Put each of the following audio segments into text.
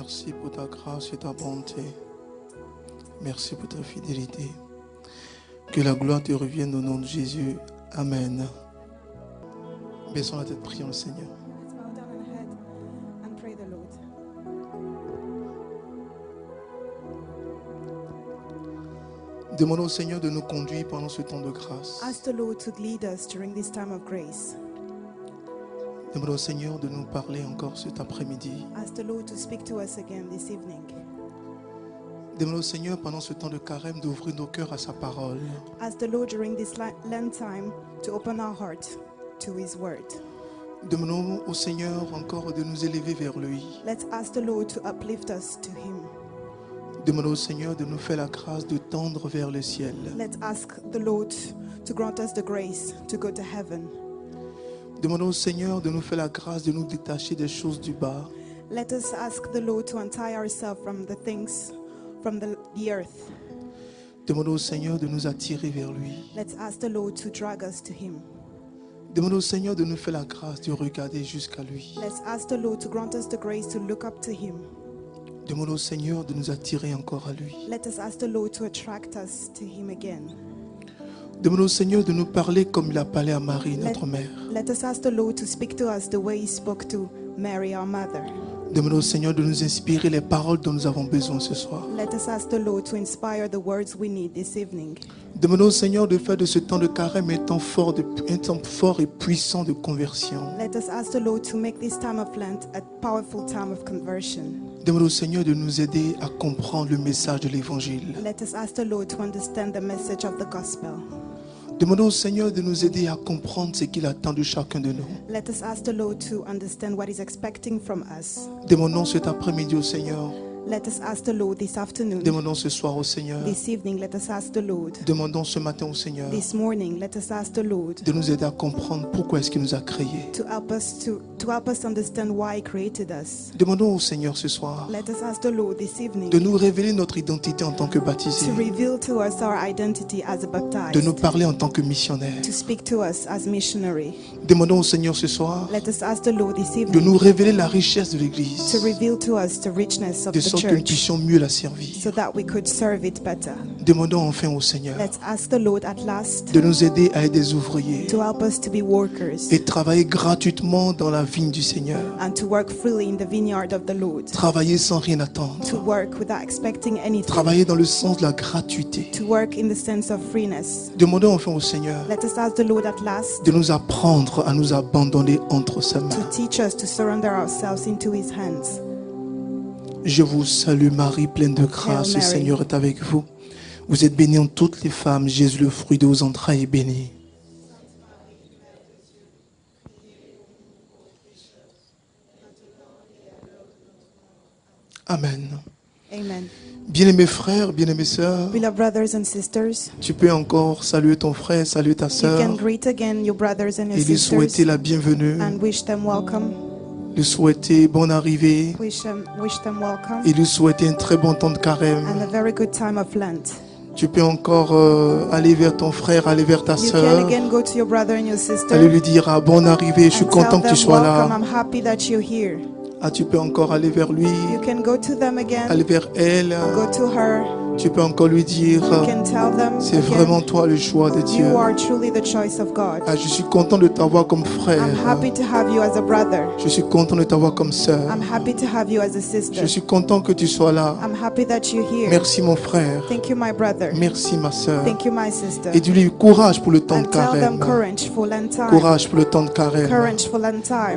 Merci pour ta grâce et ta bonté. Merci pour ta fidélité. Que la gloire te revienne au nom de Jésus. Amen. Baissons la tête, prions le Seigneur. Let's bow down our head and pray the Lord. Demandons au Seigneur de nous conduire pendant ce temps de grâce. Ask the Lord to lead us during this time of grace. Demandons au Seigneur de nous parler encore cet après-midi. Ask the Lord to speak to us again this evening. Demandons au Seigneur pendant ce temps de carême d'ouvrir nos cœurs à sa parole. Ask the Lord during this Lent time to open our heart to His word. Demandons au Seigneur encore de nous élever vers lui. Let's ask the Lord to uplift us to Him. Demandons au Seigneur de nous faire la grâce de tendre vers le ciel. Let's ask the Lord to grant us the grace to go to heaven. Demandons au Seigneur de nous faire la grâce de nous détacher des choses du bas. Let us ask the Lord to untie ourselves from the things from the earth. Demandons au Seigneur de nous attirer vers lui. Let's ask the Lord to drag us to Him. Demandons au Seigneur de nous faire la grâce de regarder jusqu'à lui. Let's ask the Lord to grant us the grace to look up to Him. Demandons au Seigneur de nous attirer encore à lui. Let us ask the Lord to attract us to Him again. Demandons au Seigneur de nous parler comme il a parlé à Marie, notre mère. Let us ask the Lord to speak to us the way He spoke to Mary, our mother. Demandons au Seigneur de nous inspirer les paroles dont nous avons besoin ce soir. Let us ask the Lord to inspire the words we need this evening. Demandons au Seigneur de faire de ce temps de carême un temps fort et puissant de conversion. Let us ask the Lord to make this time of Lent a powerful time of conversion. Demandons au Seigneur de nous aider à comprendre le message de l'Évangile. Let us ask the Lord to understand the message of the gospel. Demandons au Seigneur de nous aider à comprendre ce qu'il attend de chacun de nous. Let us ask the Lord to understand what He's expecting from us. Demandons cet après-midi au Seigneur. Let us ask the Lord this afternoon. Demandons ce soir au Seigneur. This evening, let us ask the Lord. Demandons ce matin au Seigneur This morning, let us ask the Lord de nous aider à comprendre pourquoi est-ce qu'il nous a créés. to help us understand why He created us. Demandons au Seigneur ce soir Let us ask the Lord this evening de nous révéler notre identité en tant que baptisés, to reveal to us our identity as a de baptized, nous parler en tant que missionnaires. to speak to us as missionary. Demandons au Seigneur ce soir Let us ask the Lord this de evening nous révéler la richesse de l'Église, to reveal to us the richness of de the sorte que nous church puissions mieux la servir. so that we could serve it better. Demandons enfin au Seigneur Let's ask the Lord at last de nous aider à être des ouvriers to help us to be workers et travailler gratuitement dans la vigne du Seigneur. and to work freely in the vineyard of the Lord. Travailler sans rien To attendre. work without expecting anything. Travailler dans le sens de la gratuité. To work in the sense of freeness. Demandons enfin au Seigneur Let us ask the Lord at last de nous apprendre à nous abandonner entre ses to mains. teach us to surrender ourselves into His hands. Je vous salue Marie, pleine de grâce, Hail le Mary. Seigneur est avec vous. Vous êtes bénie en toutes les femmes, Jésus, le fruit de vos entrailles, est béni. Amen. Amen. Bien-aimés frères, bien-aimées sœurs, Beloved brothers and sisters, tu peux encore saluer ton frère, saluer ta you sœur can greet again your brothers and your et lui souhaiter sisters la bienvenue, and wish them welcome. lui souhaiter bonne arrivée Wish them welcome et lui souhaiter un très bon temps de carême. and a very good time of Lent. Tu peux encore aller vers ton frère, aller vers ta You can sœur, again go to your brother and your aller sister lui dire ah, bonne arrivée, je suis and content tell que tu them sois welcome. là. I'm happy that you're here. Ah, tu peux encore aller vers lui, You can go to them again. aller vers elle. Go to her. Tu peux encore lui dire You can tell them c'est again, vraiment toi le choix de Dieu. you are truly the choice of God. Ah, je suis content de t'avoir comme frère. I'm happy to have you as a brother. Je suis content de t'avoir comme sœur. I'm happy to have you as a Je sister. suis content que tu sois là. I'm happy that you're here. Merci mon frère. Thank you, my brother. Merci ma sœur. Thank you, my sister. Et dis-lui courage pour le temps de And tell them carême. courage for Lent time. Courage pour le temps de carême. Courage for Lent time.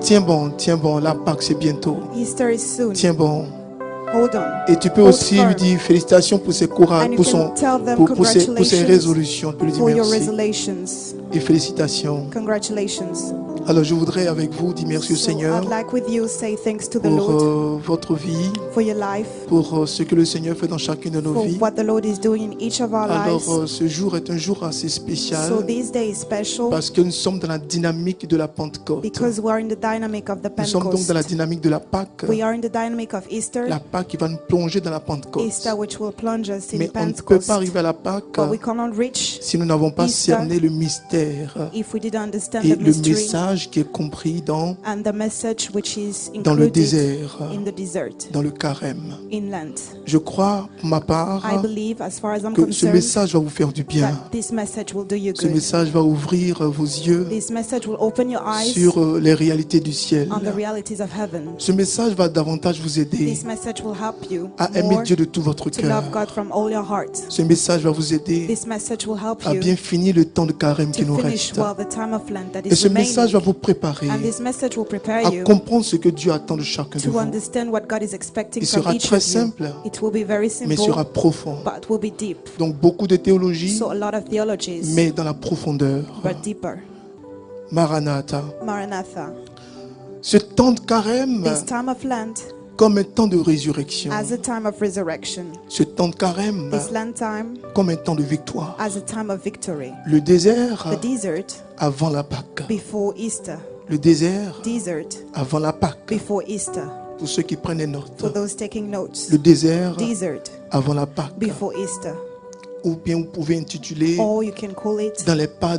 Tiens bon, la Pâque c'est bientôt. Easter is soon. Tiens bon. Hold on. Et tu peux Hold aussi firm. lui dire félicitations pour ses courages, And you pour, can tell them pour ses congratulations résolutions. Tu peux lui dire for your merci resolutions. et félicitations. Congratulations. Alors je voudrais avec vous dire merci au So Seigneur I'd like with you say thanks to the pour Lord votre vie, for your life, pour ce que le Seigneur fait dans chacune de nos for vies. what the Lord is doing in each of our Alors lives. ce jour est un jour assez spécial So this day is special parce que nous sommes dans la dynamique de la Pentecôte. because we are in the dynamic of the Nous sommes donc dans la Pentecost. dynamique de la Pâque. We are in the dynamic of Easter, La Pâque qui va nous plonger dans la Pentecôte. Easter which will plunge us in Mais on ne peut Pentecost. pas arriver à la Pâque But we cannot reach si nous n'avons pas Easter cerné le mystère if we didn't understand et the le mystery message message qui est compris dans and the message which is le included désert, in the desert, dans le carême. in Lent. Je crois, pour ma part, I believe, as far as I'm que ce concerned, message va vous faire du bien. that this message will do you Ce good. message va ouvrir vos yeux This message will open your eyes sur les réalités du ciel. on the realities of heaven. Ce message va davantage vous aider This message will help you à aimer more Dieu de tout votre to cœur. love God from all your heart. Ce message va vous aider This message will help à you bien finir le temps de carême qui to nous finish reste. well the time of Lent that Et is ce message va remaining. vous préparer And this message will prepare à you comprendre ce que Dieu attend de chacun de to vous. understand what God is expecting Il from sera each très of you. simple, It will be very mais sera simple, profond. but will be deep. Donc beaucoup de théologie, So a lot of theologies, mais dans la profondeur. but deeper. Maranatha. Maranatha. Ce temps de carême This time of Lent comme un temps de résurrection. as a time of resurrection. Ce temps de carême This Lent time comme un temps de victoire. as a time of victory. Le désert The desert avant la Pâque. before Easter. Le désert Desert avant la Pâque. before Easter. Pour ceux qui prennent des notes. For those taking notes. Le désert Desert avant la Pâque. before Easter. Ou bien vous pouvez intituler Or you can call it dans les pas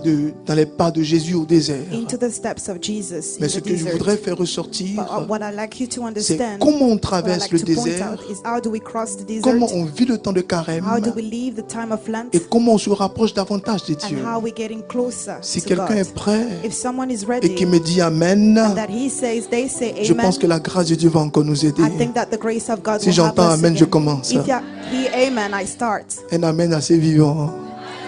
de Jésus au désert. Into the Steps of Jesus in Mais ce the que je desert. voudrais faire ressortir, But what I'd like you to c'est understand, comment on what I'd traverse like le to point désert, out is how do we cross the desert, comment on vit le temps de carême how do we leave the time of Lent, et comment on se rapproche davantage de and Dieu. how we're getting closer Si to quelqu'un God. est prêt If someone is et ready qui me dit Amen, and that he says, they say je amen, pense que la grâce de Dieu va encore nous aider. I think that the grace of God Si will help j'entends us Amen, je again. commence. If you hear amen, I start. Un Amen assez vivant.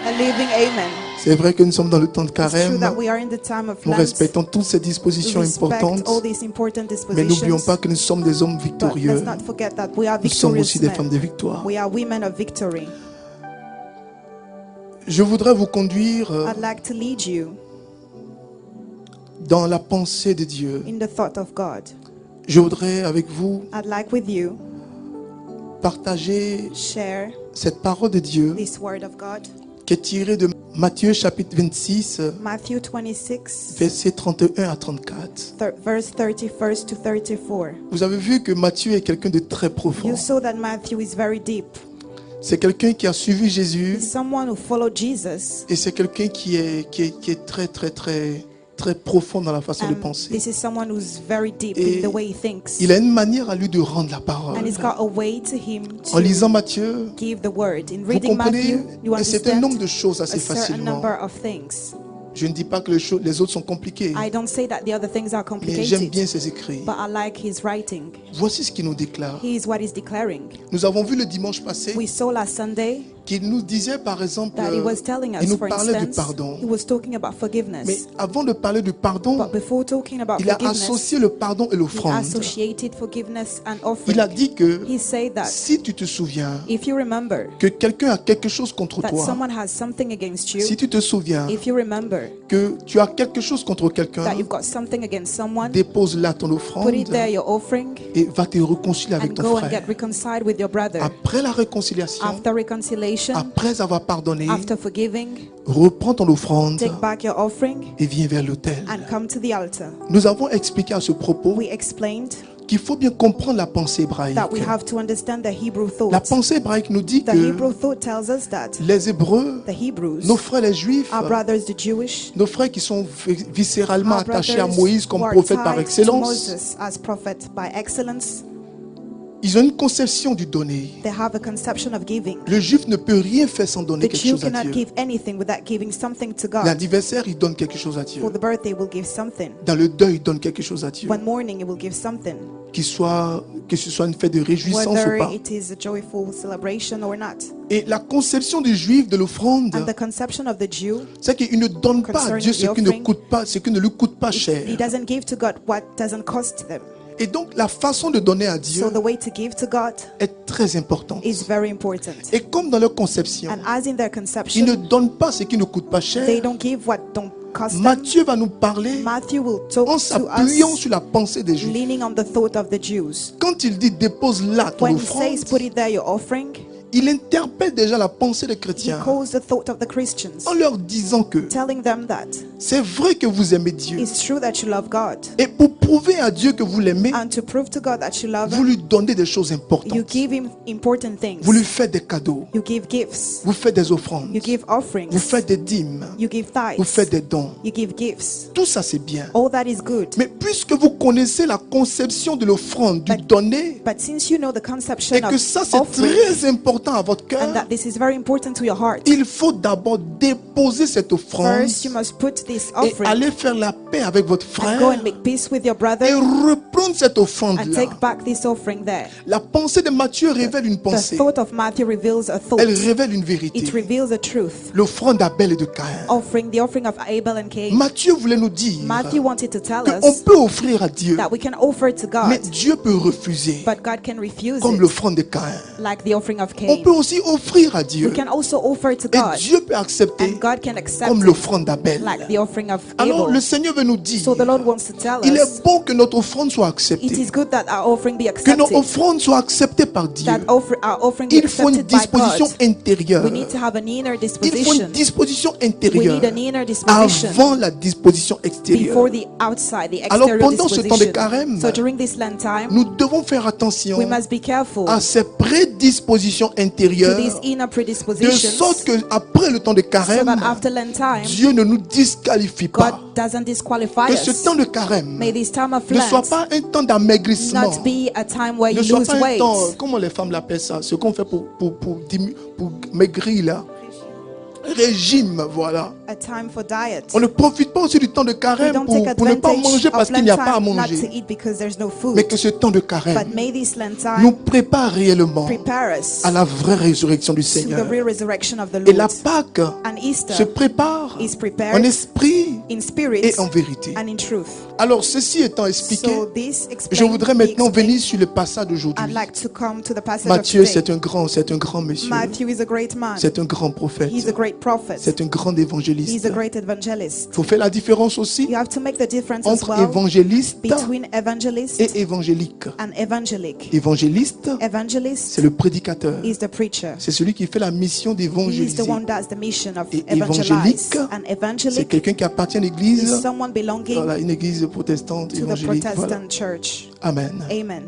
A living amen. C'est vrai que nous sommes dans le temps de It's true carême. that we are in the time of Nous Lent. respectons toutes ces We dispositions respect importantes, all these important mais n'oublions dispositions. pas que nous sommes des hommes But victorieux. let's not forget that we are Nous sommes victorious aussi des femmes men. de victoire. We are women of victory. Je voudrais vous conduire I'd like to lead you dans la pensée de Dieu. in the thought of God. Je voudrais avec vous I'd like with you partager share cette parole de Dieu this word of God. qui est tirée de Matthieu chapitre 26, Matthew 26, versets 31 à 34. verse 31st to 34. Vous avez vu que Matthieu est quelqu'un de très profond. You saw that Matthew is very deep. C'est quelqu'un qui a suivi Jésus He's someone who followed Jesus. et c'est quelqu'un qui est très profond dans la façon de And penser. this is someone who's very deep Et in the way he thinks. il a une manière à lui de rendre la parole. And he's got a way to him En lisant to Matthieu, give the word. In vous reading comprenez, Matthew, you et c'est un nombre understand de choses assez a certain facilement. number of things. Je ne dis pas que les autres sont compliqués, I don't say that the other things are mais j'aime complicated, bien ses écrits. but I like his writing. Voici ce qu'il nous déclare. He is what he's declaring. Nous avons vu le dimanche passé We saw last Sunday qu'il nous disait par exemple, that he was telling il us, nous for parlait du instance, pardon. he was talking about Mais forgiveness. avant de parler du pardon, But before talking about il a forgiveness, associé le pardon et he l'offrande. associated forgiveness and Il a offering. dit que He said that si tu te souviens if you remember que quelqu'un a quelque chose contre that toi, someone has something against you, si tu te souviens if you remember que tu as quelque chose contre quelqu'un, that you've got something against someone, dépose là ton put offrande it there, your offering, et va te réconcilier avec and ton go and get frère. reconciled with your brother. Après la réconciliation, After reconciliation, après avoir pardonné, after forgiving, reprends ton offrande take back your offering et viens vers l'autel. and come to the altar. Nous avons expliqué à ce propos We explained qu'il faut bien comprendre la pensée hébraïque. that we have to understand the Hebrew La thought. pensée hébraïque nous dit The que Hebrew thought tells us that les Hébreux, the Hebrews, nos frères les Juifs, our brothers the Jewish, nos frères qui sont viscéralement our attachés à brothers Moïse comme who are prophète par tied to excellence, Moses as prophet by excellence, ils ont une conception du donner. they have a conception of giving. Le Juif ne peut rien faire sans donner The quelque Jew chose à cannot Dieu. give anything without giving something to God. L'anniversaire, il donne quelque chose à Dieu. For the birthday, will give something. Dans le deuil, il donne quelque chose à Dieu. One morning, it will give something. Que ce soit une fête de réjouissance Whether ou pas. it is a joyful celebration or not. Et la conception du Juif de l'offrande, And the conception of the Jew, c'est qu'il ne donne pas à Dieu ce qui ne coûte pas, ce qui ne lui coûte pas cher. he doesn't give to God what doesn't cost them. Et donc la façon de donner à Dieu So the way to give to God est très importante. is very important. Et comme dans leur conception, And as in their ils ne conception, donnent pas ce qui ne coûte pas they cher. don't give what don't cost them. Matthieu va nous parler Matthew will talk en to s'appuyant us, sur la pensée des Juifs. leaning on the thought of the Jews. Quand il dit dépose là ton When he offrande, says put it there, your offering, il interpelle déjà la pensée des He chrétiens calls the thought of the Christians, en leur disant que telling them that c'est vrai que vous aimez Dieu. it's true that you love God. Et pour prouver à Dieu que vous l'aimez, And to prove to God that you love vous Him, lui donnez des choses you importantes. give Him important things. Vous lui faites des cadeaux. You give gifts. Vous faites des offrandes. You give Vous offerings. faites des dîmes. You give Vous faites tithes. des dons. You give gifts. Tout ça, c'est bien. All that is good. Mais puisque vous connaissez la conception de l'offrande, du donner, But since you know the conception et que of ça, c'est offering, très important à votre and cœur, that this is very important to your heart, il faut d'abord déposer cette offrande first you must put this et offering aller faire la paix avec votre and frère go and make peace with your et brother reprendre cette and offrande-là. take back this offering there. La pensée de Matthieu révèle une The pensée. thought of Matthew reveals a thought. Elle révèle une vérité. It reveals a truth. L'offrande d'Abel et de Caïn. The offering of Abel and Cain. Matthieu voulait nous dire Matthew wanted to tell qu'on us peut offrir à Dieu, that we can offer to mais God, Dieu peut refuser, but God can refuse comme it, l'offrande de Caïn. like the offering of On Cain. peut aussi offrir à Dieu, We can also offer to et God, Dieu peut accepter, and God can accept comme it, l'offrande d'Abel. like the offering of Alors le Abel. Seigneur veut nous dire, So the Lord wants to tell il us, est bon que notre offrande soit it acceptée, is good that our offering be que nos accepted, offrandes soient acceptées par Dieu. that our offering be Il faut une accepted by disposition God. intérieure. We need to have an inner Il faut une disposition. disposition We intérieure need an inner disposition avant la disposition extérieure. before the outside, the Alors exterior pendant ce temps de disposition. carême, So during this Lent time, nous devons faire attention we must be careful à ces prédispositions to intérieures, these inner de predispositions, sorte que après le temps de so carême, that after Lent time, Dieu ne nous disqualifie pas. God doesn't disqualify Que ce us. temps de carême May this time of ne soit Lent pas un temps d'amaigrissement, not be a time where ne you soit lose pas un weight, temps, comment les femmes l'appellent ça, ce qu'on fait pour maigrir là. Régime, voilà. a time for diet. On ne profite pas aussi du temps de We carême don't pour take ne pas advantage manger parce of qu'il n'y a Lent pas à time not to manger. eat because there's no food. Mais que ce temps de But carême may this Lent nous time prépare réellement prepare us à la vraie résurrection du to the Seigneur. real resurrection of the Et la Lord. Pâque And Easter se prépare is en prepared esprit in spirit et en vérité. and in truth. Alors ceci étant expliqué, So this je voudrais be maintenant explained. venir sur le passage d'aujourd'hui. I'd like to come to the passage Matthieu, of today. c'est un grand monsieur. Matthew is a great man. C'est un grand prophète. He's a great prophet. C'est un grand évangéliste. He's a great evangelist. Il faut faire la différence aussi You have to make the difference as entre well évangéliste between evangelist et évangélique. and evangelic. Évangéliste, Evangelist c'est le prédicateur. is the preacher. C'est celui qui fait la mission He is d'évangéliser. the one that's the mission of Et evangelize. évangélique, And C'est evangelic quelqu'un qui appartient à is l'église, someone belonging voilà, une église protestante to the évangélique. Protestant Voilà. church. Amen. Amen.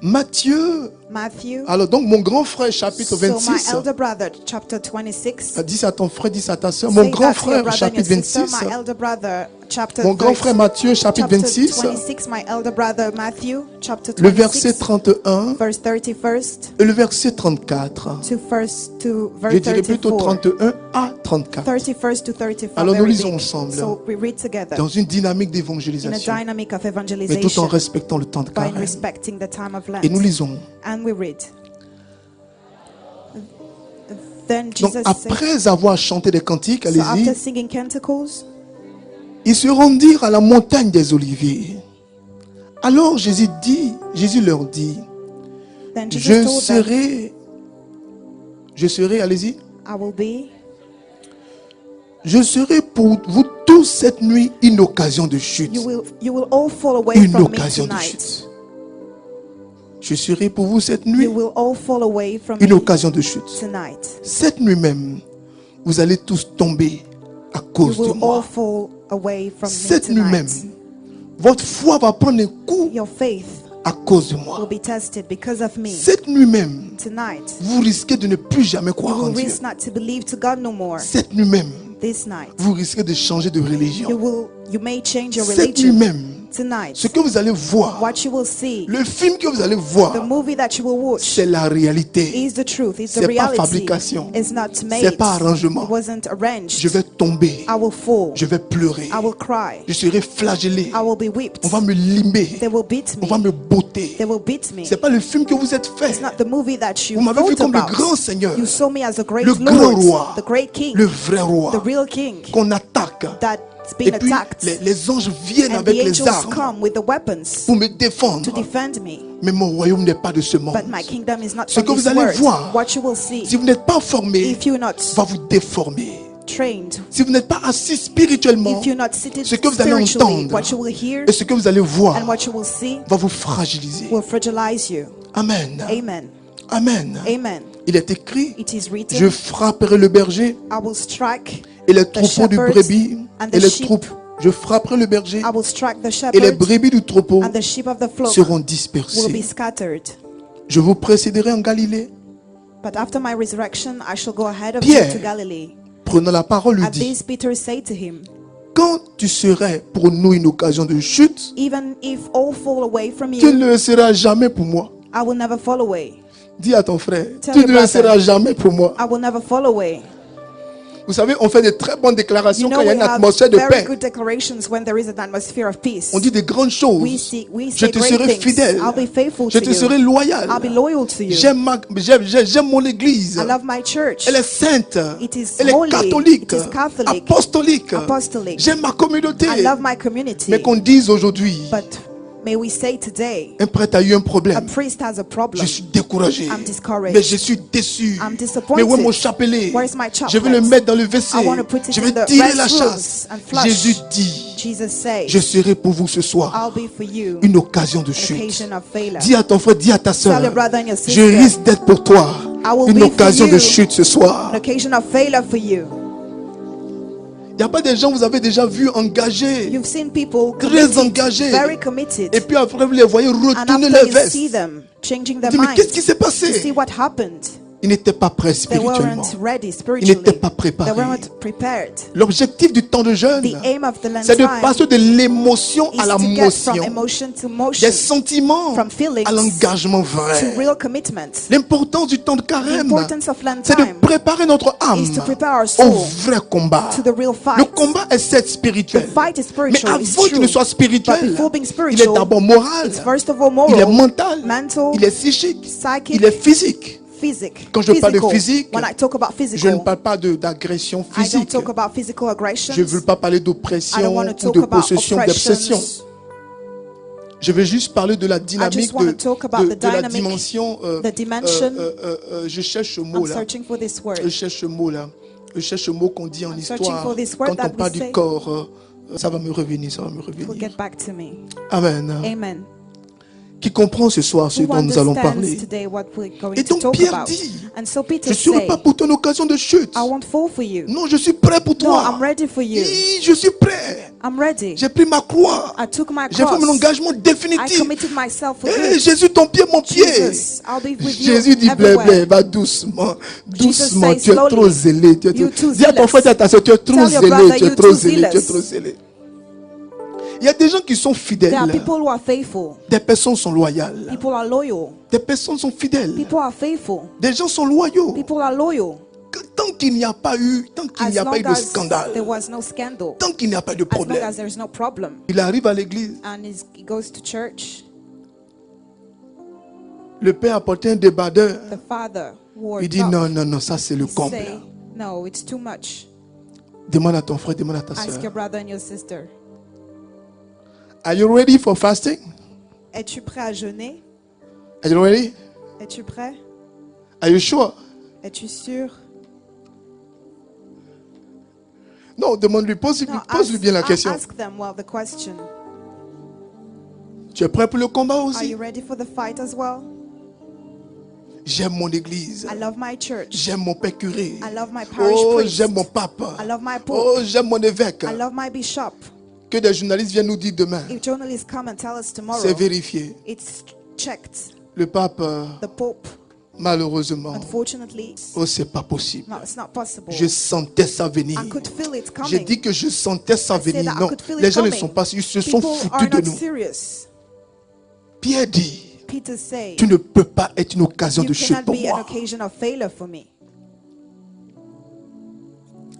Matthieu, Matthew. alors donc mon grand frère, chapitre So my 26, elder brother, chapter 26. dis à ton frère, dis à ta soeur, Say mon that grand to your frère, brother and your chapitre sister. 26, My elder brother, chapter mon grand 30, frère Matthieu, chapitre chapter 26, 26. My elder brother Matthew, chapter le verset 26, 31 verse 31st et le verset 34. to Je verse dirais plutôt 34. 31 à 34. 31st to 35. Alors nous very lisons big. ensemble So we read together dans une dynamique in a d'évangélisation, dynamic of mais tout en evangelization respectant le temps de by carême. respecting the time of Lent. Et nous lisons. And we read. Then Donc Jesus said, après avoir chanté des cantiques, so allez-y, after singing canticles, ils se rendirent à la montagne des Oliviers. Alors Jésus leur dit, then Jesus told them, je serai, allez-y, I will be, je serai pour vous tous cette nuit une occasion de chute. you will all fall away Une from me occasion de tonight. chute. Je serai pour vous cette nuit You will all fall away from une me occasion de chute. tonight. Cette nuit même, vous allez tous tomber à You cause de will all moi. fall away from me Cette nuit même, tonight. votre foi va prendre un coup Your faith à cause de will moi. be tested because of me. Cette nuit même, Tonight, vous risquez de ne plus jamais you croire en will Dieu. risk not to believe to God no more. Cette nuit même, This night, vous risquez de changer de religion. you may change your Cette nuit religion. même, Tonight, ce que vous allez voir, what you will see, le film que vous allez the voir, movie that you will watch, c'est la réalité. is the truth. It's the C'est pas reality. fabrication. It's not made. C'est pas arrangement. It wasn't arranged. Je vais tomber, I will fall. je vais pleurer, I will cry. je serai flagellé, I will be whipped. on va me limer, They will beat on me. va me botter. They will beat me. C'est pas le film que vous êtes fait. It's not the movie that you Vous m'avez vu thought comme le about. grand Seigneur, You saw me as a great le grand Lord, roi, the great King, le vrai roi, the real King qu'on attaque. that's Et been puis attacked. les anges viennent And avec the les angels armes come with the weapons pour me to défendre. defend me. Mais mon royaume n'est pas de ce monde. But my kingdom is not Ce from que this vous allez world. voir, What you will see, si vous n'êtes pas formé, if you're not va vous déformer. trained, Si vous n'êtes pas assis spirituellement, if you're not seated ce que vous allez spiritually, entendre what you will hear et ce que vous allez voir and what you will see va vous fragiliser. will fragilize you. Amen. Amen. Amen. Amen. Il est écrit, It is je written, frapperai le berger I will strike et les troupeaux du shepherds brebis and et the les sheep. troupes. Je frapperai le berger I will strike the et les shepherds, brebis du troupeau and the sheep of the flock seront will be dispersés. scattered. Je vous précéderai en Galilée. But after my resurrection, I shall go ahead of Pierre, you to Galilee. prenant la parole, lui At dit, this, Peter said to him, quand tu serais pour nous une occasion de chute, even if all fall away from tu you, ne le seras jamais pour moi. I will never fall away. Dis à ton frère, Tell tu your ne le brother. seras jamais pour moi. I will never fall away. Vous savez, on fait de très bonnes déclarations You quand know, il y a we une have atmosphère de very paix. good declarations when there is an atmosphere of peace. On dit de grandes We choses. say Je great te serai things. fidèle. I'll be faithful Je to te you. serai loyal. I'll be loyal to you. J'aime mon église. I love my church. Elle est sainte. It is Elle est holy. catholique. It is Catholic. Apostolique. Apostolic. J'aime ma communauté. I love my community. Mais qu'on dise aujourd'hui, But may we say today, un prêtre a eu un a problème. priest has a problem. Je suis découragé. I'm discouraged. Mais je suis déçu. I'm Mais disappointed. où est mon chapelet? Where's my Je vais le chaplet? mettre dans le WC. I want to put it Je in vais the tirer la restrooms chasse. and flush. Jésus dit, Jesus says, je serai pour vous ce soir I'll be for you une occasion de an chute. occasion of failure. Dis à ton frère, dis à ta Tell soeur, your brother and your je sister, risque d'être pour toi I will une be for occasion de you chute ce soir. an occasion of failure for you. Il n'y a pas des gens que vous avez déjà vu engagés. You've seen people Très committed, engagés. very committed, Et puis après, vous les voyez and retourner after leur you veste. see them changing their Dis, mais mind, qu'est-ce qui s'est you see passé? what happened. Ils n'étaient pas prêts They spirituellement. weren't ready Ils spiritually. n'étaient pas They préparés. weren't prepared. L'objectif du temps de jeûne, The aim of the Lent c'est de time passer de l'émotion is à la to get from motion, emotion to des motion, sentiments from feelings à l'engagement vrai. to real commitment. L'importance du temps de The carême, importance of Lent c'est de time préparer notre âme is to prepare our au soul vrai combat. to the real Le fight. combat est certes The spirituel, fight is mais spiritual, it's avant qu'il ne true. soit spirituel, But before being il est spiritual, d'abord moral, it's first of all il est moral, mental, mental, il est psychique, psychic, il est physique. physique. Quand je parle de Physical. physique, When I talk about Je ne physical, parle pas d'agression I don't physique. talk about physical aggressions. Je ne veux pas parler I don't d'oppression want to ou talk de about possession, d'obsession. oppressions. Je vais juste parler de la dynamique, want to talk about the de la dynamic, dimension. the dimension. Je cherche ce I'm mot là. searching for this word. Je cherche ce mot là. Je cherche ce mot qu'on dit en I'm searching histoire. for this word Quand on that we parle du say. corps, ça va me revenir, ça va me It will revenir. get back to me. Amen. Amen. Qui comprend ce soir ce Who dont nous allons understands parler. today what we're going Et to donc talk Pierre about? dit, And so je Peter ne serai say, pas pour ton occasion de chute. I won't fall for you. Non, je suis prêt pour No, toi. I'm ready for you. Je suis prêt. I'm ready. J'ai pris ma croix. I took my J'ai fait mon cross. engagement I définitif. committed myself for Eh, you. Jésus, ton pied, mon pied. Jesus, I'll be with you Jésus dit, blé, blé, everywhere. va doucement. Jesus Doucement, says tu es slowly. trop zélé. Tu es You trop... too Dis à ton zealous. frère, tu es trop Tell your zélé. brother, Tu es you trop too zélé. Tu es zealous. trop zélé. Il y a des gens qui sont There are fidèles. people who are faithful. Des personnes sont loyales. People are loyal. Des personnes sont fidèles. People are faithful. Des gens sont loyaux. People are loyal. Tant qu'il n'y a pas eu, As long de as scandale, there was no scandal. tant qu'il n'y a pas de As long problème, as there is no problem. il arrive à l'église. And he goes to church. Le père apportait un débardeur. The father wore Il dit non, non, non, ça c'est le comble. say, no, it's too much. Demande à ton frère, demande à ta Ask your soeur. brother and your sister. Are you ready for fasting? Es-tu prêt à jeûner? Are you ready? Es-tu prêt? Are you sure? Es-tu sûr? Non, demande-lui, pose-lui No, bien la question. ask them the question. Tu es prêt pour le combat Are aussi? you ready for the fight as well? J'aime mon église. I love my church. J'aime mon père curé. I love my parish Oh, priest. j'aime mon pape. I love my pope. Oh, j'aime mon évêque. I love my bishop. Que des journalistes viennent nous dire demain. If journalists come and tell us tomorrow, C'est vérifié. it's checked. Le pape, The pope, malheureusement, unfortunately, oh, c'est pas possible. no, it's not possible. Je sentais ça venir. I could feel it J'ai coming. dit que je sentais ça I said venir. I Non, could feel it les gens ne coming. sont pas, ils se sont People foutus are de not nous. serious. Pierre dit, Peter said, tu ne peux pas être une occasion you de chute cannot pour be an moi. occasion of failure for me.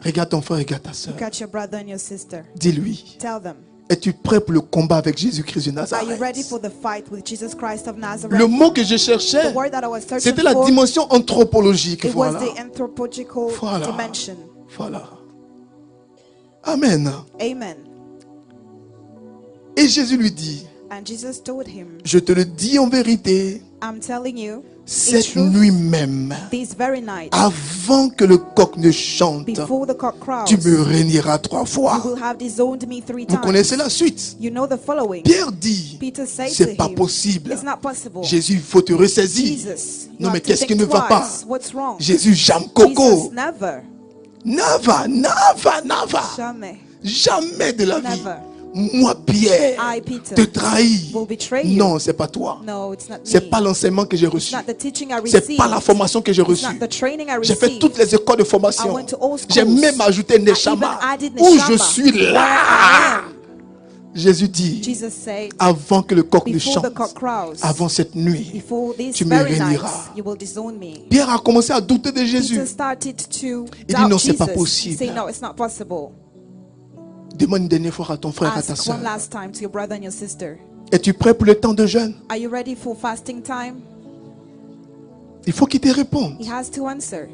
Regarde ton frère, regarde ta soeur. Look at your brother and your sister. Dis-lui, Tell them, es-tu prêt pour le combat avec Jésus-Christ de are you ready Nazareth? for the fight with Jesus Christ of Nazareth? Le mot que je cherchais, The word that I was searching c'était la for, dimension anthropologique. it was Voilà. the anthropological Voilà. dimension. Voilà. Amen. Amen. Et Jésus lui dit, And Jesus told him, je te le dis en vérité, I'm telling you, in cette truth, nuit même, this very night, avant que le coq ne chante, before the cock crows, tu me régneras 3 you fois. will have disowned me 3 Vous connaissez times. la suite. You know the following. Pierre dit, Peter said to c'est pas him, possible. it's not possible. Jésus, il faut te ressaisir. Jesus, you Non, have mais to qu'est-ce qui think ne va pas? twice. What's wrong? Jésus, j'aime Jesus, coco. never. Never. Jamais. Jamais de la vie. Never. Moi, Pierre, I, Peter, te trahis. will betray you. Non, c'est pas toi. No, it's not C'est me. pas l'enseignement que j'ai It's reçu. not the teaching I C'est received. pas la formation que j'ai It's reçue. not the training I J'ai fait received. toutes les écoles de I formation. went to all schools. J'ai même ajouté I Neshama, even added où Neshama, je suis where I là. am. Jésus dit, Jesus said, avant que le coq ne before the chante, cock crows, avant cette nuit, before this tu me very night, régneras. you will disown me. Pierre a commencé à douter de Jésus. Peter started to Il dit, doubt non, c'est pas Jesus. possible. Say, no, it's not possible. Demande une dernière fois à ton frère, à ta Ask soeur. one last time to your brother and your sister. Es-tu prêt pour le temps de jeûne? Are you ready for fasting time? Il faut qu'il te réponde. He has to answer.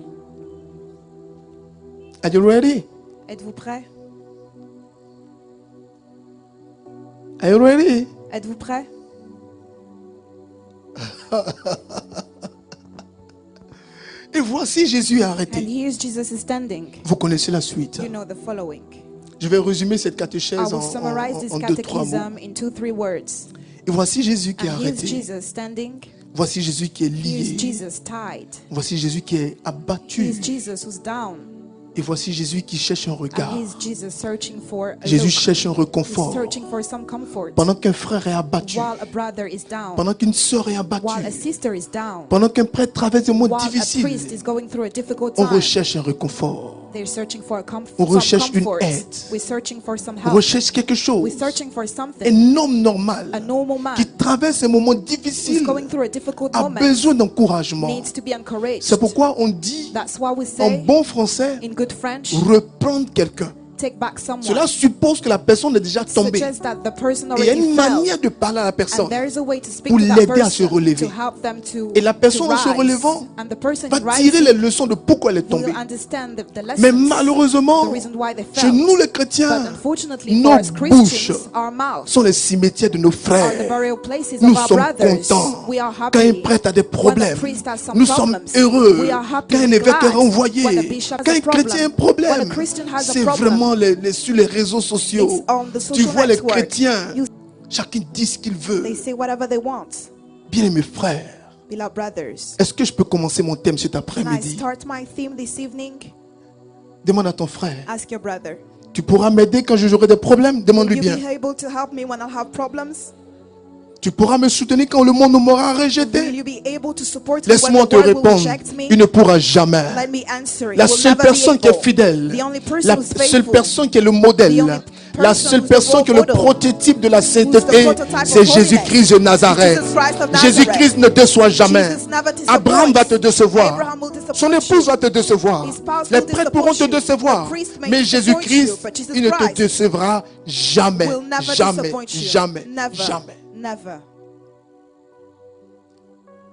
Are you ready? Êtes-vous prêt? Are you ready? Êtes-vous prêt? Et voici Jésus est And arrêté. here's Jesus is standing. Vous connaissez la suite. You know the following. Je vais résumer cette I catéchèse will summarize this en 2-3 mots. catechism in 2-3 words. Et voici Jésus qui est And here's arrêté. Jesus standing. Voici Jésus qui est Here's lié. Jesus tied. Voici Jésus qui est abattu. Here's Jesus who's down. Et voici Jésus qui cherche un regard. And here's Jesus searching for a Jésus look. cherche un He's réconfort. searching for some comfort. Pendant qu'un frère est abattu. While a brother is down. Pendant qu'une sœur est While a abattue. sister is down. Pendant qu'un prêtre traverse des moments While a priest difficiles. is going through a difficult On time. recherche un réconfort. They're searching for a On some recherche une comfort. aide. We're searching for some On help. recherche quelque chose. We're searching for something. Un homme normal A normal man qui traverse un moment who's difficile going through a difficult a moment besoin d'encouragement. needs to be encouraged. C'est pourquoi on dit That's why we en say bon français, in good French, reprendre quelqu'un. take back someone. Cela suppose que la personne est déjà tombée. Suggests that the person Et il y a already une fell. manière de parler à la And personne. there is a way to speak pour to that l'aider à se person relever. to help them to, Et la personne to en se rise. relevant And the person va rising tirer les leçons de pourquoi elle est tombée. will understand the lessons, Mais malheureusement, the reason why they chez fell. nous les But chrétiens, unfortunately nos for us bouches Christians, our mouths sont les cimetières de nos are the frères. burial places Nous of our sommes brothers. contents We are quand un happy prêtre a des when problèmes. the priest has some Nous sommes problems. heureux We are happy, quand un we're évêque est glad renvoyé. when the bishop has Quand a un chrétien a un problem. When a problème, Christian has a c'est problem. vraiment sur les réseaux sociaux. It's on the Tu social vois les network. chrétiens, You- chacun dit ce qu'il veut. They say whatever they want. Bien mes frères, Beloved brothers, est-ce que je peux commencer mon thème cet can I après-midi? start my theme this evening? Demande à ton frère. Ask your brother. Tu pourras m'aider quand j'aurai des problèmes? Will Demande-lui you bien. be able to help me when I have problems? Tu pourras me soutenir quand le monde m'aura Will rejeté? you be able to support me when Laisse-moi the te world will répondre. reject me? Il ne pourra jamais. Let me answer. La You will seule never be personne qui est able. fidèle, The only person la who's seule faithful, personne qui est le the modèle, only la person seule who's the personne qui est le role model, prototype de la who's the sainteté, prototype c'est of holiness, Jésus-Christ de Nazareth. Jesus Christ of Nazareth. Jésus-Christ ne déçoit jamais. Jesus never disappoints. Abraham va te décevoir. Abraham will disappoint Son épouse you. va te décevoir. His spouse Les will prêtres pourront te disappoint you. décevoir. The priest may Mais disappoint Jésus-Christ, you, but Jesus il ne te Christ décevra jamais. will never Jamais. disappoint you. Jamais. Never. Jamais. Never.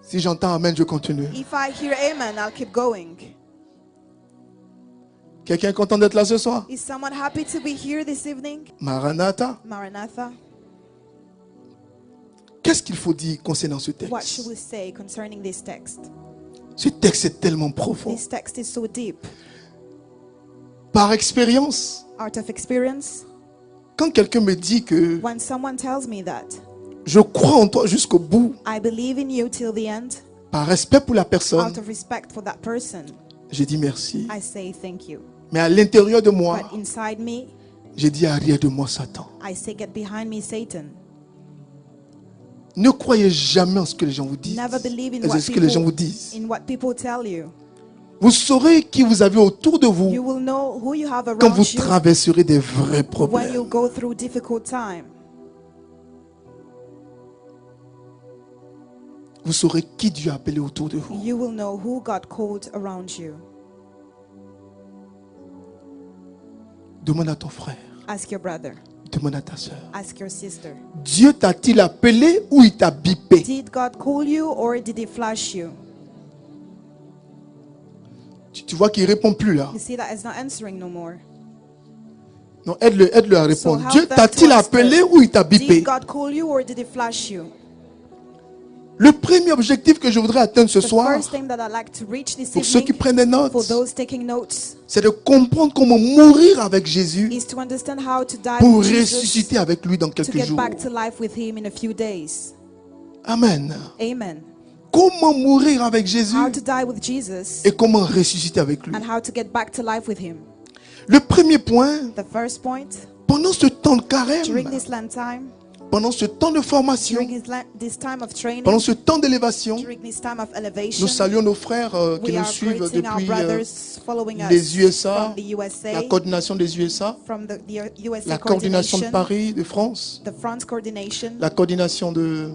Si j'entends Amen, je continue. If I hear amen, I'll keep going. Quelqu'un est content d'être là ce soir? Is someone happy to be here this evening? Maranatha. Maranatha. Qu'est-ce qu'il faut dire concernant ce What texte? should we say concerning this text? Ce texte est tellement profond. This text is so deep. Par expérience, Out of experience, quand quelqu'un me dit que when someone tells me that je crois en toi jusqu'au bout, I believe in you till the end, par respect pour la personne, out of respect for that person, j'ai dit merci. I say thank you. Mais à l'intérieur de moi, But inside me, j'ai dit arrière de moi, Satan. I say, get behind me, Satan. Ne croyez jamais en ce que les gens vous disent. Never believe in Et what ce que les gens vous people, disent. in what people tell you. Vous saurez qui vous avez autour de You vous will know who you have quand around vous you traverserez des vrais when problèmes. you go through difficult time. Vous saurez qui Dieu a appelé autour de vous. You will know who God called around you. Demande à ton frère. Ask your brother. Demande à ta soeur. Ask your sister. Dieu t'a-t-il appelé ou il t'a bipé? Did God call you or did He flash you? Tu vois qu'il ne répond plus là. You see that is not answering no more. Non, aide-le à So répondre. help Dieu them t'a-t-il to answer. appelé ou il t'a bipé? Did God call you or did He flash you? Le premier objectif que je voudrais atteindre ce The soir, first thing that I'd like to reach this pour ceux qui evening, prennent des notes, for those taking notes, c'est de comprendre comment mourir avec Jésus is to understand how to die pour with Jesus, ressusciter avec lui dans to quelques get jours. back to life with him in a few days. Amen. Amen. Comment mourir avec Jésus How to die with Jesus et comment ressusciter avec lui. and how to get back to life with him. Le premier point, The first point, pendant ce temps de during carême, this Lent time, pendant ce temps de formation, during this time of training, pendant ce temps d'élévation, during this time of nous elevation, saluons nos frères qui we nous are suivent greeting our depuis brothers following us les USA, from the USA, la coordination des USA, from the USA la coordination de coordination, Paris, de France, the France coordination, la coordination de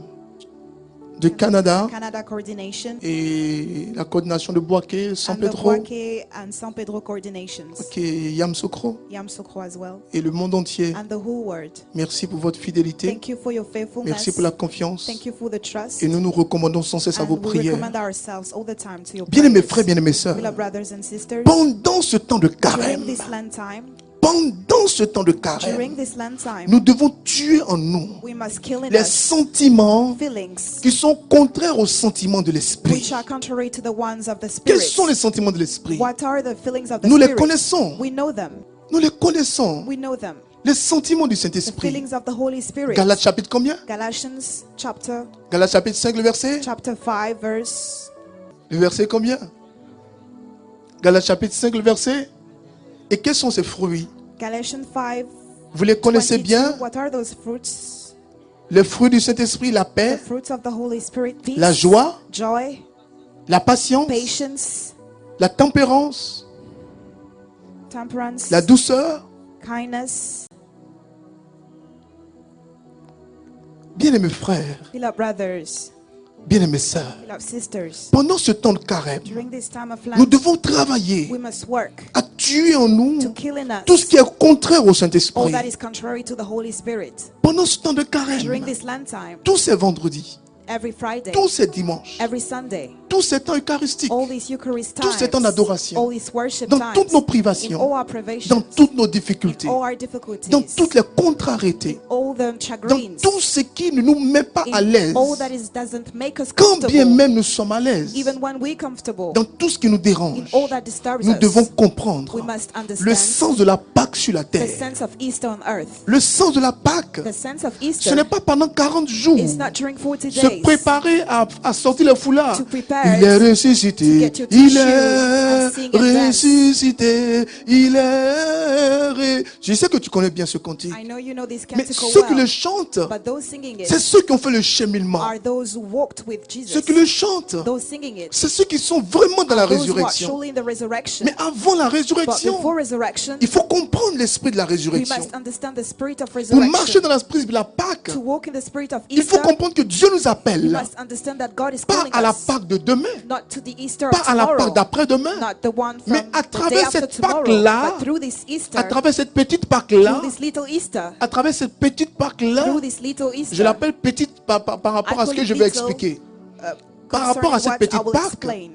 Canada Canada coordination, et la coordination de Boaké, San and the Pedro, Bouaké and San Pedro coordinations, Yamoussoukro Yamoussoukro as well, et le monde entier. and the whole world. Merci pour votre fidélité. Thank you for your faithfulness. Merci pour la confiance. Thank you for the trust. Et nous nous recommandons sans cesse à And vos we prières. recommend ourselves all the time to your Bien-aimés prayers. frères, bien-aimées sœurs, Beloved brothers and sisters, pendant ce temps de during carême, this Lent time, pendant ce temps de during carême, this Lent time, nous devons tuer en nous we must kill in les us sentiments feelings qui sont contraires aux sentiments de l'esprit. which are contrary to the ones of the Quels Spirit. sont les sentiments de l'esprit? What are the feelings of the Nous les Spirit? connaissons. We know them. Nous les connaissons. We know them. Les sentiments du The Saint-Esprit. feelings of the Holy Spirit. Galates chapitre combien? Galatians chapter Galates chapitre 5, le verset? 5 verse. Le verset combien? Galates chapitre 5, le verset? Et quels sont ces fruits? Galatians 5. Vous les connaissez 22. bien? What are those fruits? Les fruits du Saint-Esprit, la The paix, fruits of the Holy Spirit: peace, la joie, joy, la patience, patience, la tempérance, temperance, la douceur. kindness. Bien-aimés frères, Beloved brothers, bien-aimées sœurs, beloved sisters, pendant ce temps de carême, during this time of nous Lent, devons travailler we must work à tuer en nous to kill in tout ce us qui est contraire au all Saint-Esprit. that is contrary to the Holy Spirit. Pendant ce temps de During carême, this Lent time, tous ces vendredis, every Friday, tous ces dimanches, every Sunday, tous ces temps eucharistiques, all these Eucharist tous ces temps times, d'adoration, all these worship dans times, toutes nos in privations, all our dans privations, toutes nos in difficultés, all our difficulties, dans toutes les contrariétés, all the dans chagrins, tout ce qui ne nous met pas à in l'aise, all that doesn't make us quand bien comfortable, même nous sommes à l'aise, even when we're comfortable, dans tout ce qui nous in dérange, all that disturbs nous devons us, comprendre we must le understand sens de la Pâque sur la the terre. sense of Easter on earth. Le sens de la Pâque, The sense of ce Easter n'est pas pendant 40 jours is not during 40 se days préparer à sortir le foulard. to prepare Il est to ressuscité, get your il tissues est and sing and dance. ressuscité, il est. Je sais que tu connais bien ce cantique. I know you know this Mais canticle ceux qui le well, chantent, but those singing c'est it ceux qui ont fait le cheminement. are those who walked with Jesus. Ceux qui le chantent, Those singing it c'est ceux qui sont vraiment dans la are those who are résurrection. truly in the resurrection. Mais avant la But résurrection, before resurrection, il faut comprendre l'esprit de la we résurrection. must understand the spirit of Pour marcher resurrection. dans l'esprit de la Pâque, To walk in the spirit of il faut Easter, comprendre que Dieu nous we appelle, must understand that God is pas calling à la us, Pâque de demain, not to the Easter pas of à la tomorrow, Pâque d'après-demain, not the one mais from à the day travers after cette tomorrow, Pâque-là, but through this Easter, à travers cette petite Pâque-là, through this little Easter, à travers cette petite Pâque-là, through this little je Easter, l'appelle petite par rapport à ce que je vais expliquer. Par rapport à cette concerning what I petite will Pâque, explain.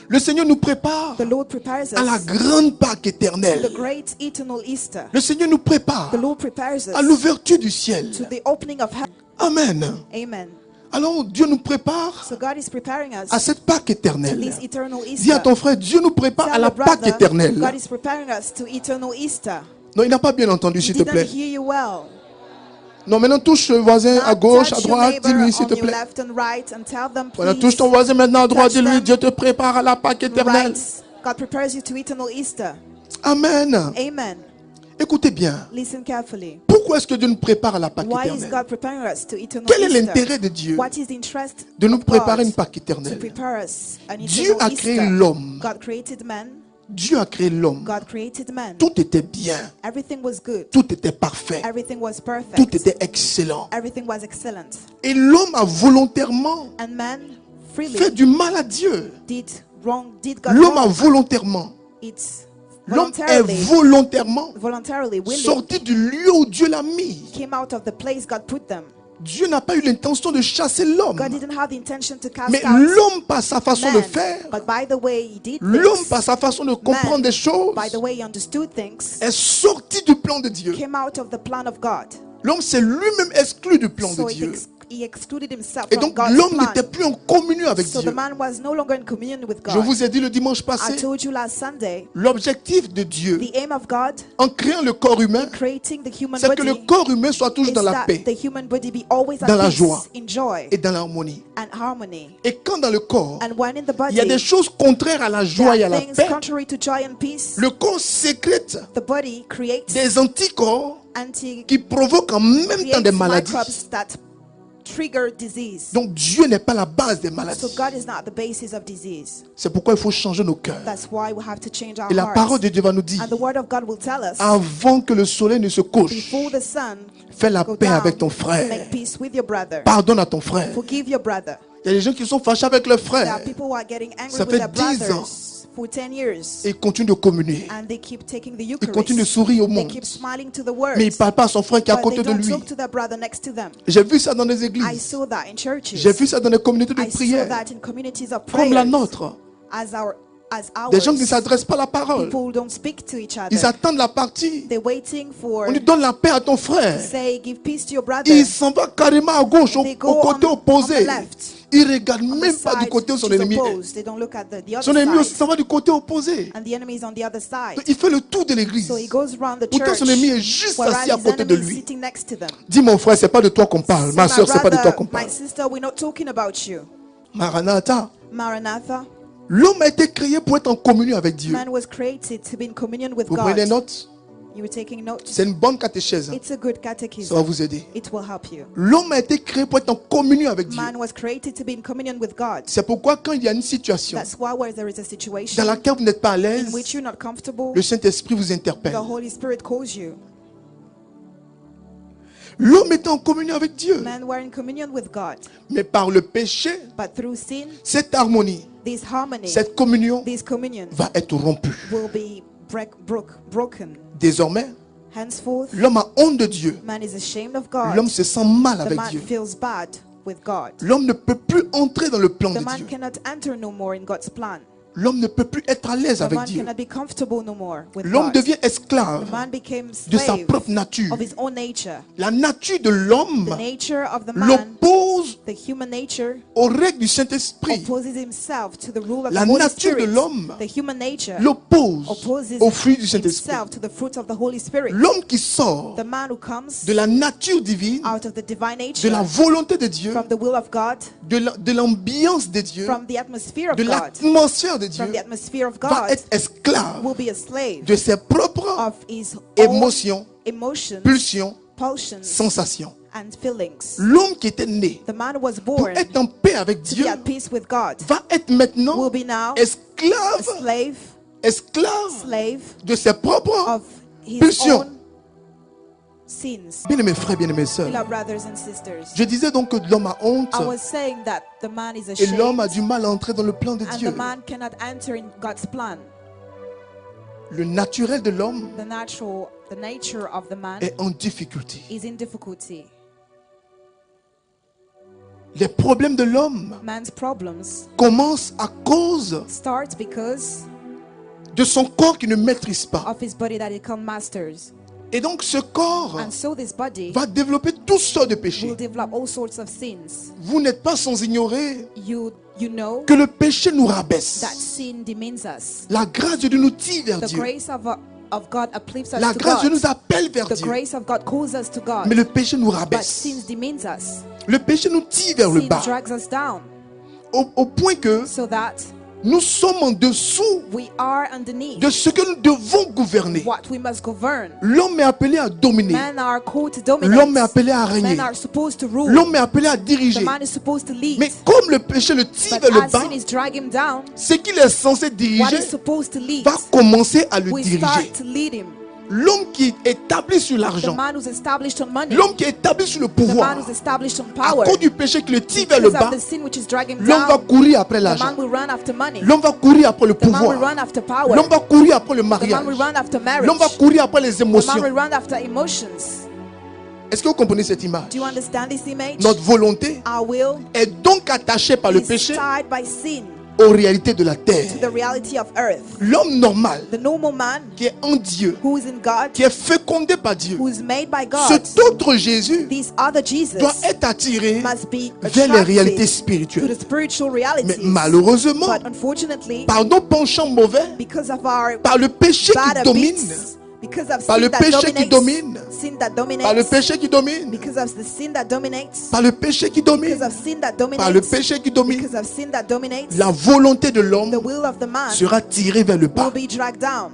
le Seigneur nous prépare The Lord prepares à la us grande Pâque to éternelle. the great eternal Easter. Le Seigneur nous prépare The Lord prepares à us l'ouverture du ciel. to the opening of heaven. Amen. Amen. Alors Dieu nous prépare So God is preparing us à cette Pâque to éternelle. this eternal Dis Easter. à ton frère, Dieu nous prépare à Tell la your Pâque brother, éternelle. God is preparing us to eternal Easter. Non, il n'a pas bien entendu, He s'il te didn't plaît. hear you well. Non, maintenant touche le voisin à Now gauche, à touch your droite, neighbor dis-lui, s'il on te your plaît. left and right and tell them, Voilà, please, touche ton voisin maintenant à droite, touch dis-lui, them. Dieu te prépare à la Pâque éternelle. right. God prepares you to eternal Easter. Amen. Amen. Écoutez bien. Listen carefully. Pourquoi est-ce que Dieu nous prépare à la Pâque Why is éternelle? God preparing us to eternal Quel est Easter? l'intérêt de Dieu What is the interest de nous of préparer une God Pâque to éternelle? prepare us an Dieu eternal a créé Easter? l'homme. God created man. Dieu a créé l'homme. God created man. Tout était bien. Everything was good. Tout était parfait. Everything was perfect. Tout était excellent. Everything was excellent. Et l'homme a volontairement And man freely fait du mal à Dieu. did God L'homme a wrong. volontairement, It's l'homme est voluntarily, volontairement willing, sorti du lieu où Dieu l'a mis. came out of the place God put them. Dieu n'a pas eu l'intention de chasser l'homme. God didn't have the intention to cast Mais out l'homme, par sa façon de man, faire, but by the way he did l'homme, par things, sa façon de comprendre man, des choses, by the way he understood things, est sorti du plan de Dieu. came out of the plan of God. L'homme s'est lui-même exclu du plan So de it Dieu. He excluded himself Et from donc God's l'homme plan. n'était plus en communion avec So Dieu. the man was no longer in communion with Je God. vous ai dit le dimanche I passé, told you last Sunday, l'objectif de Dieu the aim of God en créant le corps humain, creating the human c'est que le body corps humain soit toujours is dans la that paix the human body be always dans at la peace, joie in joy et dans l'harmonie. and harmony. Et quand dans le corps, And when in the il y a body des choses contraires à la joie et there à are la things paix, contrary to joy and peace, le corps sécrète the body creates des anticorps qui provoquent en même temps des maladies. microbes that trigger disease. Donc Dieu n'est pas la base des So maladies. God is not the basis of disease. C'est pourquoi il faut changer nos cœurs. That's why we have to change our Et la parole hearts. de Dieu va nous dire, And the word of God will tell us, avant que le soleil ne se couche, before the sun fais la go paix down, avec ton frère. make peace with your brother. Pardonne à ton frère. Forgive your brother. Il y a des gens qui sont fâchés avec leurs There are frères people who are getting angry Ça with fait their 10 ans. brothers for 10 years. et ils continuent de communier. And they keep taking the Ils continuent de Eucharist. sourire au They monde. keep smiling to the word. Mais ils ne parlent pas à son frère qui est à But côté they de don't lui. talk to their brother next to them. J'ai vu ça dans les I églises. saw that in churches. J'ai vu ça dans les communautés de I saw prière. that in communities of Comme la prayers. nôtre. As Des gens qui ne ours. s'adressent pas à la parole. People who don't speak to each Ils other. attendent la partie. They're waiting for On lui donne la paix à ton to frère. say, give peace to your brother. Il s'en va carrément à gauche, au They go côté on opposé. the left. Il ne regarde On the même pas du side côté où son which is ennemi est. opposed. They don't look at the Son other ennemi aussi side. s'en va du côté opposé. And the enemy is on the other side. Il fait le tour de l'église. So he goes around the Pourtant, church. son ennemi est juste Whereas assis à his côté de enemy is lui. sitting next to them. Dis mon frère, c'est pas de toi qu'on parle. Say, Ma my soeur, c'est pas de toi brother, qu'on parle. my sister, we're not talking about you. Maranatha. Maranatha. L'homme a été créé pour être en communion avec Dieu. Man was created to be in communion with Vous prenez des God. notes? You were taking notes. C'est une bonne catéchèse. It's a good Ça va catechism. vous aider. It will help you. L'homme a été créé pour être en communion avec Dieu. Man was created to be in communion with God. C'est pourquoi quand il y a une situation That's why where there is a dans situation laquelle vous n'êtes pas à in l'aise, which you're not comfortable, le Saint-Esprit vous interpelle. the Holy Spirit calls you. L'homme est en communion avec Dieu. Man were in communion with God. Mais par le péché, But through sin, cette harmonie, this harmony, cette communion this communion va être rompue. will be broken. Désormais, Henceforth, l'homme a honte de Dieu. man is ashamed of God. L'homme se sent mal The avec man Dieu. feels bad with God. L'homme ne peut plus entrer dans le plan The de man Dieu. cannot enter no more in God's plan. L'homme ne peut plus être à l'aise The avec man Dieu. cannot be comfortable no more with L'homme God. devient esclave The man became de sa slave propre nature. of his own nature. La nature de l'homme The nature of the man, l'oppose the human nature, aux règles du Saint-Esprit. opposes himself to the rule of La the Holy nature de Spirit. l'homme The human nature l'oppose opposes au fruit du Saint-Esprit. himself to the fruit of the Holy Spirit. L'homme qui sort The man who comes de la nature divine, out of the divine de la nature, volonté de Dieu, from the will of God, de l'ambiance de Dieu, from the atmosphere of de God, l'atmosphère de Dieu, from the atmosphere of va God, être esclave will be a slave de ses propres of his own émotions, emotions, pulsions, pulsions, sensations. and feelings. L'homme qui était né The man who was pour born être en paix avec to Dieu be at peace with God va être maintenant will be now a esclave, esclave slave de ses propres of his pulsions. own sins. Bien-aimés frères, bien-aimés sœurs, Beloved brothers and sisters, je disais donc que l'homme a honte I was saying that the man is et l'homme a ashamed du mal à entrer dans le plan de and Dieu. the man cannot enter in God's plan. Le naturel de l'homme The nature of the man est en difficulté. is in difficulty. Les problèmes de l'homme Man's problems commencent à cause start because de son corps qui ne maîtrise pas. of his body that he can't masters. Et donc ce corps And so this body va développer toutes sortes de will péchés. develop all sorts of sins. Vous n'êtes pas sans ignorer You know que le péché nous that rabaisse. sin demeans us. La grâce de Dieu nous tire vers The Dieu. grace of God uplifts us La to grâce de Dieu God. nous appelle vers The Dieu. grace of God calls us to God. Mais le péché nous But rabaisse. sin demeans us. Le péché nous tire vers le Sin bas. drags us down Au point que so that nous sommes en dessous we are underneath de ce que nous devons gouverner. what we must govern. L'homme est appelé à dominer. Men are called to L'homme est dominate. appelé à régner. Men are supposed to rule. L'homme est appelé à The diriger. man is supposed to lead. Mais comme le péché le tire But vers le as bas, sin is dragging him down, ce qu'il est censé what diriger is supposed to lead va commencer à le will diriger. start to lead him. L'homme qui est établi sur The l'argent, man who's established on money, l'homme qui est établi sur le the pouvoir, man who's established on à power, cause du péché qui le tire vers le because bas, of the sin which is dragging him l'homme va down, courir après the l'argent. man will run after money. L'homme va courir après le The man will pouvoir. run after power. L'homme va courir après le The man will mariage. run after marriage. L'homme va courir après les The man émotions. will run after emotions. Est-ce que vous comprenez cette image? Do you understand this image? Notre volonté Our will est donc attachée par le is péché tied by sin. aux réalités de la terre. to the reality of earth. L'homme normal The normal man qui est en Dieu, who is in God, qui est fécondé par Dieu, who is made by God, cet autre Jésus this other Jesus doit être attiré must be vers les réalités attracted to spirituelles. the spiritual Mais realities. malheureusement, But unfortunately, par nos penchants mauvais, because of our par le péché bad qui domine, habits, because of par sin le that péché qui domine, sin that par le dominates, péché qui domine, because of the sin that dominates, par le péché qui domine, because of sin that par le dominates, péché qui domine, because of sin that dominates, la volonté de l'homme the will of the man sera tirée vers le will bas. be dragged down.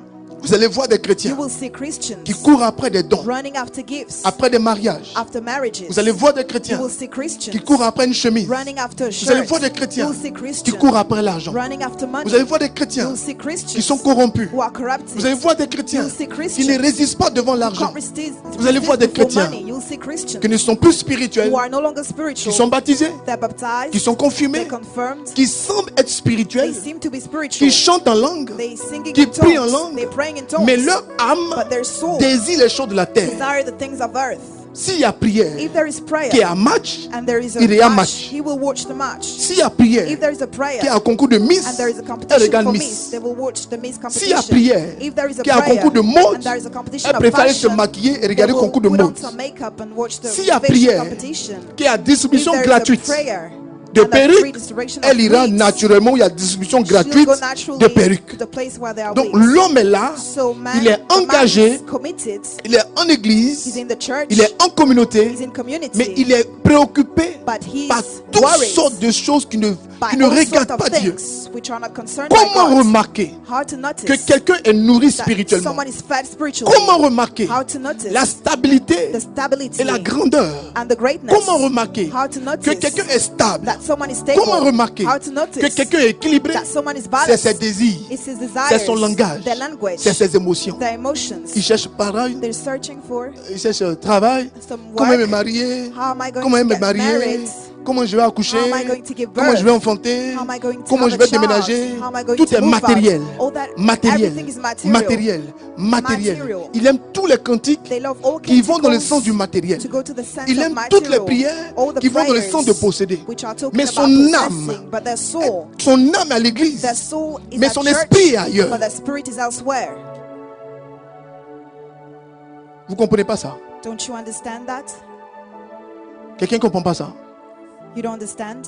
Vous allez voir des You chrétiens will see Christians qui courent après des dons, running after gifts, après des mariages. after marriages. Vous allez voir des You chrétiens will see Christians qui courent après une chemise. running after a Vous allez shirt. voir des You chrétiens will see qui Christians courent après l'argent. running after money. Vous allez voir des You chrétiens will see qui Christians sont corrompus. who are corrupted. Vous allez voir des chrétiens You will see qui Christians ne résistent pas devant who l'argent, can't resist, Vous allez voir des resist before chrétiens money. You will see Christians qui ne sont plus spirituels, who are no longer qui spiritual. sont baptisés, They're baptized. qui sont confirmés, They're confirmed. qui semblent être They spirituels, seem to be spiritual. qui chantent en langue, They singing qui in prient en tongues. langue, They're praying in tongues. mais leur âme But their soul désire les choses de la terre. desire the things of earth. S'il y a prière, If there is prayer qu'il y a un match, and there is a il y a un match, match. he will watch the match. S'il y a prière, If there is a prayer qu'il y a un concours de Miss, and there is a elle competition regarde for Miss. Miss, they will watch the Miss S'il y a competition. prière, If there is a qu'il y a un prayer concours de mode, and there is a competition elle of préfère se fashion, maquiller et they regarder le will concours de put on mode. some makeup and watch the S'il y a fashion prière, competition. qu'il y a If distribution there is gratuite a prayer de and a free perruques, distribution of elle ira wigs, naturellement où il y a distribution she'll gratuite go naturally de perruques. to the place where there are Donc wigs. l'homme est là, So man, il est the man engagé, is committed. il est en He's église, in the church. il est en communauté, He's in community. mais il est préoccupé But he's par toutes worried sortes de choses qui ne by regardent all sorts pas of Dieu. things which are not concerned by Comment God. remarquer How to notice que quelqu'un est nourri that spirituellement? someone is fed spiritually. Comment remarquer How to notice la stabilité the stability et la grandeur? and the greatness. Comment remarquer How to que notice quelqu'un est stable? that someone is stable. Comment remarquer How to que notice quelqu'un est équilibré? that someone is C'est balanced. ses désirs, It's his c'est desires, son langage, their language, c'est ses émotions. their emotions. Il cherche pareil, They're searching for il cherche travail. some Comment me work. marier? How am I going Comment to me get marier? married? Comment je vais accoucher? How am I going to give Comment birth? je vais enfanter? How am I going to Comment have je a vais child? déménager? How am I going Tout to est move out? matériel. All that, Matériel. everything is material. Matériel. Matériel. Material. Il aime tous les cantiques They love all qui vont dans le canticles sens du matériel. to go to the sense Il of aime material. toutes les prières All the qui vont dans le prayers sens de posséder. which are talking Mais about son possessing, âme, but their soul, son âme est à l'église. their soul is Mais at son church, esprit est ailleurs. but their spirit is elsewhere. Vous comprenez pas ça? Don't you understand that? Quelqu'un comprend pas ça? You don't understand?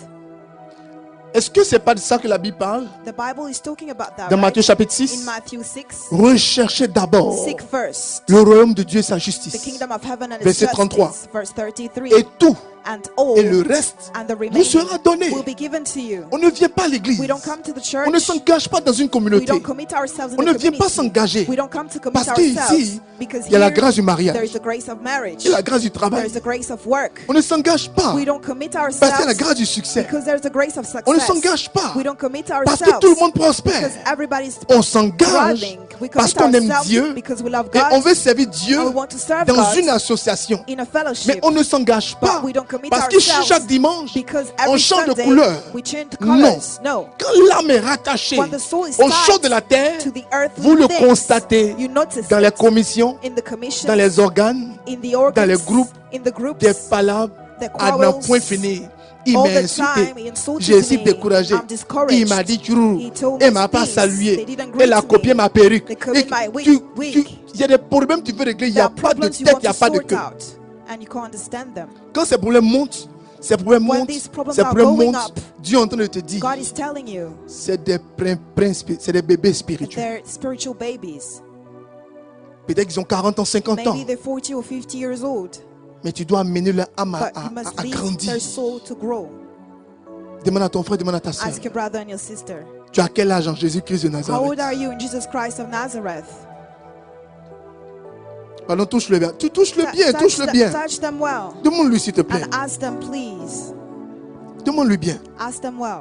Est-ce que c'est pas de ça que la Bible parle? The Bible is talking about that, Dans right? Matthieu chapitre In 6, Matthew 6, recherchez d'abord seek first le royaume de Dieu et sa the justice. kingdom of heaven and its Verset 33. justice. Verse 33. Et tout, And all et le reste and the vous remaining sera donné. will be given to you. On ne vient pas à l'église. We don't come to the church. On ne s'engage pas dans une We communauté. don't commit ourselves in On the ne vient pas community. s'engager. We don't come to commit Parce ourselves qu'ici, because il y a la here grâce du there mariage. is the grace of marriage. Il y a la grâce du There travail. is the grace of work. On ne s'engage pas We don't commit parce qu'il y a la ourselves grâce du succès. because there's the grace of On ne success. s'engage pas We don't commit parce que ourselves tout le monde prospère. because everybody's On s'engage thriving. We parce commit qu'on aime ourselves Dieu because we love et on God veut servir Dieu and we want to serve dans God une association. in a Mais fellowship. on ne s'engage pas But we don't commit parce que ourselves chaque dimanche, because on every change de Sunday couleur. we change the Non. colors. No. Quand l'âme est rattachée When the soul is au champ tied de la terre, to the earthly vous le things, constatez you notice dans les it commissions, in the commission, dans les organes, in the organs, dans les groupes, in the groups, des palabres the à n'en quarrels. point finir. Il All m'a the insulté. time, he insulted J'ai été me. découragé. I'm discouraged. Il m'a dit Kirou. He told Elle me m'a pas things. salué. They didn't Elle a greet copié me. ma perruque. They copied Et my wig. il y a des problèmes que tu veux régler. Il n'y There a are pas de problems you tête, want il n'y a to pas de sort queue. out, and you can't understand them. Quand ces problèmes montent, ces problèmes When montent, these problems ces are problèmes going montent, up, Dieu est en train de te dire, God is telling you c'est des c'est des bébés that spirituels. they're spiritual babies. Peut-être qu'ils ont 40 ans, 50 ans. Maybe they're 40 or 50 years old, Mais tu dois amener leur âme but you must à lead grandir. their soul to grow. Demande à ton frère, demande à ta soeur. Ask your brother and your sister. Tu as quel âge en Jésus-Christ de How old Nazareth? are you in Jesus Christ of Nazareth? Pardon, touche-le bien. Tu touches-le bien, Touch touche-le them- bien. touch them well. Demande-lui s'il te plaît. And ask them, please. Demande-lui bien. Ask them well.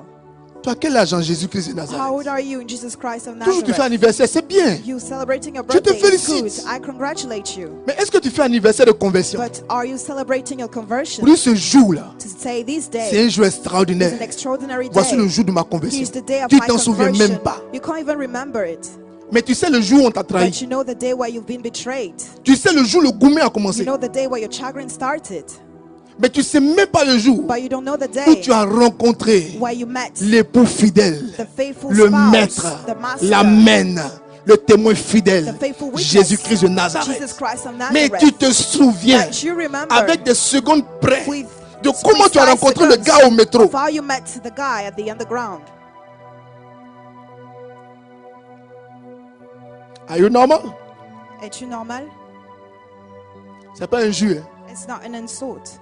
Tu as quel âge en Jésus-Christ de How old Nazareth? are you in Jesus Christ of Toujours tu fais Nazareth? anniversaire, c'est bien. You celebrating your Je te birthday is félicite. good. I congratulate you. Mais est-ce que tu fais anniversaire de conversion? But are you celebrating your conversion? Pour lui, ce jour-là, To say this c'est day un jour is extraordinaire. an extraordinary Voici le day. jour de ma conversion. Here's the day of Tu my t'en souviens conversion. même pas. You can't even remember it. Mais tu sais le jour où on t'a trahi. But you know the day where you've been betrayed. Tu sais le jour où le gourmet a You commencé. know the day where your chagrin started. Mais tu ne sais même pas le jour but you don't know the où day tu as rencontré where you met l'époux fidèle, the faithful le spouse, maître, the master, l'amen, le témoin fidèle, the faithful witness, Jésus-Christ de Jesus Nazareth. Christ of Mais Nazareth. tu te souviens But you remember avec des secondes près with de comment tu as precise rencontré le seconds gars au métro. of how you met the guy at the underground. Are you normal? Es-tu normal? C'est pas un jeu. Hein. It's not an insult.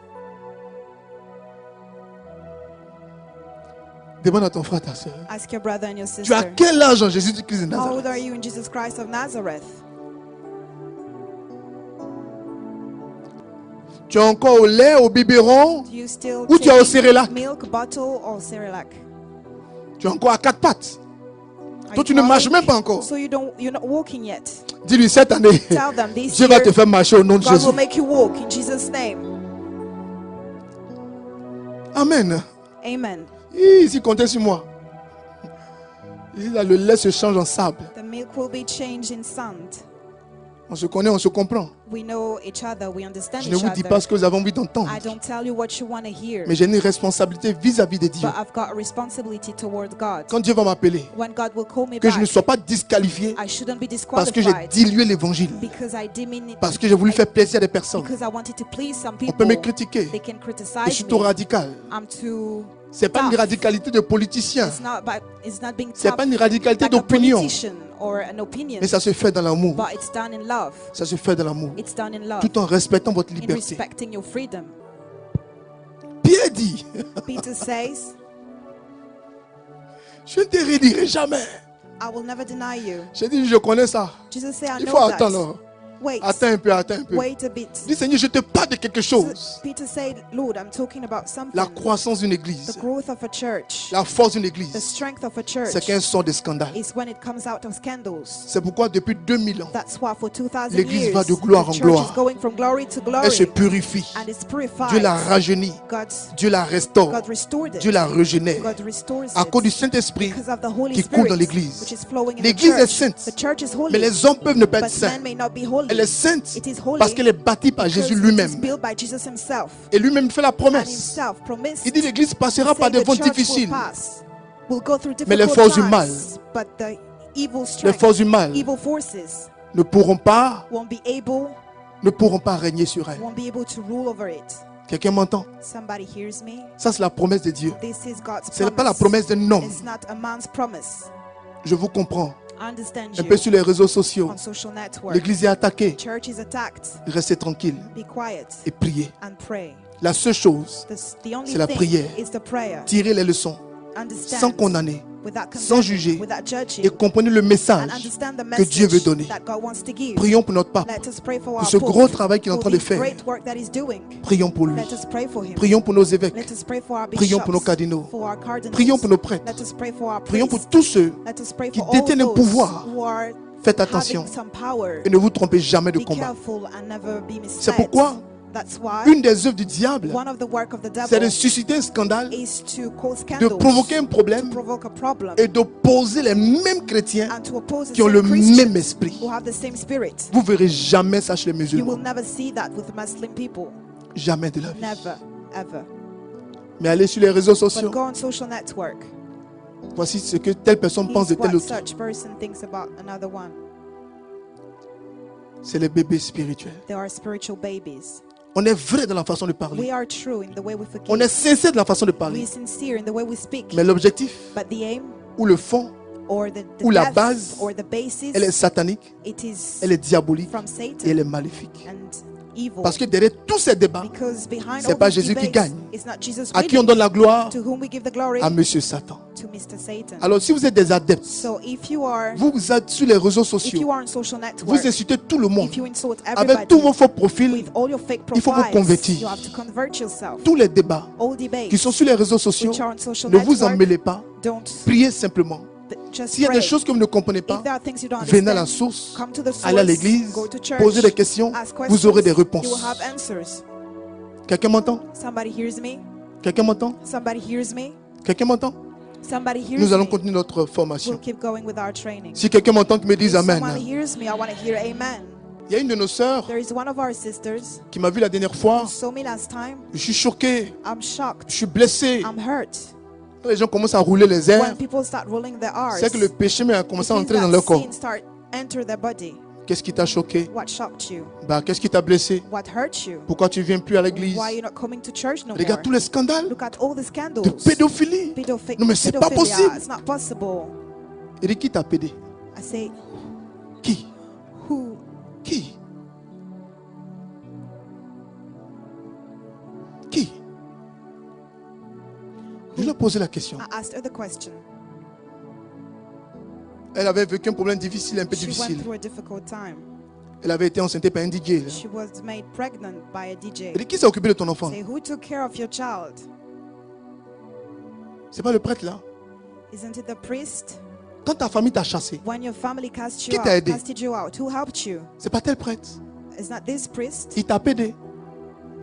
Demande à ton frère, ta soeur. Ask your brother and your Tu as sister. quel âge en Jésus-Christ de How old are Nazareth? you in Jesus Christ of Nazareth? Tu es encore au lait, au biberon, Do you still ou tu es au take Cerelac? milk bottle or Cerelac? Tu es encore à quatre pattes. Are Toi, you tu ne marches crawling? même pas encore. So you're not walking yet. Dis-lui cette année, Tell them this Dieu va year te faire marcher au nom de God Jésus. will make you walk in Jesus' name. Amen. Amen. Ici, comptez sur moi. Ici, là, le lait se change en sable. The milk will be changed in sand. On se connaît, on se comprend. We know each other, we understand Je ne each vous dis other. pas ce que vous avez envie d'entendre. I don't tell you what you want to hear, Mais j'ai une responsabilité vis-à-vis de Dieu. but I've got a responsibility towards God. Quand Dieu va m'appeler, When God will call me que je ne back, sois pas disqualifié I shouldn't be parce que j'ai disqualified dilué l'évangile. because I demean Parce que j'ai voulu faire plaisir à des personnes. because I wanted to please some On peut me people. critiquer. They can Je criticize suis trop me. radical. I'm too C'est pas une tough. radicalité de politicien. It's not being C'est tough pas une radicalité like a d'opinion. politician or an opinion, Mais ça se fait dans l'amour. but it's done in love. Ça se fait dans l'amour. It's done in love, Tout en respectant votre in liberté. respecting your freedom. Pierre dit, Peter says, je ne te redirai jamais. I will never deny you. J'ai dit, je connais ça. Jesus said, I Il know faut that. attendre. Wait, Attends un peu, attends un peu. wait a bit. Dis Seigneur, je te parle de quelque chose. Peter said, Lord, I'm talking about something. La croissance d'une The église, growth of a church, la force d'une the église, strength of a church c'est qu'un sort de scandale. is when it comes out of scandals. C'est pourquoi depuis 2000 ans, That's why for 2000 L'église years, va de gloire en the church gloire. is going from glory to elle se glory, purifie. and it's purified. Dieu la rajeunit. Dieu la restaure. God restored it. Dieu la régénère. God restores À cause du it Saint-Esprit because of the Holy qui coule dans Spirit, l'église. which is flowing in the L'église est church. sainte. The church is holy, Mais les hommes peuvent ne pas être but saints. men may not be holy. Elle est sainte It is holy parce qu'elle est bâtie par because Jésus it is lui-même. built by Jesus himself. Et lui-même fait la And promesse. himself promised Il dit l'église passera to par say des the vents church difficiles. will go through Mais les difficult forces du mal, times, but the evil Les strength, forces du mal evil forces ne pourront pas régner sur elle. won't be able to rule over it. Quelqu'un m'entend? Somebody hears me? Ça, c'est la promesse de Dieu. This is God's Ce n'est pas la promise. promesse d'un homme. It's not a man's promise. Je vous comprends. I understand Un you. peu sur les réseaux sociaux. On social network, L'église est attaquée. church is attacked. Restez tranquille Be quiet et priez. and pray. La seule chose, The only c'est la thing prière. is the prayer. tirez les leçons Understand sans condamner, without sans condemning, juger without judging, et comprenez le and message understand the que message Dieu veut donner. that God wants to give. Prions pour notre pape, Let us pray for pour our ce Pope, gros travail qu'il est en for train de the faire. great work that he's doing. Prions pour lui. Let us pray for him. Prions pour nos évêques. Let us pray for our Prions bishops, pour nos cardinaux. for our cardinals. Prions pour nos prêtres. Let us pray for our Prions priests. pour tous ceux. Let us pray qui for all détiennent un those pouvoir. who are Faites attention having some power. et ne vous trompez jamais de Be combat. careful and never be misled. C'est pourquoi That's why une des œuvres du diable, one of the work of the c'est de devil susciter un scandale, is to cause de scandals, provoquer un to problème provoke a problem, et d'opposer les mêmes chrétiens and to oppose the qui ont same le Christians même esprit. who have the same spirit. Vous verrez jamais ça chez les You will musulmans. never see that with Muslim people. Jamais de la vie. Never, ever. Mais allez sur les réseaux But sociaux. go on social network. Voici ce que telle personne pense de Here's telle what autre. such person thinks about another one. C'est les bébés spirituels. They are spiritual babies. On est vrai dans la façon de We parler. are true in the way we forgive. On est sincère dans la façon de We parler. are sincere in the way we speak. Mais l'objectif But the aim ou le fond, or the ou la depth base, or the basis, elle est satanique, it is elle est diabolique from et Satan elle est maléfique. and evil. Parce que derrière tous ces débats, Because behind c'est all pas these Jésus qui debates, gagne. it's not Jesus À qui on winning, donne la gloire? to whom we give the glory, À Monsieur Satan. to Mr. Satan. Alors si vous êtes des adeptes, So if you are vous êtes sur les réseaux if you sociaux, are on social network, vous insultez tout le monde. if you insult Avec everybody tous vos faux profils, with all your fake il faut vous profiles, convertir. you have to convert yourself. tous les débats All debates qui sont sur les réseaux sociaux, which are on social ne vous en network, mêlez pas. don't Priez simplement. just S'il y a pray. des choses que vous ne comprenez pas, If there are things you don't venez à la understand, source, come to the source, allez à l'église, go to church, posez des questions, ask vous questions, aurez des you will réponses. have answers. Quelqu'un m'entend? Somebody hears me? Quelqu'un m'entend? Somebody hears me? Quelqu'un m'entend? Somebody hears Nous allons me? continuer notre We'll formation. keep going with our training. Si quelqu'un m'entend, qui me If dise someone Amen. hears me, I want to hear amen. Il y a une de nos sœurs There is one of our sisters qui m'a vu la dernière fois. who saw me last time. Je suis choqué. I'm shocked. Je suis blessé. I'm hurt. Quand les gens commencent à rouler les airs, When people start rolling their R's, c'est que le péché a it commencé à means entrer dans that leur corps. sin start enter their body. Qu'est-ce qui t'a choqué? What shocked you? Bah, qu'est-ce qui t'a blessé? What hurt you? Pourquoi tu viens plus à l'église? Why you're not coming to church no Regarde more? tous les scandales Look at all the de scandals. pédophilie. Non, mais c'est pas possible. It's not possible. Et de qui t'a pédé? I say, Qui? who? Qui? Qui? Je lui ai posé la question. I asked her the question. Elle avait vécu un problème difficile, un peu She went difficile. through a difficult time. Elle avait été enceinte par un DJ. She was made pregnant by a DJ. Et de qui s'est occupé de ton enfant? Say, who took care of your child? C'est pas le prêtre là. Isn't it the priest? Quand ta famille t'a chassé, When your family cast Qui you t'a out, aidé? casted you out, who helped you? c'est pas tel prêtre. Is not this priest? Il t'a pédé.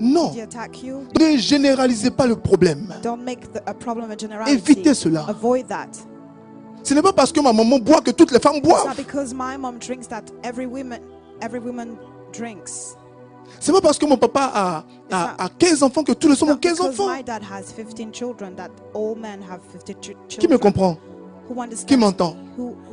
Non. Did he attack you? Ne généralisez pas le problème. Don't make a problem a generality. Évitez cela. Avoid that. Ce n'est pas parce que ma maman boit que toutes les femmes It's not boivent. because my mom drinks that every woman drinks. C'est pas parce que mon papa a 15 enfants que tous les It's hommes ont not 15 because enfants. my dad has 15 children that all men have 50 Qui me children. comprend? Who understands Qui m'entend? me?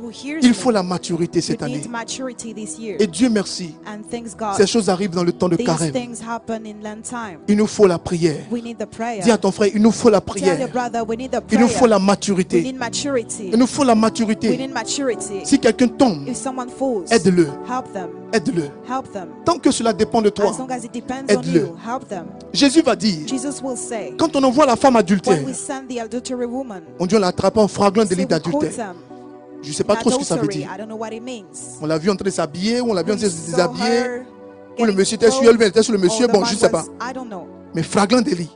Who hears Il me? faut la maturité We cette année. need maturity this year. Et Dieu merci. And thanks God, Ces choses arrivent dans le temps de these carême. things happen in Lent time. Il nous faut la prière. We need the prayer. Dis à ton frère, il nous faut la Tell your prière. brother we need the Il nous faut prayer. la We maturité. need maturity. Il nous faut la We maturité. need maturity. Si quelqu'un tombe, If someone falls, aide-le. help them. Aide-le. Help them. Tant que cela dépend de toi, As long as it depends on aide-le. you, help them. Jésus va dire, Jesus will say, quand on envoie la femme adultère, when we send the adultery woman, on dit on l'a attrapé en flagrant say délit we caught d'adultère. them Je ne sais in pas trop ce que ça veut adultery. dire. I don't know what it means. On l'a vu en train de s'habiller, ou on l'a vu en We train de se saw déshabiller, her ou le getting monsieur était sur clothes, elle, elle était sur le monsieur, or the bon, man je ne sais pas. was- I don't know. Mais flagrant délit.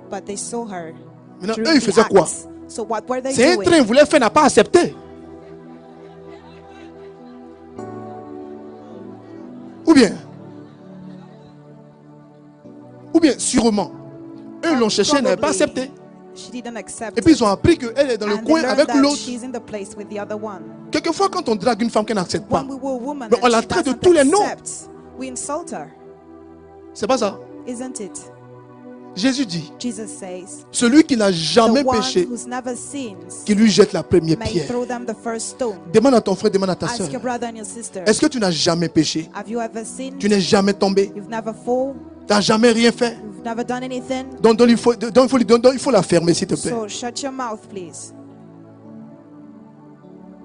But they saw her. Maintenant, during eux, ils the faisaient quoi? act. So what were they C'est un doing? train, vous l'avez fait, n'a pas accepté. Ou bien, sûrement, eux l'ont cherché, n'avaient pas accepté. She didn't accept Et puis it. ils ont appris qu'elle est dans le And they coin learned avec that l'autre. she's in the place with the other one. Quelquefois, quand on drague une femme qu'elle n'accepte pas, When we were a woman mais on and la she traite de doesn't tous les noms. accept, we insult her, c'est pas ça. isn't it? Jésus dit, Jesus says, celui qui n'a the jamais one péché, who's never sinned qui lui jette la première may pierre. throw them the first stone. Demande à ton frère, demande à ta soeur. Ask your brother and your sister, Est-ce que tu n'as jamais péché? have you ever sinned? Tu n'es jamais tombé? You've never fall? Tu n'as jamais rien fait? You've never done anything? Donc il faut la fermer, s'il te plaît. So shut your mouth, please.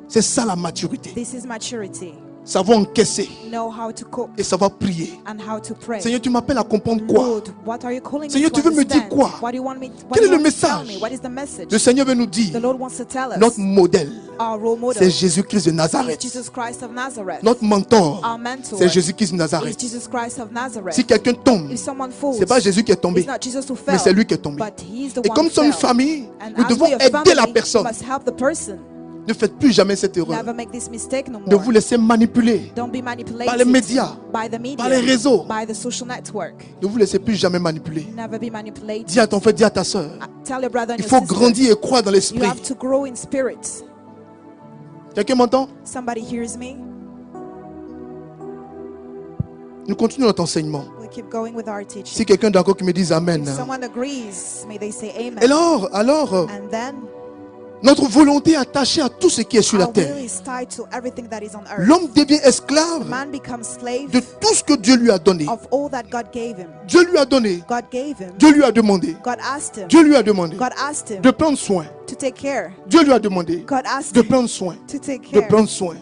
C'est ça la maturité. This is maturity. Savoir encaisser Know how to cope et savoir prier. and how to pray. Seigneur, tu m'appelles à comprendre quoi? Lord, what are you calling Seigneur, me to tu veux me dire understand? quoi? What do you want me? What Quel do you est le want to tell message? me? What is the message? Le Seigneur veut nous dire, The Lord wants to tell us. notre modèle, Our role model c'est Jésus-Christ de is Nazareth. Jesus Christ of Nazareth. Notre mentor, Our mentor c'est Jésus-Christ de is Nazareth. Jesus Christ of Nazareth. Si quelqu'un tombe, If someone falls, c'est pas Jésus qui est tombé, it's not Jesus who fell, mais c'est lui qui est tombé. but he's the Et one comme who sommes une fell. famille, And nous as devons we are aider la family, personne. we must help the person. Ne faites plus jamais cette erreur Never make this mistake no de more. vous laisser manipuler. Don't be manipulated Par les médias, by the media, par les réseaux. by the social network. Ne vous laissez plus jamais manipuler. Never be manipulated. Dis à ton frère, dis à ta soeur. Tell your brother and Il your faut sister, grandir et croire dans you l'esprit. have to grow in spirit. Quelqu'un m'entend? Somebody hears me. Nous continuons notre enseignement. We keep going with our teaching. Si quelqu'un d'accord qui me dise Amen. If someone agrees, may they say amen. Et alors, And then notre volonté est attachée à tout ce qui est sur la our terre. will is tied to everything that is on earth. L'homme devient esclave Man becomes slave de tout ce que Dieu lui a donné. of all that God gave him. Dieu lui a donné. God gave him. Dieu lui a demandé. God asked him. Dieu lui a demandé God asked him de prendre soin. to take care. Dieu lui a demandé God asked de him prendre soin. to take De care. prendre soin.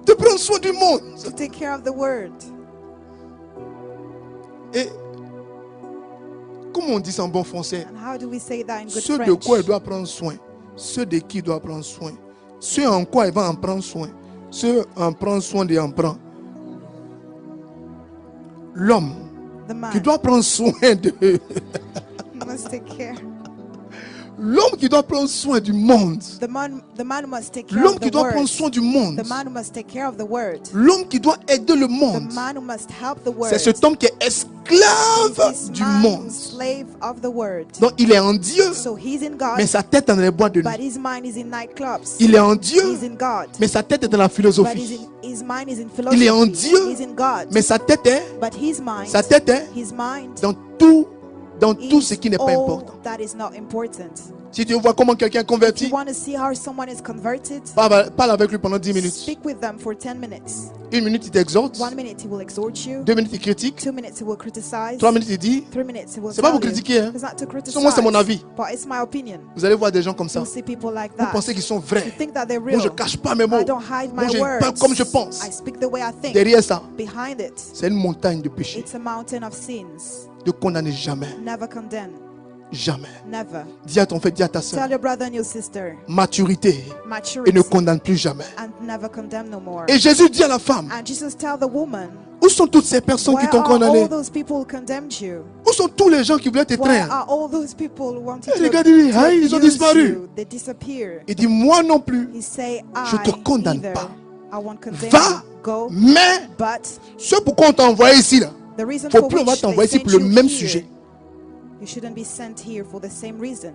De prendre soin du monde. To take care of the word. Et comment on dit ça en bon français? And how do we say that in good Ceux de French? quoi il doit prendre soin. Ceux de qui il doit prendre soin. Ceux en quoi il va en prendre soin. Ceux en prendre soin de en prendre. L'homme The man qui doit prendre soin de... must take care. L'homme qui doit prendre soin du monde. The man must take care L'homme of qui the doit word. prendre soin du monde. The man who must take care of the word. L'homme qui doit aider le The monde. man who must help the word. C'est cet homme qui est esclave Is this du man monde. who's slave of the word. Donc il est en Dieu, So he's in God, mais sa tête est dans les boîtes de but nuit. his mind is in nightclubs. Il est en Dieu, He's in God, mais sa tête est dans la but philosophie. his His mind is in Il est en philosophy. Dieu, He's in God. mais sa tête est, But his mind, his mind dans tout ce is qui n'est pas all important. that is not important. Si tu veux voir comment quelqu'un est If you converti, want to see how someone is converted, parle avec lui pendant 10 minutes. speak with them for 10 minutes. 1 minute, il t'exhorte. 1 minute he will exhort you. 2 minutes, il critique. 2 minutes he will criticize. 3 minutes, il dit. 3 minutes he will C'est pas tell pour you. critiquer, hein. It's not to criticize. Moi, c'est mon avis. But it's my opinion. Vous allez voir des gens comme ça. You'll see people like Vous that. pensez qu'ils sont You vrais. think that they're Moi, real. je ne cache pas mes mots. I don't hide my Moi, je words. parle comme je pense. I speak the way I think. Derrière ça, Behind it, c'est une montagne de péché. it's a mountain of sins. Ne condamnez jamais. Never condemn. Jamais. Never. Dis à ton frère, dis à ta soeur. Tell your brother and your sister. Maturité. Et Maturity. ne condamne plus jamais. And never condemn no more. Et Jésus dit à la femme, And Jesus tell the woman, où sont toutes ces personnes qui where t'ont are condamné? all those people who condemned you? Où sont tous les gens qui voulaient Where t'étreindre? are all those people who wanted Et regarde, to il dit, ah, ils ont abuse disparu. you? They disappear. Il dit, moi non plus. He say, Je te condamne either pas. I won't condemn Va, you. Go. mais But ce pourquoi on t'a envoyé ici, là, the reason faut for plus on va which t'envoyer they ici pour sent le you même here, sujet. you shouldn't be sent here for the same reason.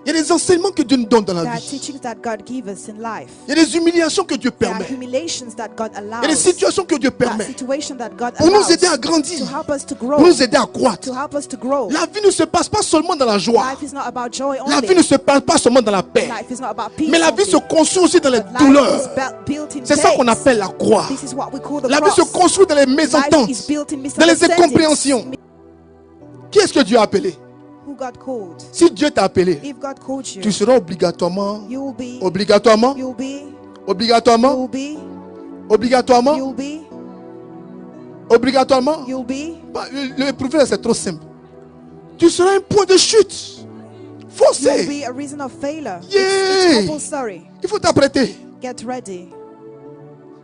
Il y a des enseignements que Dieu nous donne dans la There are vie. teachings that God gives us in life. Il y a des humiliations que Dieu There are permet. humiliations that God Il y a allows. des situations que Dieu That permet situation that God pour nous allows aider à to grandir, help us to pour grow. nous aider à croître. To help us to grow. La vie ne se passe pas seulement dans la joie. Life is not about joy La only. vie ne se passe pas seulement dans la paix. Life is not about peace Mais la vie only. se construit aussi dans les But life douleurs. is built in C'est ça qu'on pain. appelle la croix. This is what we call the La vie se cross. construit dans les Life mésententes, is built in dans les misunderstandings. incompréhensions. Qui est-ce que Dieu a appelé? Who God called? Si Dieu t'a appelé, If God called you, tu seras obligatoirement, you will be, obligatoirement, you will be, obligatoirement, you will be, obligatoirement, you will be, obligatoirement. you will be. Bah, le prouver, c'est trop simple. Tu seras un point de chute. You will Forcé. be a reason of failure. Yeah. It's compulsory. Il faut t'apprêter. Get ready.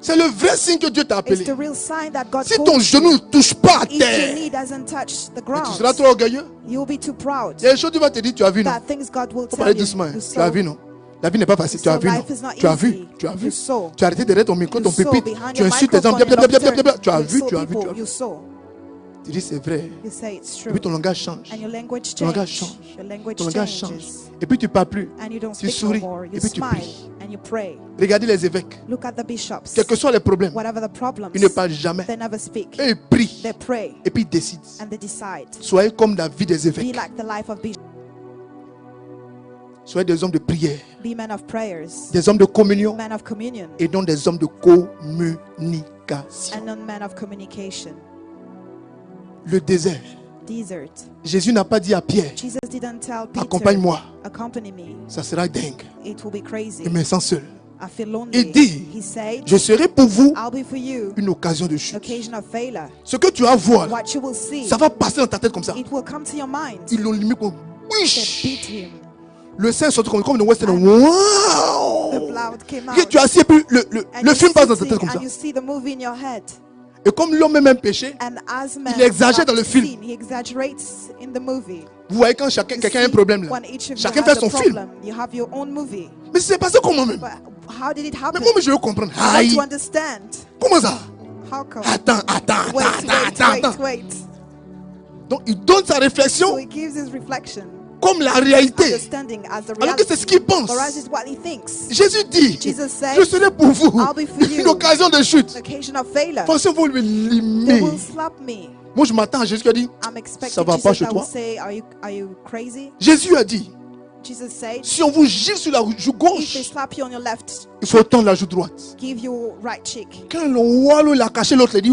C'est le vrai signe que Dieu t'a It's appelé. the real sign that God Si called ton you. genou ne touche pas à If your terre, knee doesn't touch the tu ground, seras trop orgueilleux. you will be too proud. Il y a des choses que tu vas te dire, tu as vu, non? That things God will Faut tell parler you. doucement. You Tu as saw. vu, non? La vie n'est pas facile. Tu as So vu, non? life is not Tu as vu, easy. tu as vu. You saw. Tu as arrêté de ton micro, You ton saw pupitre. behind Tu your insultes tes hommes. microphone and doctor. Tu as You vu, saw tu as vu, people. tu as vu. You saw. Tu dis, c'est vrai. You say it's Et true. puis ton langage change. And your language Ton langage changes. change. Your language Ton langage change. changes. Et puis tu parles plus. And you don't Tu speak no souris. more. Et You puis tu smile pries. and you pray. Regardez les évêques. Look at the bishops. Quels que soient les problèmes, Whatever the problems, ils ne parlent jamais. they never speak. Et ils prient. They pray Et puis ils décident. and they decide. Soyez comme la vie des Be évêques. like the life of bishops. Soyez des hommes de prière. Be men of prayers. Des hommes de communion. Men of communion. Et non des hommes de communication. And non men of communication. Le désert. Desert. Jésus n'a pas dit à Pierre, Jesus didn't tell Peter, accompagne-moi. accompany me. Ça sera dingue. It will be crazy. Il me sent seul. I feel lonely. Il dit, He said, je serai pour vous I'll be for you une occasion de chute. occasion of failure. Ce que tu vas voir, là, What you will see, ça va passer dans ta tête comme ça. it will come to your mind. Ils l'ont limé comme They wish. beat him. Le sein sorti comme une western. The Wow! blood came Et out. tu as assis et puis le And you're film passe dans ta tête sitting comme ça. and you see the movie in your head. Et comme l'homme est même péché, And as men il exagère have dans le film. seen, he exaggerates in the movie. vous voyez quand You quelqu'un a un see, problème là, when each of you chacun has fait a son film. problem, you have your own movie. Mais c'est passé comment même? But how did it Mais happen? moi je veux comprendre. I want Aïe, to understand. comment ça? How come? Attends. Wait. Donc il donne sa So réflexion he gives his reflection, comme la réalité. understanding as the Alors que reality. c'est ce qu'il pense. Whereas it's what he thinks. Jésus dit, Jesus said, je serai pour vous I'll be for you. une occasion de chute. Occasion of failure. Forcément, vous lui They limer. will slap me. Moi, je m'attends à Jésus qui a dit, I'm expecting ça va Jesus pas chez that will toi. say, are you crazy? Jésus a dit, Jesus said, si on vous gifle sur la joue if they gauche, slap you on your left, il faut tendre la joue droite. give your right cheek. Quand il a caché l'autre, il a dit,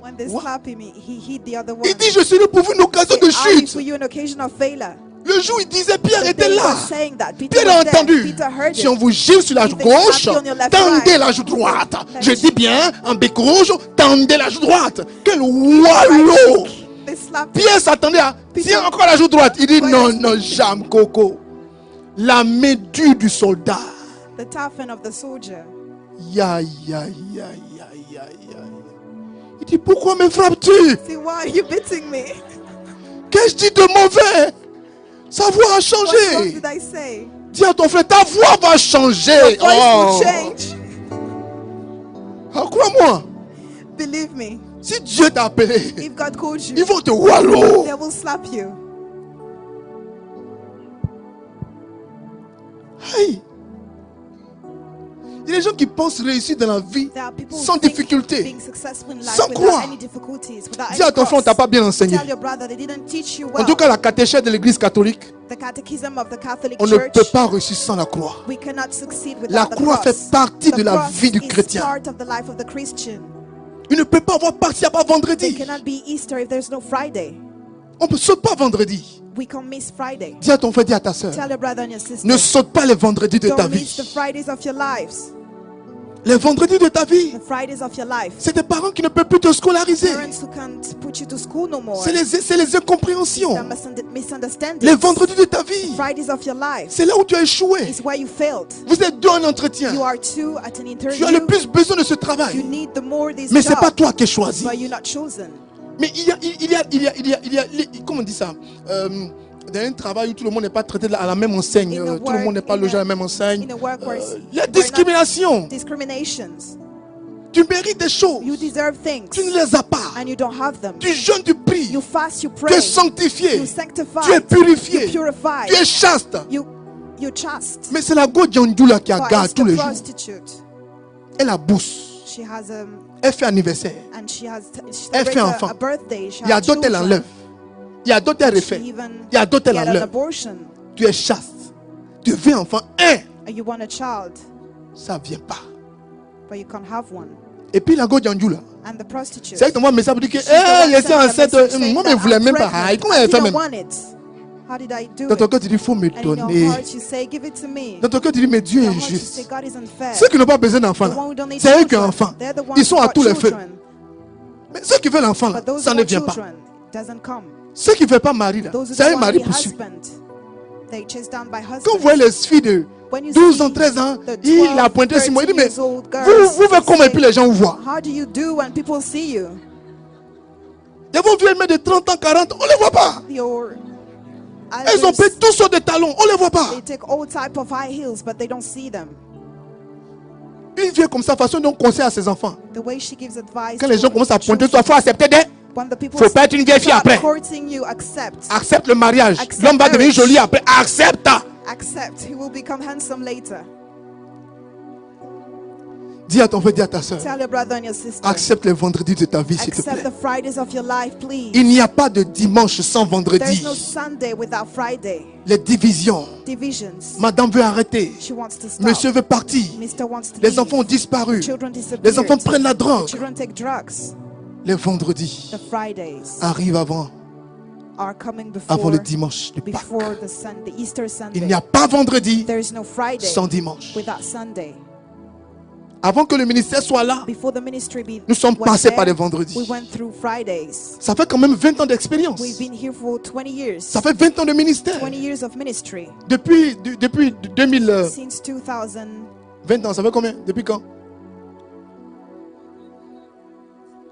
When they ouah. slap him, he hit the other one. Il dit, je serai pour vous une occasion de I'll be chute. for you an occasion of failure. Le jour où il disait, Pierre The était day he là. was saying that, Peter Pierre a was there. entendu. Peter heard Si on it. vous gifle sur la joue If they slap gauche, you on your left tendez side, la joue droite. let Je you- dis bien, en bec rouge, tendez la joue droite. Quel wallot! They slapped him. Pierre s'attendait à, tiens encore la joue droite. Il dit, non, jamais, Coco. La main dure du soldat. The tough end of the soldier. Ya. Il dit, pourquoi me frappes-tu? See, why are you beating me? Qu'ai-je dit de mauvais? Sa voix a What changé. did I say? Dis à ton frère, ta voix va changer. Your voice Oh. will change. Ah, crois-moi, Believe me. si Dieu t'a appelé, If God called ils you, vont te wallow. they will slap you. Aïe. Il y a des gens qui pensent réussir dans la vie There are people who sans think difficulté. being successful in life Sans without croix. any difficulties, without Dis à any ton frère, on cross. t'a pas bien enseigné. Tell your brother they didn't teach you En well. tout cas, la catéchèse de l'église catholique, The catechism of the Catholic on ne Church, peut pas réussir sans la croix. we cannot succeed La without the croix cross. fait partie The de la cross vie du is chrétien. part of the life of the Christian. Il ne peut pas avoir parti avant There vendredi. cannot be Easter if there's no Friday. On ne saute pas vendredi. We can miss Friday. Dis à ton frère, dis à ta soeur. Tell your brother and your sister. Ne saute pas les vendredis de ta Don't miss the vie. Fridays of your lives. Les vendredis de ta vie, The Fridays of your life. c'est des parents qui ne peuvent plus te scolariser. Parents who can't put you to school no more. C'est les incompréhensions. There are misunderstandings. Les vendredis de ta vie, Fridays of your life c'est là où tu as échoué. is where you failed. Vous êtes deux en entretien. You are two at an Tu as le interview. plus besoin de ce You travail. need the more this Mais c'est pas job, toi qui es choisi. but you're not chosen. Mais comment on dit ça? Dans un travail où tout le monde n'est pas traité à la même enseigne, In a tout le monde n'est pas logé à la même enseigne. In a work where La we're discrimination. not discriminations. Tu mérites des choses. You deserve things Tu ne les as pas. and you don't have them. Tu jeûnes, tu pries. You fast, you Tu es pray, sanctifié. you sanctify, Tu es purifié. you purify, Tu es chaste. you chaste. Mais c'est la Godjandjoula qui But garde it's tous the les jours. prostitute. Elle a bourse. She has Elle fait anniversaire. and she Elle fait celebrates enfant. a birthday. She Il y a has d'autres, elle children. enlève. Il y a d'autres, elle She refait. even Il y a d'autres, elle get an enlève. abortion. Tu es chaste. Tu veux enfant. And you want a child, Ça ne vient pas. but you can't have one. Et puis la Godjandjoula. And the prostitute. C'est vrai que moi, mais ça veut dire que, She's the one il était sending a enceinte. message saying Moi, that je ne voulais I'm même pas. pregnant. Comment I elle fait didn't même? want it. How did I do Dans ton it? cœur, tu dis, il faut me And in your donner. heart you say, give it to me. Dans ton cœur, tu dis, mais Dieu In your est heart you say, juste. God is unfair. Ceux qui n'ont pas besoin d'enfants, The one who don't need c'est eux qui ont children, enfant. they're the ones Ils sont who à got tous les feux. children. Mais ceux qui veulent l'enfant, But those ça who ne want vient pas. children doesn't come. Ceux qui ne veulent pas mari, là, Those who c'est un don't want mari to be poursuit. husband, they chase down by Quand vous husband. voyez les filles de When you 12 see ans, 13 ans, the il a 12, pointé sur moi. Il dit, 13 mais years old vous girls, faites comment et puis say, les gens vous voient. how do you do when people see you? Et vos vieux mecs de 30 ans, 40 ans, on ne les voit pas. Your Elles ont elders, pris tous sortes de talons, on ne les voit pas. they take all type of high heels, but they don't see them. Une vieille comme ça, façon dont conseille à ses enfants. The way she gives advice Quand les gens to commencent à pointer, children, il faut accepter des. when the people Faut pas être une vieille fille start après. courting you, accept. Accepte le mariage. Accept L'homme va devenir marriage. joli après. Accepte. Accept. He will become handsome later. Dis à ton frère, dis à ta soeur. Tell your brother and your sister. Accepte les vendredis de ta vie, s'il te Accept plaît. the Fridays of your life, please. Il n'y a pas de dimanche sans vendredi. There's no Sunday without Friday. Les divisions. Divisions. Madame veut arrêter. She wants to stop. Monsieur veut partir. Mr. wants to Les leave. enfants ont disparu. Children disappeared. Les enfants prennent la drogue. Children take drugs. Les vendredis The Fridays arrivent avant are coming before, le dimanche de Pâques. before the Sunday, Easter Sunday. Il n'y a pas vendredi There is no Friday sans dimanche. without Sunday. Avant que le ministère soit là, Before the ministry be nous sommes was passés there, par les vendredis. we went through Fridays. Ça fait quand même 20 ans d'expérience. We've been here for 20 years. Ça fait 20 ans de ministère. 20 years of ministry. Depuis 2000, Since 2000, 20 ans, ça fait combien? Depuis quand?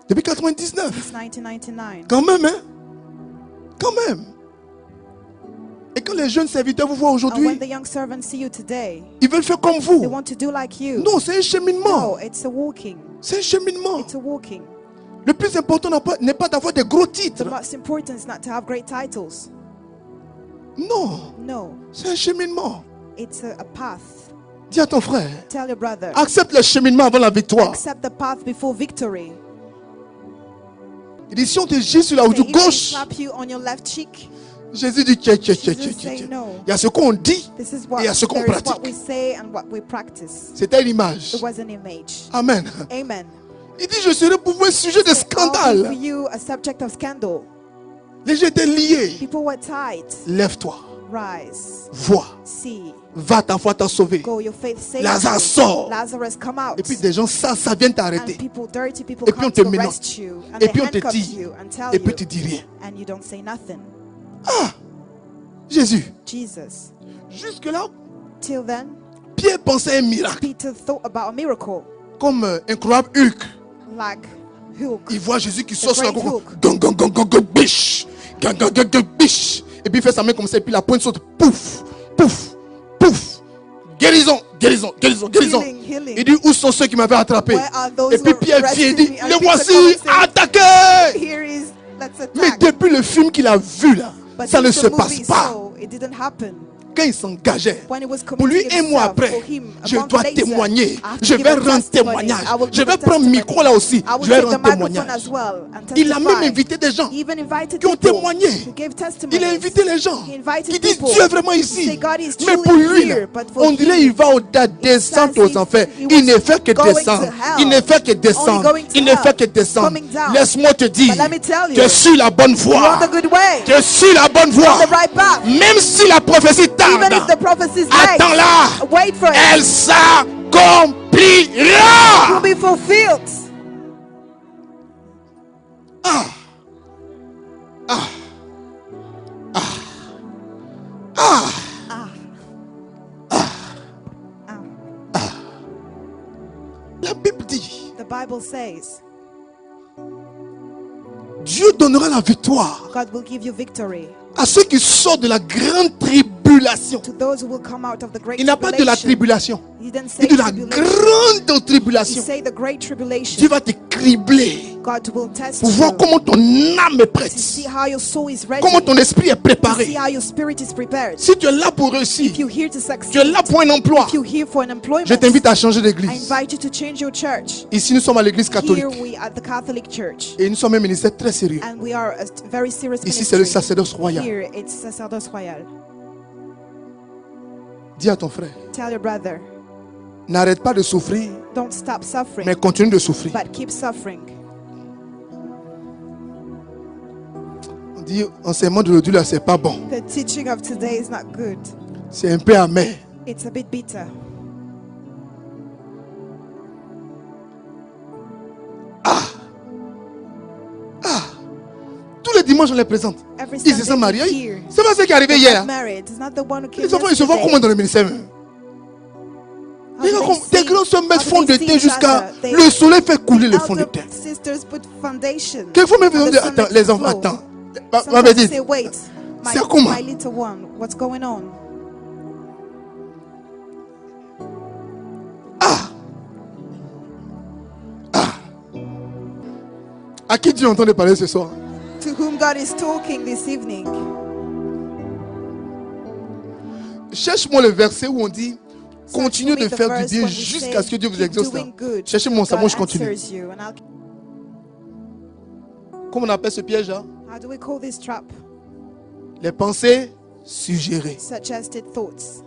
Depuis 99. since 1999. Quand même, hein? Quand même. Et quand les jeunes serviteurs vous voient And aujourd'hui, when the young servants see you today, ils veulent faire comme they vous. want to do like you. Non, c'est un cheminement. No, it's a walking. C'est un cheminement. It's a walking. Le plus important n'est pas d'avoir des gros The titres. most important is not to have great titles. Non, No, c'est un cheminement. it's a path. Dis à ton frère, Tell your brother. accepte le cheminement avant la victoire. Accept the path before victory. Il dit, si on te gît sur la joue Say, if they gauche, slap you on your left cheek, Jésus dit, tiens. Jesus say no. Il y a ce qu'on dit, This is et what, il y a ce qu'on there is what pratique. we say and what we practice. C'était l'image. It was an image. Amen. Amen. Il dit, je serai pour vous un sujet de I'll be for scandale. you a subject of scandal. Les gens étaient liés. People were tied. Lève-toi, Rise. vois, See. va, ta foi t'a sauvé. Go. Your faith saves Lazare you. sort. Lazarus come out. Et puis des gens, ça vient And t'arrêter. people, dirty people Et puis come on te to mélange. arrest you. And Et they puis on te handcuff dit. you and tell Et puis you. tu dis rien. And you don't say nothing. Jésus, Jesus. jusque-là, Till then, Pierre pensait à un miracle. Peter thought about a miracle. Comme incroyable Hulk. Like Hulk. Il voit Jésus qui sort sur la great cour. Hulk. Gang, gang, gang, gang, gang, biche. Gang, gang, gang, gang, biche. Et puis il fait sa main comme ça. Et puis la pointe saute. Pouf, pouf, pouf. Guérison, guérison, guérison, guérison. Healing, healing. Il dit, où sont ceux qui m'avaient attrapé? Where are those Et puis who Pierre vient et arrested dit, me? And les Peter voici, come and say, attaquez. Here is, let's Mais attack. depuis le film qu'il a vu là, But ça ne since se the passe movie pas. saw, it didn't happen. quand il s'engageait, when he was pour lui, committing un mois himself, après, for him, a je month dois later, témoigner. I have to Je give vais a rendre testimony. témoignage. I will Je give vais a prendre le testimony. micro là aussi. I will Je vais take the rendre microphone témoignage. as well and Il a même testify. invité des gens He even invited qui ont people témoigné. who gave Il testimonies. a invité les gens He invited qui disent people Dieu est vraiment to ici. say God is Mais truly pour lui, là, here, but for on dirait him, il va au-delà, descendre sounds aux enfers. he Il ne was fait que going descendre. to hell. Il ne fait que Only descendre. going to Il ne hell. fait que descendre. Coming down. Laisse-moi te dire, But let me tell tu es you, sur la bonne you're on voie. the good way. Tu es sur la bonne voie. On the right path. Même si la prophétie Even if the tarde, prophecy is late, attends-la. wait for it. Elle s'accomplira. It will be fulfilled. Ah. Ah. Ah. Ah. La Bible dit, The Bible says Dieu donnera la victoire God will give you victory à ceux qui sortent de la grande tribulation. to those who will come out of the great Il n'a pas de la tribulation. tribulation, He didn't mais say de la tribulation. grande He tribulation. say the great Dieu tribulation. va te cribler God will test pour voir you comment ton âme est prête, to see how your soul is ready, comment ton esprit est to see préparé. how your spirit is prepared. Si tu es là pour réussir, If you're here to tu es succeed, là pour un emploi, if you're here for an employment, je t'invite à changer I d'église. invite you to change your church. Ici, nous sommes à l'église catholique Here we at the Catholic Church, et nous sommes un ministère très sérieux. and we are a very serious Ici, c'est le ministry. sacerdoce royal. Here it's sacerdoce royal. Dis à ton frère, Tell your brother, n'arrête pas de souffrir, don't stop suffering, mais continue de souffrir. but keep suffering. On dit, enseignement d'aujourd'hui là, c'est pas bon. The teaching of today is not good. C'est un peu amer. It's a bit bitter. Tous les dimanches, on les présente. Every Ils se sont Sunday mariés. we hear C'est pas ce qui est arrivé they hier. got married. It's not the one who came Les enfants, ils se voient yesterday. comment dans le ministère même? How Les do gens, they tes see- grands se mettent how do fond de they see thé each jusqu'à other? They- le soleil fait couler le fond de elder thé. sisters put foundation. Quelquefois même ils And ont the dit, sun attends, makes les it enfants, flow. attends. Sometimes M'avait they dit, say, wait, c'est comment? my little one, what's going on? à qui Dieu entend parler ce soir? To whom God is talking this evening. Cherche-moi le verset où on dit, continuez Search de for me faire the du verse bien when we jusqu'à say, ce que Dieu vous keep exauce. doing good, Cherchez-moi ça, God moi je continue. answers you. And Comment on appelle ce piège là? how do we call this trap? Les pensées suggérées. Suggested thoughts.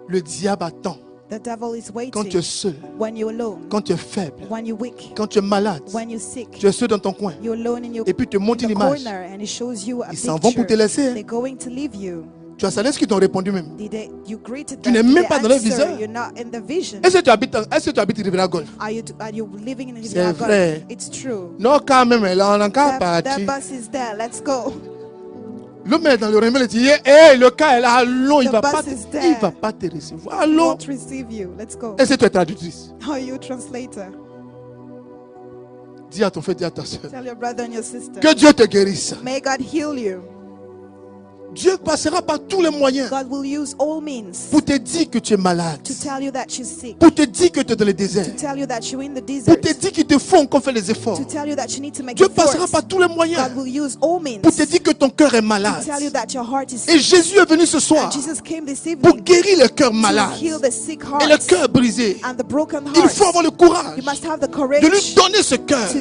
Le diable attend The devil is quand tu es waiting seul, when you're alone, quand tu es faible, when you're weak, quand tu es malade, when you're sick. tu es seul dans ton coin. You're alone in your Et puis te montre in une the image. corner, and it shows you a Ils s'en vont pour te picture. laisser. They're going to leave you. Tu as salé ce qu'ils t'ont répondu même. You greeted Tu them. n'es Did même they pas dans le answer? viseur. You're not in the vision. Est-ce que tu habites Riviera Golf? Are you living in C'est Riviera vrai. Golf? It's true. Non, quand même, là, on a encore That parti. bus is there. Let's go. L'homme est dans le remède, il dit, hey, le cas est là, allons, il The va bus pas is il there. va pas te recevoir. He Allons. won't receive you. Let's go. Est-ce que tu es traductrice? Are you a translator? Dis à ton frère, dis à ta soeur. Tell your brother and your sister. Que Dieu te guérisse. May God heal you. Dieu passera par tous les moyens God will use all means pour te dire que tu es malade, to tell you that you're sick, pour te dire que tu es dans le désert, to tell you that you're in the pour desert, te dire qu'il te faut encore faire les efforts. to tell you that you need to make Dieu passera efforts. par tous les moyens God will use all means pour te dire que ton cœur est to malade. tell you that your heart is Et sick. Jésus est venu ce soir And Jesus came this pour evening guérir le cœur to malade heal the sick et le hearts cœur brisé. and the broken Il hearts. faut avoir le courage You must have the de courage lui donner ce cœur, to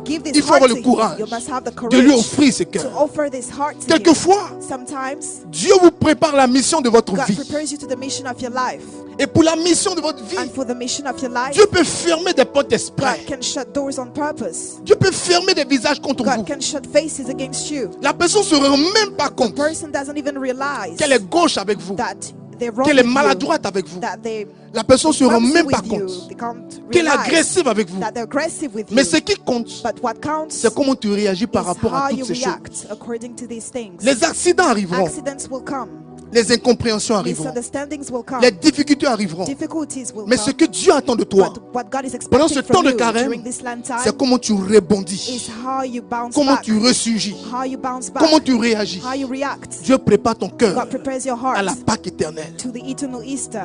give this Il faut heart avoir to le him. courage You must have the de lui courage offrir ce to cœur. offer this heart to him. Quelquefois, Sometimes Dieu vous prépare la mission de votre God vie. prepares you to the mission of your life. Et pour la mission de votre vie, And for the mission of your life, Dieu peut fermer des portes God exprès. can shut doors on purpose. Dieu peut fermer des visages contre vous. God can shut faces against you. La personne ne se rend même pas The compte person doesn't even realize qu'elle est gauche avec vous, that they're wrong qu'elle est with you, maladroite avec vous. that they La personne ne se rend clumsy même pas with you. compte They can't qu'elle est realize agressive avec vous. that they're aggressive with Mais you. ce qui compte, But what counts c'est comment tu réagis par is rapport à how toutes you ces choses. react according to these things. Les accidents arriveront, Accidents will come. les incompréhensions arriveront, Misunderstandings will come. les difficultés arriveront. Difficulties will Mais ce come. que Dieu attend de toi, But what God is pendant expecting ce temps from de you carême, during this Lent time c'est comment tu rebondis, is how you bounce comment back. tu ressurgis, How you bounce back. comment tu réagis. How you react. Dieu prépare ton cœur God prepares your à la heart Pâque éternelle. to the eternal Easter.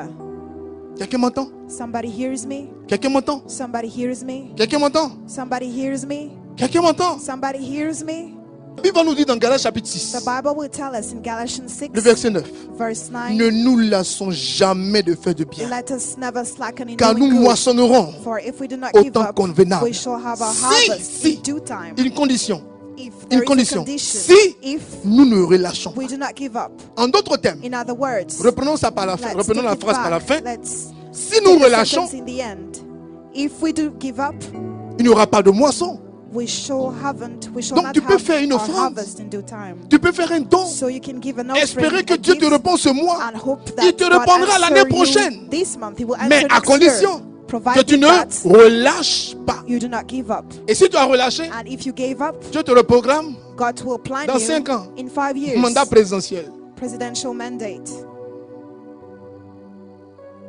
Quelqu'un m'entend? Somebody hears me. Quelqu'un m'entend? Somebody hears me. Quelqu'un m'entend? Somebody hears me. Quelqu'un m'entend? Somebody hears me. La Bible va nous dire dans Galates chapitre 6, The Bible will tell us in Galatians 6, le verset 9. verse 9, Ne nous lassons jamais de faire de bien, let us never slacken in car nous doing good. moissonnerons For if we do not au give temps up, convenable. we shall have our Si, harvest si. in due time. Une condition, If une there is a condition. condition, Si if nous ne relâchons we pas. do not give up. En d'autres termes, In other words, reprenons ça par la fin, let's reprenons take la it phrase par la back. fin. Let's Si nous take the relâchons, sentence in the end. If we do give up, il n'y aura pas de moisson. we shall Donc, not tu peux have faire une our offrande. harvest in due time. Tu peux faire un don. So you can give an Espérer offering, que a Dieu te gift, réponde ce mois. and hope that Il te God répondra l'année answer you prochaine. this month. He will Mais answer à next condition year, que provided tu ne that relâches pas. you do not give up. Et si tu as relâché, And if you gave up, Dieu te reprogramme God will plan dans you 5 ans. in 5 years. Mandat présidentiel. Presidential mandate.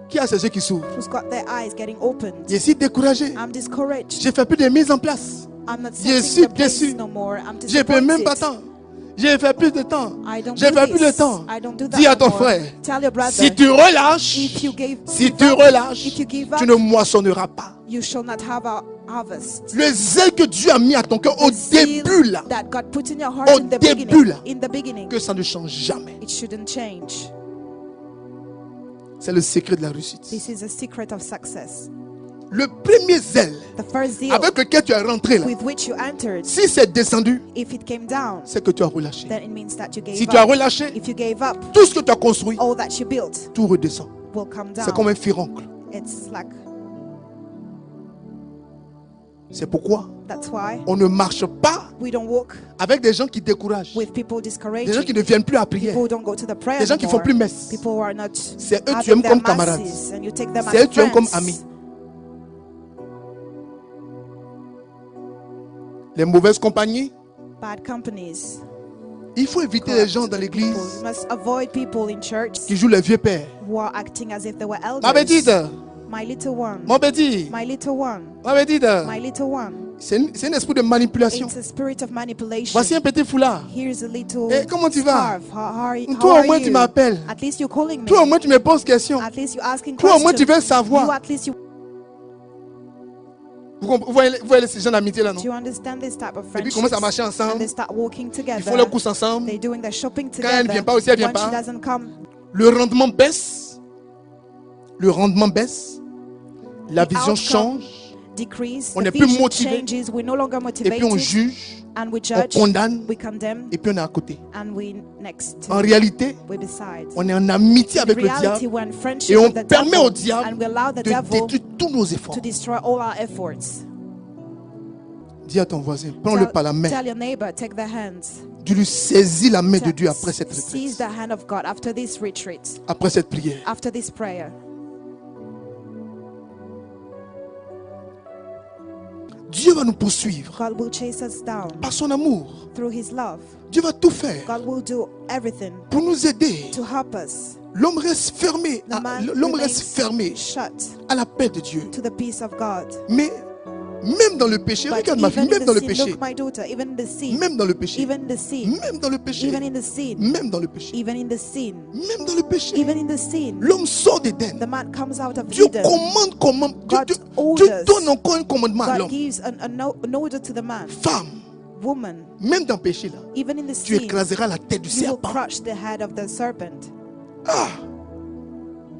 Qui a ses yeux qui s'ouvrent? Who's got their eyes getting opened? Je suis découragé. I'm discouraged. J'ai fait plus de mise en place. I'm not Je suis setting the place déçu. no more. I'm J'ai fait même pas disappointed. temps. J'ai fait plus de temps. I don't J'ai do fait plus de this. temps. I don't do that Dis à no ton more. frère, Tell your brother, si tu relâches, if you give relâches, if you give tu up, ne moissonneras pas. you shall not have a harvest. Le zèle que Dieu a mis à ton cœur au The zeal début là, that God put in your heart Au in the début, beginning, là. in the beginning, que ça ne change jamais. it shouldn't change. C'est le secret de la réussite. This is a secret of success. Le premier zèle The first zeal avec lequel tu es rentré là, with which you entered, si c'est descendu, if it came down, c'est que tu as relâché. then it means that you gave Si tu as up. relâché, If you gave up, tout ce que tu as construit, all that you built tout redescend. will come C'est comme down. un furoncle. It's like, C'est pourquoi that's why on ne marche pas we don't walk avec des gens qui découragent, with people des gens discouraging. qui ne viennent plus à prière, People who don't go to the prayer des gens qui font anymore. plus messe. People who are not C'est eux tu having aimes their comme camarades. masses, and you take them C'est eux as tu aimes comme friends. amis. Les mauvaises compagnies, Bad companies. il faut éviter les gens dans People. l'église You must avoid people in church qui jouent les vieux pères. who are acting as if they were Ma petite, elders. My little one. mon petit, My little one. ma petite, My little one. c'est un esprit de manipulation. It's a spirit of manipulation. Voici un petit foulard. Here's a little Eh, comment tu vas? scarf. How Toi au are moins you? tu m'appelles. At least you're calling me. Toi au moins tu me poses question. At least you're asking Toi au moins tu questions. veux savoir. You at least you. Vous voyez ces gens d'amitié là, non? Do you understand this type of Et puis ils friendship? commencent à marcher And ensemble. they start walking Ils font together. leurs courses ensemble. They're doing their shopping Quand elle together. vient pas aussi, elle vient When she pas. doesn't come, Le rendement baisse. Le rendement baisse. La The vision outcome change. decrease. On The n'est plus vision motivé. changes. We're no longer Et motivated. puis on juge. And we On judge. condamne. We condemn. Et puis on est à côté. And we next. En réalité, We decide. on est en amitié In avec le reality, diable. we're in friendship Et on with the permet devil, au diable and we allow the de devil détruire tous nos efforts. to destroy all our efforts. Dis à ton voisin, prends-le par la main. Tell your neighbor, take their hands. Tu lui saisis la main de Dieu après cette Seize retraite, the hand of God after this retreat, après cette prière. after this prayer. Dieu va nous poursuivre God will chase us down par son amour. through His love. Dieu va tout faire God will do everything pour nous aider. to help us. L'homme reste fermé, The man l'homme reste fermé shut à la paix de Dieu. to the peace of God. Mais même dans le péché, But regarde ma fille, even in même dans le the sin, péché, look my daughter, even in the sin, même dans le péché, even in the sin, même dans le péché, even in the sin, même dans le péché, even in the sin, même dans le péché, even in the sin, l'homme sort d'Éden. the man comes out of Dieu Eden. commande comment God Dieu orders. donne encore un commandement à God l'homme. gives an order to the man, Femme, woman, même dans le péché là, even in the tu sin, écraseras la tête du you will serpent. crush the head of the serpent. Ah,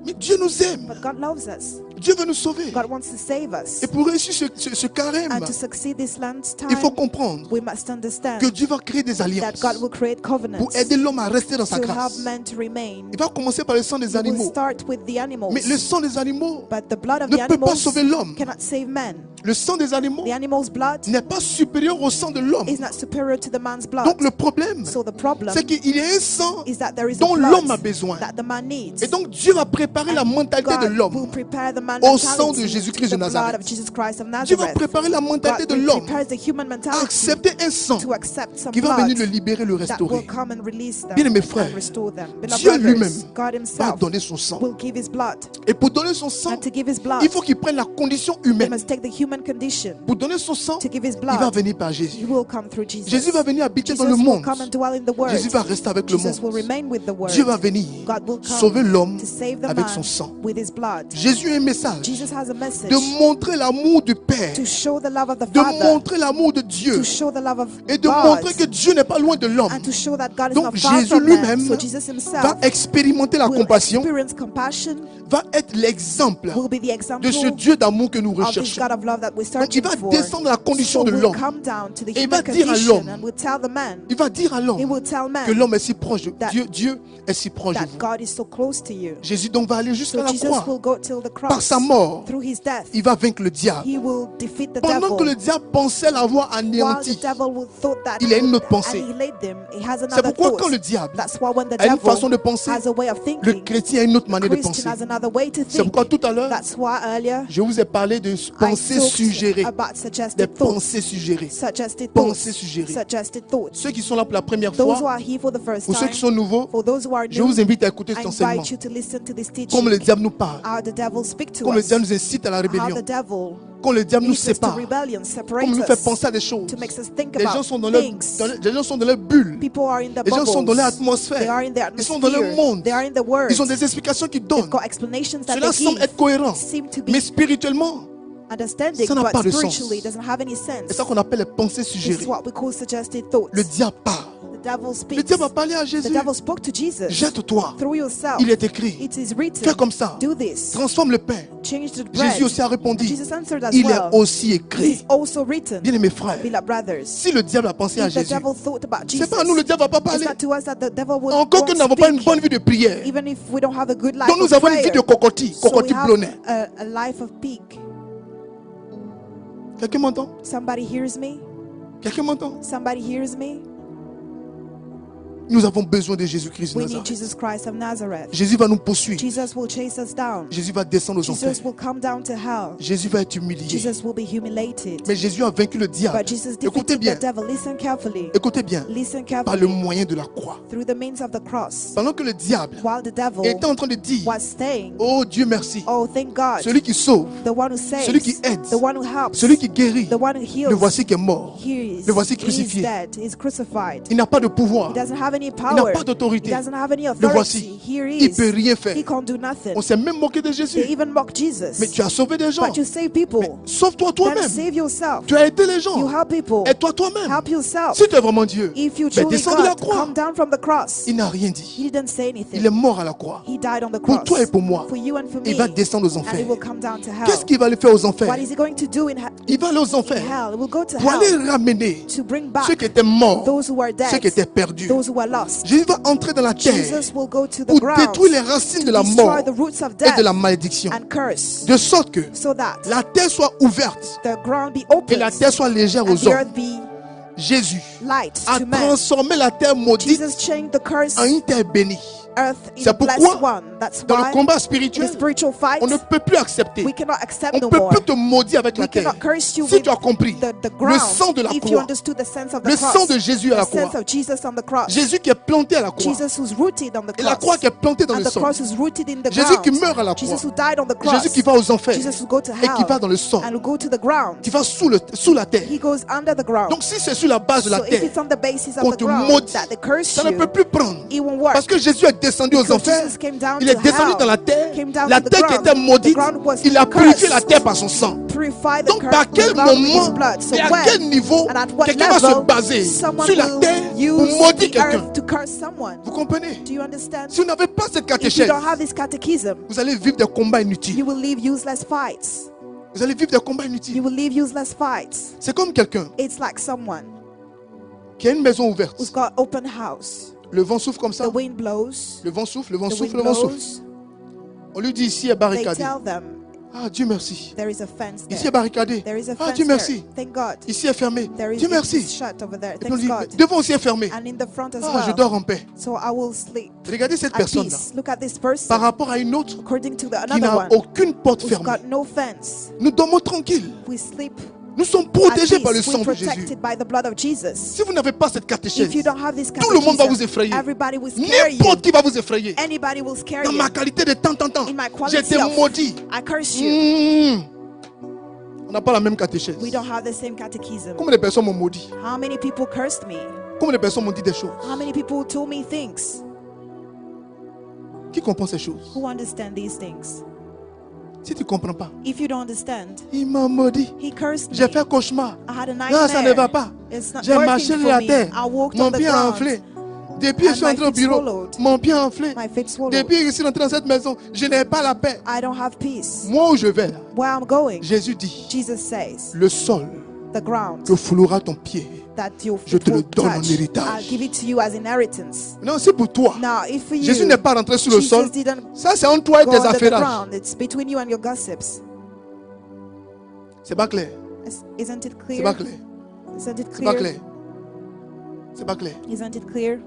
mais Dieu nous aime. But God loves us. Dieu veut nous sauver. God wants to save us. Et pour réussir ce carême, And to succeed this last il faut time, comprendre we must understand que Dieu va créer des that alliances God will create covenants pour aider l'homme à rester dans sa to grâce. help men to remain. Il va commencer par le sang des He will animaux. start with the animals. Mais le sang des animaux But the blood of ne the peut pas animals sauver l'homme. cannot save men. Le sang des animaux The animal's blood n'est pas supérieur au sang de l'homme. is not superior to the man's blood. Donc le problème, So the problem c'est qu'il y a un sang is that there is a dont l'homme a blood besoin. that the man needs. Et donc Dieu va préparer la mentalité de God will l'homme. prepare the man Au sang de mentality, Jésus-Christ de the blood Nazareth. of Jesus Christ of Dieu va Nazareth. préparer la mentalité God de l'homme prepares the human à mentality accepter un sang to accept some qui va blood venir le libérer, le that will restaurer. come and release them Bien-aimés frères, and restore them. Beloved Dieu brothers, lui-même God va himself donner son sang. will give his blood. Et pour donner son sang, And to give his blood, il faut qu'il prenne la condition he humaine. must take the human human condition, pour donner son sang, to give his il va blood, venir par he Jésus. will come through Jesus. Jésus va venir habiter dans Jesus le will monde. come and dwell in the Word. Jésus va rester avec le Jesus will monde. remain with the Word. Dieu va venir God will come sauver l'homme to save the avec man son sang. with his blood. Jésus a un message Jesus has a message de montrer l'amour du Père, to show the love of the de Father, montrer l'amour de Dieu to show the love of et de God, montrer que Dieu n'est pas loin de l'homme. and to show that God is Donc not far Jésus from man. lui-même So Jesus va himself expérimenter la will compassion, experience compassion, va être l'exemple will be the example de ce Dieu d'amour que nous of this recherchons. God of love that we're Donc il searching va for. descendre à la condition So de we'll l'homme. come down to the Et il va human dire à condition l'homme, and we'll tell the man, il va dire à l'homme he will tell man que l'homme est si proche de that- Dieu est si proche de that vous. God is so close to you. Jésus donc va aller jusqu'à So la Jesus croix. will go till the cross. Par sa mort, Through his death, il va vaincre le diable. he will defeat the Pendant devil. que le diable pensait l'avoir While the anéanti, devil will thought that il a une autre he pensée. annihilate them, he has C'est another pourquoi thought. quand le diable That's why when the a une devil façon de penser, has a way of le thinking, chrétien a une autre manière de Christian penser. has another way to C'est think. pourquoi tout à l'heure, That's why earlier je vous ai parlé de I pensées suggérées, talked about des suggested thoughts. pensées suggérées. Suggested Pensées thoughts. suggérées. Suggested thoughts. Ceux qui sont là pour la première Those who fois, are here for the first ou ceux time, qui sont nouveaux, for those who are je new, vous invite à écouter I cet enseignement. invite you to listen to this teaching. Comme le diable nous parle, How the devil speaks to comme le us. diable nous incite à la How rébellion, the devil quand le diable nous leads us to sépare, rebellion, comme separates il nous fait us, penser à des choses. to make us think Les gens about sont dans leur, things. les gens sont dans leur bulle. People are in the Les gens sont dans bubbles. leur They atmosphère. are in their Ils sont dans leur atmosphere. monde. They are in the word. Ils ont des explications qu'ils They've donnent. got explanations that Cela they semble être give. cohérent. Seem to Mais be spirituellement, understanding, ça n'a pas but de sens. spiritually it doesn't have any c'est sense. ça qu'on appelle les pensées This is suggérées. what we call suggested thoughts. Le diable parle. The devil Le speaks. diable a parlé à The Jésus. devil spoke to Jesus. Jette-toi. Through yourself. Il est écrit. It is written. Fais comme ça. Do this. Transforme le pain. Change the bread. Jésus aussi a répondu. Jesus answered as Il well. est aussi It écrit. is also written. Bien aimés frères, Beloved brothers. si le diable a pensé à If the Jésus, devil thought about Jesus, c'est pas à nous, le diable va pas it's parler. not to us that the devil will Encore que nous n'avons pas une bonne vie de prière. even if we don't have a good life Donc nous of avons une vie prayer. de cocotti, So we cocotti have blonnet. a life of pig. Quelqu'un m'entend? Somebody hears me? Quelqu'un m'entend? Somebody hears me? Nous avons besoin de Jésus-Christ de We need Nazareth. Jesus Christ of Nazareth. Jésus va nous poursuivre. Jesus will chase us down. Jésus va descendre aux enfers. Jesus will come down to hell. Jésus va être humilié. Jesus will be humiliated. Mais Jésus a vaincu le diable. But Jesus Écoutez defeated bien. the devil. Listen carefully. Écoutez bien. Listen Par le carefully. moyen de la croix. Through the means of the cross. Pendant que le diable While the devil était en train de dire, was saying, oh Dieu merci, oh, thank God. celui qui sauve, The one who saves. celui qui aide, The one who helps. celui qui guérit, The one who heals. le voici qui est mort. He is, Le voici he is crucifié. dead. He is crucified. Il n'a pas de pouvoir. He doesn't have any Il power. n'a pas d'autorité. He doesn't have any Le authority. voici. Here he Il is. ne peut rien faire. He can't do nothing. On s'est même moqué de They Jésus. even mock Jesus. Mais tu as sauvé des gens. But you save people. Mais sauve-toi Then toi-même. save yourself. Tu as aidé les You gens. help people. Aide-toi toi-même. Help yourself. Si tu es vraiment Dieu, If you mais truly descends de la God, croix. come down from the cross. Il n'a rien dit. He didn't say Il anything. est mort à la croix. He died on the Pour cross. toi et pour moi. For you and for me. Il va descendre aux And he enfers. will come down to hell. Qu'est-ce qu'il va aller faire aux enfers? What is he going to do in Il va aller aux enfers hell? He will go to pour aller hell ramener to bring back ceux qui étaient morts, those who were dead, ceux qui étaient perdus. those who were lost. Jésus va entrer dans la terre Jesus will go to the pour ground détruire les racines to de la mort destroy the roots of et de la death malédiction. and curse, De sorte que so that la terre soit ouverte the ground be et open la terre soit légère and aux the hommes. earth be Jésus light a to man. transformé la terre maudite Jesus changed the cursed en une terre bénie. earth in C'est a blessed pourquoi, one. That's dans le why combat in the spirituel, spiritual fight on ne peut plus accepter. we cannot accept On no ne peut more. plus te maudire avec la We terre. cannot curse you Si with tu as compris, the le ground. sang de la If you croix, understood the sense of the le cross, sang de Jésus à la the sense croix, of Jesus on the cross, Jésus qui est planté à la croix, Jesus who's rooted on the et la cross, croix qui est plantée dans and le the sol, cross who's rooted in the Jésus qui ground, meurt à la croix, Jesus who died on the cross, Jésus qui va aux enfers Jesus who go to et qui va hell dans le sol, and will go to the ground. qui va sous la terre. He goes under the ground. Donc si c'est sur la base de la So if terre it's on the basis qu'on of the te ground maudit, that they curse ça ne you, peut plus prendre. it won't work. Parce que Jésus est descendu aux Because enfers, Jesus came down il est to descendu hell, dans la terre, came down la to the terre qui ground. était maudite, The ground was il a cursed. purifié la terre par son sang. Purify the, Donc par quel the ground with his moment blood. So et à when quel niveau and at what quelqu'un va se level baser someone sur la will terre pour use maudire the quelqu'un? earth to curse someone? Vous comprenez? Do you understand? Si vous n'avez pas cette If you catéchèse, don't have this catechism, vous allez vivre des combats inutiles. you will live useless fights. Vous allez vivre des combats You inutiles. will live useless fights. C'est comme quelqu'un It's like someone qui a une maison ouverte. who's got open house. Le vent souffle comme ça. The wind blows. Le vent souffle, le vent The souffle, wind le vent souffle. blows. On lui dit ici est They barricadé. tell them Ah, Dieu merci. there is a fence Ici est there. barricadé. There is a Ah, fence Dieu merci. there. Thank God. Ici est fermé. There is Dieu it's merci. shut over there. Et puis on Thank dit, God. devant aussi est fermé. And in the front as Ah, je well. dors en paix. So I will sleep Regardez cette at personne-là. peace. Look at this person. Par rapport à une autre According to the qui another n'a one aucune porte who's fermée. got no fence. Nous dormons tranquilles. We sleep Nous sommes at protégés par le peace. sang We're de Jésus. protected by the blood of Jesus. Si vous n'avez pas cette catéchèse, If you don't have this tout le monde va vous catechism, effrayer. everybody will scare you. N'importe qui va vous effrayer. Anybody will scare Dans you. ma qualité de temps en temps, In my j'ai quality été of, maudit. I curse you. On n'a pas la même catéchèse. We don't have the same catechism. Combien de personnes m'ont maudit? How many people cursed me? Combien de personnes m'ont dit des choses? How many people told me things? Qui comprend ces choses? Who understand these things? Si tu ne comprends pas, If you don't understand, il m'a maudit. he cursed me. J'ai fait cauchemar. I had a Non, ça ne va nightmare. pas. It's not J'ai marché working sur la for me. terre. I walked Mon on the pied a enflé. ground. Depuis que je suis And entré au my feet bureau, swallowed. mon pied a enflé. My feet swallowed. Depuis que je suis rentré dans cette maison, je n'ai pas la paix. I don't have peace. Moi où je vais là, Where I'm going, Jésus dit, Jesus says, le sol the ground que foulera ton pied, that your je feet te le will donne en touch, héritage. I'll give it to you as inheritance. Non, c'est pour toi. Now, if for you, Jésus n'est pas rentré sur le sol. Jesus didn't Ça, c'est entre toi et go tes under the affairages. ground. It's between you and your gossips. C'est pas clair. Isn't it C'est pas clear? clair. Isn't it C'est pas clear? clair. C'est pas clair. Isn't it clear?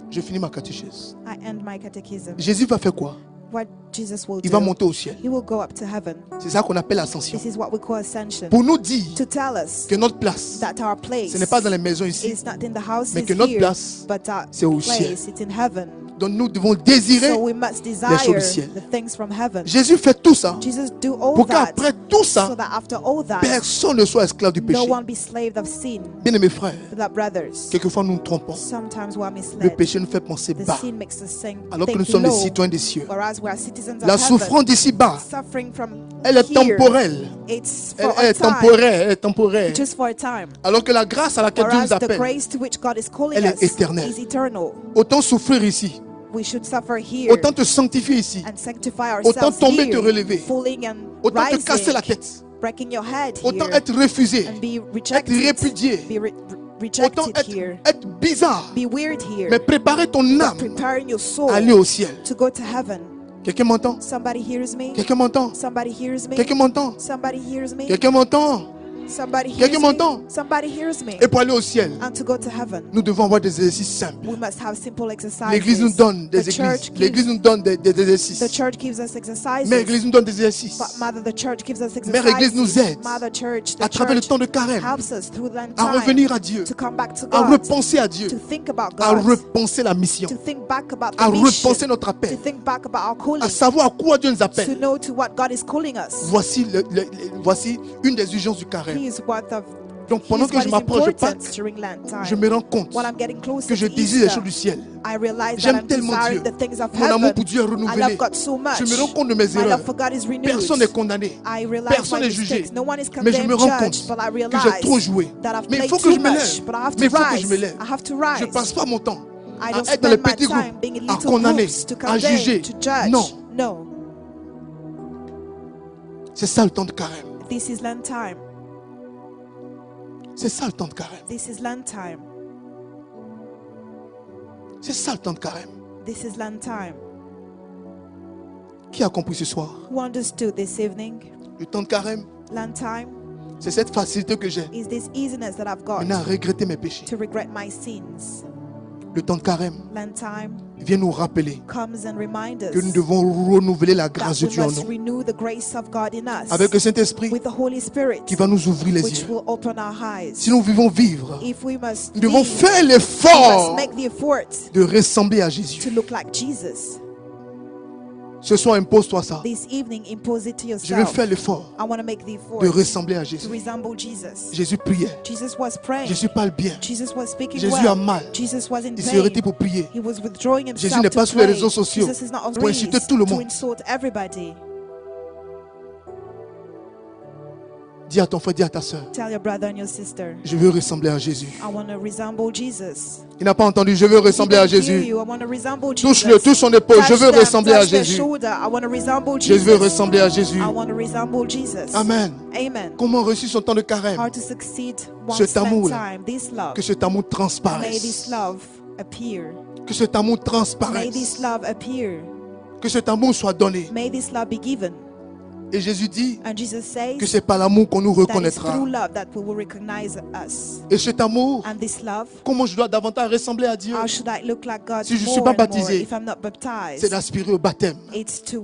Je finis ma catéchèse. I end my catechism. Jésus va faire quoi? What Jesus will Il va do, monter au ciel. he will go up to heaven. C'est ça qu'on appelle l'ascension. This is what we call ascension. Pour nous dire To tell us que notre place, that our place ce n'est pas dans les maisons ici, is not in the houses mais que notre here, place, but our c'est au place, ciel. it's in heaven. Donc nous devons désirer. So we must choses desire du ciel. the things from heaven. Jésus fait tout ça Jesus do all pour that qu'après tout so ça, that after all that, personne ne soit esclave du no péché. one be slave of sin. Bien aimés frères, That brothers, quelquefois nous nous trompons. sometimes we are Le misled. péché nous fait penser The bas, sin makes us think alors que nous sommes low, les citoyens des cieux. whereas we are citizens La of heaven. souffrance d'ici-bas, Suffering from elle est here, temporelle. it's Elle for a est time, temporaire, elle est temporaire. just for a time. Alors que la grâce à laquelle Dieu Whereas nous the appelle, grace to which God is calling elle est us éternelle. is eternal. autant souffrir ici, We should suffer here autant te sanctifier ici, and sanctify autant ourselves tomber, here, te relever, falling and autant te casser la rising, tête, breaking your head autant here, être refusé, and be être rejected, répudié, be autant rejected here, être bizarre, be weird here, mais préparer ton but âme preparing your soul à aller au ciel. to go to heaven. Quelqu'un m'entend? Somebody hears me. Quelqu'un m'entend? Somebody hears me. Quelqu'un m'entend? Somebody hears me. Quelqu'un m'entend? Somebody hears Quelqu'un me. m'entend? Somebody hears me. Et pour aller au ciel, And to go to heaven, nous devons avoir des exercices simples. we must have simple exercises. L'église nous donne des The church églises. L'église gives- nous donne des The exercices. church gives us exercises. Mère Église nous donne des exercices. But Mother, the church gives us Mère Église nous exercises. aide Mother Church, the à travers le church temps de carême helps us through Lent à time revenir à Dieu, to come back to à God, repenser à Dieu, to think about à God, repenser la mission, to think back about à the mission, repenser notre to appel, think back about our calling, à savoir à quoi Dieu nous to appelle. know to what God is calling us. Voici une des urgences du carême. He is what of Donc pendant He's que what je is m'approche de important Pâques, during Lent time. je me rends compte While I'm getting closer que je to désire les Easter, choses du ciel. I realize that J'aime I'm tellement desiring Dieu. the things of Mon amour heaven. pour Dieu est I renouvelé. love God so much. Je me rends compte de mes My erreurs. love for God is renewed. Personne n'est condamné. I realize Personne my n'est jugé. mistakes. No one is Mais je condemned, me rends judged, compte but I que j'ai trop realize joué. that I've Mais il played faut que too je me much, lève. but I have Mais to il faut que je rise. me lève. I have to Je ne rise. passe pas mon temps I à don't être dans les spend my petits time groupes, being in à little condamner, groups to à condemn, juger. to judge. Non, No. c'est ça le temps de carême. This is Lent time. C'est ça le temps de carême. This is Lent time. C'est ça le temps de carême. This is Lent time. Qui a compris ce soir? Who understood this evening? Le temps de carême, Lent time c'est cette facilité que j'ai is this easiness that I've got maintenant à regretter mes péchés. to regret my sins. Le temps de carême Lent time vient nous rappeler comes and reminds us que nous devons renouveler la grâce that de we Dieu en must nous. renew the grace of God in us Avec le Saint-Esprit with the Holy Spirit, qui va nous ouvrir les which yeux. will open our eyes. Si nous vivons vivre, If we must nous devons live, faire we must l'effort make the effort de ressembler à to Jésus. look like Jesus. Ce soir, impose-toi ça. This evening, impose it to Je veux yourself. faire l'effort I want to make the de effort ressembler à to Jésus. resemble Jesus. Jésus priait. Jesus was praying. Jésus parle bien. Jesus was speaking Jésus a well. mal. Jesus was in Il s'est retiré pain. pour prier. He was withdrawing himself Jésus n'est to pas sur les pray. réseaux sociaux Jesus is not on pour insulter Reels tout le to monde. insult everybody. Dis à ton frère, dis à ta soeur, Tell your brother and your sister, je veux ressembler à Jésus. I want to resemble Jesus. Il n'a pas entendu, je veux ressembler à He didn't hear Jésus. you. I want to resemble Touche-le, Jesus. touche son épaule, je Touch veux them, ressembler à touch their Jésus. shoulder. I want to resemble Je veux Jesus. ressembler à Jésus. I want to resemble Jesus. Amen. Amen. Comment reçu son temps de carême? How to succeed Cet once amour Lent là. time. This love. Que cet amour May this transparaisse. love appear. Que cet amour May this transparaisse. love appear. Que cet amour soit donné. May this love be given. Et Jésus dit And Jesus says que c'est par l'amour qu'on nous that it's reconnaîtra. through love that we will recognize us. Et cet amour, And this love, comment je dois davantage ressembler à Dieu? how should I look like God Si je more suis pas and more baptisé, if I'm not C'est baptized? d'aspirer au baptême. It's to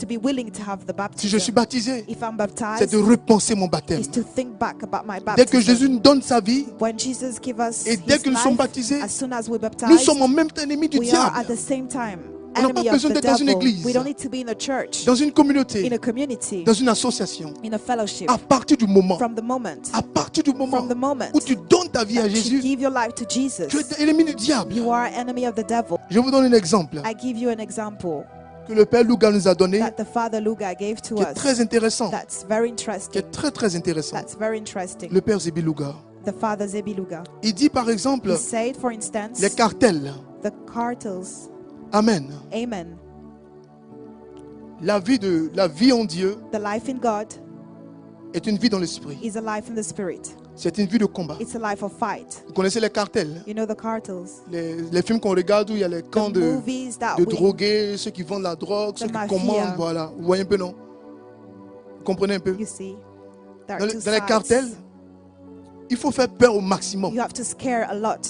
be willing to have the Si je suis baptism. baptisé, If I'm c'est baptized, de repenser mon baptême. is to think back about my Dès que baptism. Jésus nous donne sa vie, When Jesus gives us et dès his que nous sommes life, baptisés, as soon as we're nous baptized, sommes en même temps ennemis du we are at diable. the same time On n'a pas enemy of besoin the d'être dans une devil. église, We don't need to be in a church, dans une communauté, in a community, dans une association. in a fellowship. À partir du moment, From the moment où the moment où tu donnes ta vie à that you Jésus, give your life to tu Jesus, es l'ennemi du diable. you are enemy of the devil. Je vous donne un exemple I give you an example que le Père Luga nous a donné, that the Father Luga gave to qui est très us. intéressant, That's very qui interesting. est très très intéressant. That's very interesting. Le Père Zébi Luga, The Father Zebi Luga. il dit par exemple He said, for instance, les cartels. the cartels. Amen. Amen. La vie en Dieu The life in God est une vie dans l'esprit. is a life in the spirit. C'est une vie de combat. It's a life of fight. Vous connaissez les cartels, You know the cartels. les films qu'on regarde où il y a les camps The de movies that we drogués, ceux qui vendent la drogue, ceux qui mafia. commandent, voilà. Vous voyez un peu, non? Vous comprenez un peu? you see. There Dans are les, two dans les sides. cartels, il faut faire peur au maximum. You have to scare a lot.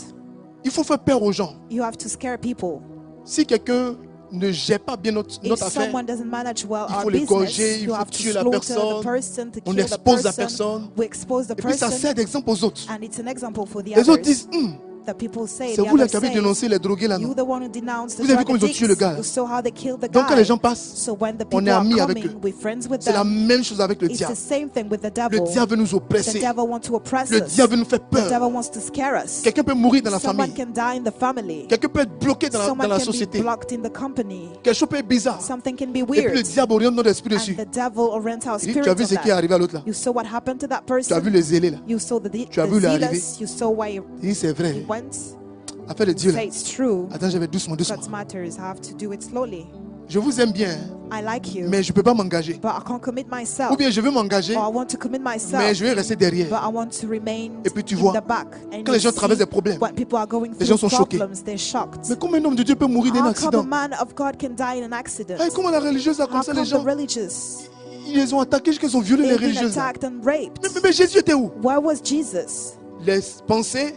Il faut faire peur aux gens. You have to scare people. Si quelqu'un ne gère pas bien notre If affaire, someone doesn't manage well il our faut l'égorger, business, il you faut have to tuer la slaughter personne, the person, to on kill the expose la person. personne, We expose the et puis ça person, sert d'exemple aux autres. and it's an example for the Les autres others. disent, The people say, c'est the vous là others qui avez say, dénoncé les drogués là, you non? the one who denounced the Vous avez vu drug comment ils ont tué le addicts. gars? You saw how they killed the Donc quand les guy. gens passent, So when the on people est are amis avec coming, eux. we're friends with C'est la them. même chose avec le It's the diable. same thing with the Le devil. diable veut nous The oppresser. devil wants to oppress Le us. diable veut nous faire The peur. devil wants to scare us. Quelqu'un peut mourir dans la Someone famille. can die in the family. Quelqu'un peut être bloqué dans Someone la can be société. blocked in the company. Quelque chose peut être bizarre. Something can be Et puis le weird. diable oriente notre esprit dessus. And the devil orients our Il dit, spirit tu as vu on ce qui est that. arrivé à l'autre là? You saw what happened to that Tu as vu person. les zélés là? You saw the Tu as vu le zealous. You saw why Il dit, c'est vrai. he went. Affaire de Dieu là. Say it's true. Attends, je vais doucement, doucement. God's matters. I have to do it slowly. Je vous aime bien, I like you, mais je ne peux pas m'engager. but I can't commit myself. Ou bien je veux m'engager, Or I want to commit mais myself, je vais rester derrière. but I want to remain Et puis tu in vois, the back. And quand you les gens see traversent des problèmes, when people are going les gens through sont choqués. problems, they're shocked. Mais comment un homme de Dieu peut mourir d'un How come a accident? man of God can die in an accident? Hey, comment la religieuse a How comme ça come les the gens? religious Ils les ont attaqués jusqu'à ce qu'ils ont violé les they've been religieuses. là. attacked and raped? Mais Jésus était où? Where was Jesus? Les pensées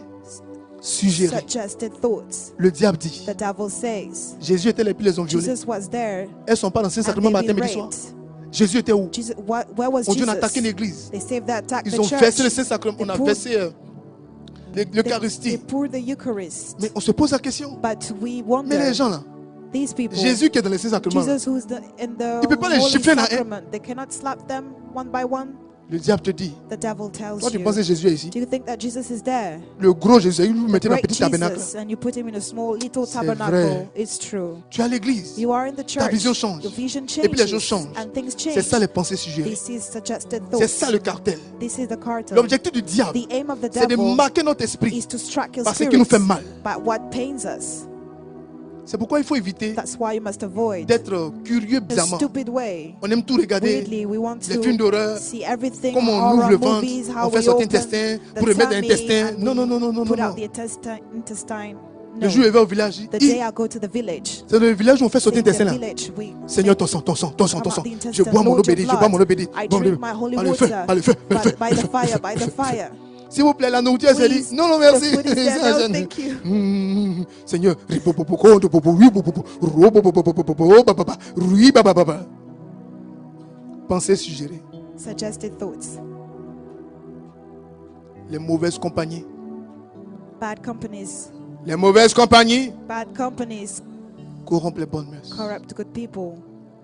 suggérées. Suggested thoughts. Le diable dit, The devil says Jésus était là et puis ils les ont violés. Jesus was there Elles ne sont pas dans le Saint-Sacrement and matin, they've been midi, soir. raped. Jésus était où? Jesus, where was On dit on a attaqué Jesus? l'église. They say they attacked Ils the ont versé le church. Saint-Sacrement. On a They versé They l'Eucharistie. pour the Eucharist. Mais on se pose la question. But we Mais wonder, les gens là, these people, Jésus qui est dans le Saint-Sacrement, Jesus who's in the Il peut pas les Holy gifler dans un. Sacrament, they cannot slap them one by one. le diable te dit, The devil tells toi tu you, penses que Jésus est ici? do you think that Jesus is there? Le gros Jésus, vous le The mettez dans le great petit tabernacle. Jesus, and you put him in a small little C'est tabernacle. vrai. It's true. Tu es à l'église. You are in the church. vision change. Your vision Et puis les choses changes. changent. And things C'est change. ça les pensées suggérées. This is suggested C'est thoughts. ça le cartel. This is the cartel. L'objectif du diable, The aim of the c'est de devil marquer notre esprit is to strike your par ce spirit qui nous fait mal. by what pains us. C'est pourquoi il faut éviter That's why you must avoid d'être curieux a bizarrement. stupid way. On aime tout regarder, Weirdly, we want les films to d'horreur, see everything, comme on ouvre horror le ventre, movies, how on fait we sortir open l'intestin the pour remettre dans tummy l'intestin. and Non, non, we non, non, non, put non. out the intestine. Le No. jour où il va au village, The day il- I go to the village, c'est dans le village où on fait sortir in the l'intestin là. village, we Seigneur, ton sang, ton sang, ton sang, ton come sang. out the intestine, Je bois mon eau Lord, your bénite, je bois mon eau bénite. I Bon, drink my holy par le feu, water par le feu, par le feu. by the fire, by the fire. S'il vous plaît, la nourriture est salie. Please, Non, non, the merci. food is there. No, thank you. Seigneur, pensée suggérée. Suggested thoughts. Les mauvaises compagnies. Bad companies. Les mauvaises compagnies Bad companies corrompent les bonnes mœurs. corrupt good people.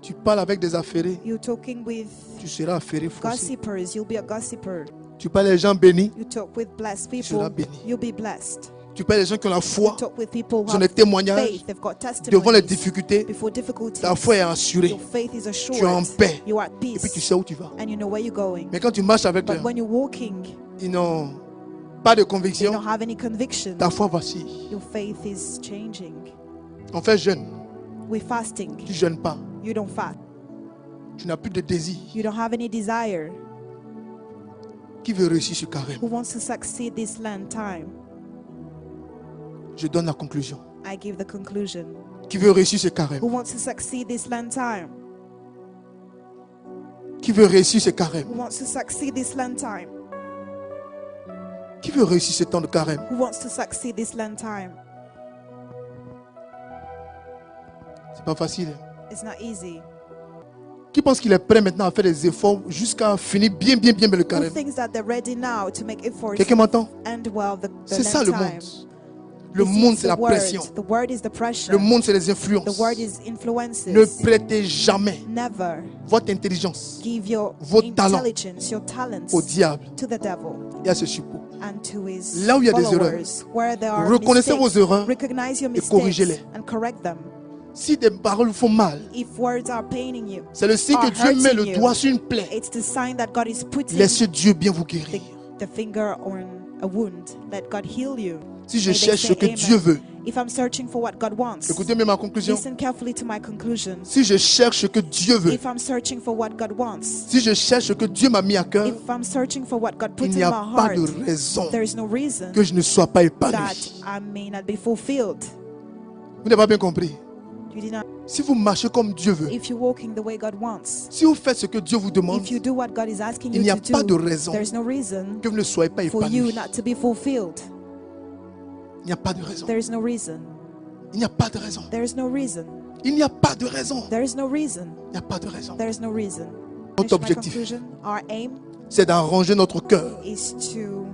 Tu parles avec des affairés, You're talking with tu seras affairé forcé. gossipers, you'll be a gossiper. Tu parles avec les gens bénis, You talk with blessed Tu seras people, béni. you'll be blessed. tu parles avec les gens qui ont la You foi, talk with people who qui ont des have témoignages faith, they've got devant les testimonies. difficultés. Before difficulties, Ta foi est assurée your faith is assured. Tu es en paix. You are at et puis tu peace, sais où tu vas. and you know where you're going. Mais quand tu marches avec But eux, when you're walking, ils n'ont pas de you conviction, don't have any conviction. ta foi vacille. Your faith is changing. On fait jeûne, We're fasting. tu ne jeûnes pas, You don't fast. tu n'as plus de désir. You don't have any desire. Qui veut réussir ce carême? Who wants to succeed this land time? Je donne la conclusion. I give the conclusion. Qui veut réussir ce carême? Who wants to succeed this land time? Qui veut réussir ce carême? Who wants to succeed this land time? Qui veut réussir ce temps de carême? Who wants to succeed this land time? C'est pas facile. It's not easy. Qui pense qu'il est prêt maintenant à faire des efforts jusqu'à finir bien le Who carême? thinks that they're ready now to make efforts Quelqu'un m'entend? and well the C'est ça le land monde. time? Le This monde, is c'est the la word. pression. The word is the pressure. Le monde, c'est les The influences. word is influences. Ne prêtez jamais Never votre intelligence give your vos talents intelligence, your talents au diable to the devil et à ce suppôt. and to his Là où il y a des followers. Where there are Reconnaissez mistakes, vos erreurs recognize your et mistakes corrigez-les. and correct them. Si des paroles vous font mal, If words are paining you, c'est le signe que are Dieu met le hurting you, doigt sur une plaie. it's the sign that God is putting Laissez Dieu bien vous guérir. the finger on a wound. Let God heal you. Si je May they cherche say ce que amen. Dieu veut, If I'm searching for what God wants, écoutez bien ma conclusion. listen carefully to my conclusion. Si je cherche ce que Dieu veut, If I'm searching for what God wants, si je cherche ce que Dieu m'a mis à cœur, if I'm searching for what God il puts n'y in a my pas heart, de raison there is no reason que je ne sois pas that épanoui. I may not be fulfilled. Vous n'avez pas bien compris. You did not. Si vous marchez comme Dieu veut, If you're walking the way God wants, si vous faites ce que Dieu vous demande, if you do what God is asking il you n'y a to pas de do, raison there's no reason que vous ne soyez pas for you épanoui. not to be fulfilled. Il n'y a pas de raison. There is no reason. Il n'y a pas de raison. There is no reason. Il n'y a pas de raison. There is no reason. Il n'y a pas de raison. There is no reason. Notre Finish my objectif, conclusion. Our aim c'est d'arranger notre cœur, is to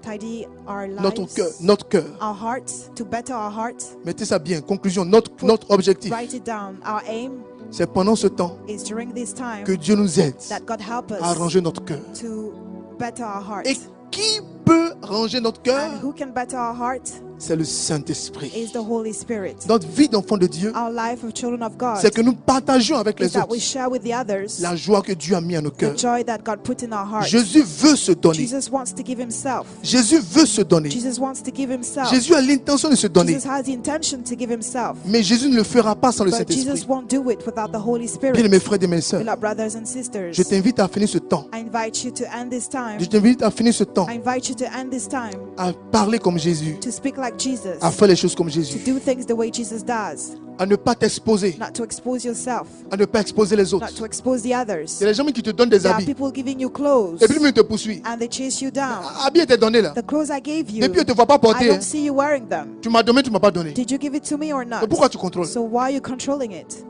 tidy our notre lives, cœur, notre cœur. our hearts, to better our hearts. Mettez ça bien. Conclusion, notre objectif, Write it down. Our aim c'est pendant ce temps is during this time que Dieu nous aide that God help à us arranger notre cœur. to better our hearts. Et qui peut ranger notre cœur? And who can better our heart C'est le Saint-Esprit. is the Holy Spirit. Notre vie d'enfant de Dieu, Our life of children of God c'est que nous partageons avec is les that we autres share with the others la joie que Dieu a mis à nos the cœurs. joy that God put in our hearts. Jésus veut se donner. Jesus wants to give himself. Jésus veut se donner. Jesus wants to give himself. Jésus a l'intention de se donner. Jesus has the intention to give himself. Mais Jésus ne le fera pas sans le But Jesus Saint-Esprit. won't do it without the Holy Bien, mes Spirit. frères et mes sœurs, Beloved brothers and sisters, je t'invite à finir ce temps. I invite you to end this time. Je t'invite à finir ce temps I invite you to end this time à parler comme Jésus, to speak like Jesus, à faire les choses comme to Jésus, do things the way Jesus does, à ne pas t'exposer, not to expose yourself, à ne pas exposer les autres. not to expose the others. Il y a des gens qui te donnent des There are habits people giving you clothes et puis ils te poursuivent. and they chase you down. Habit était donné là. The clothes I gave you, Et puis ils ne te voient pas I porter. don't see you wearing them. Tu m'as donné, tu ne m'as pas donné. Did you give it to me or not? Mais pourquoi tu contrôles? So why are you controlling it?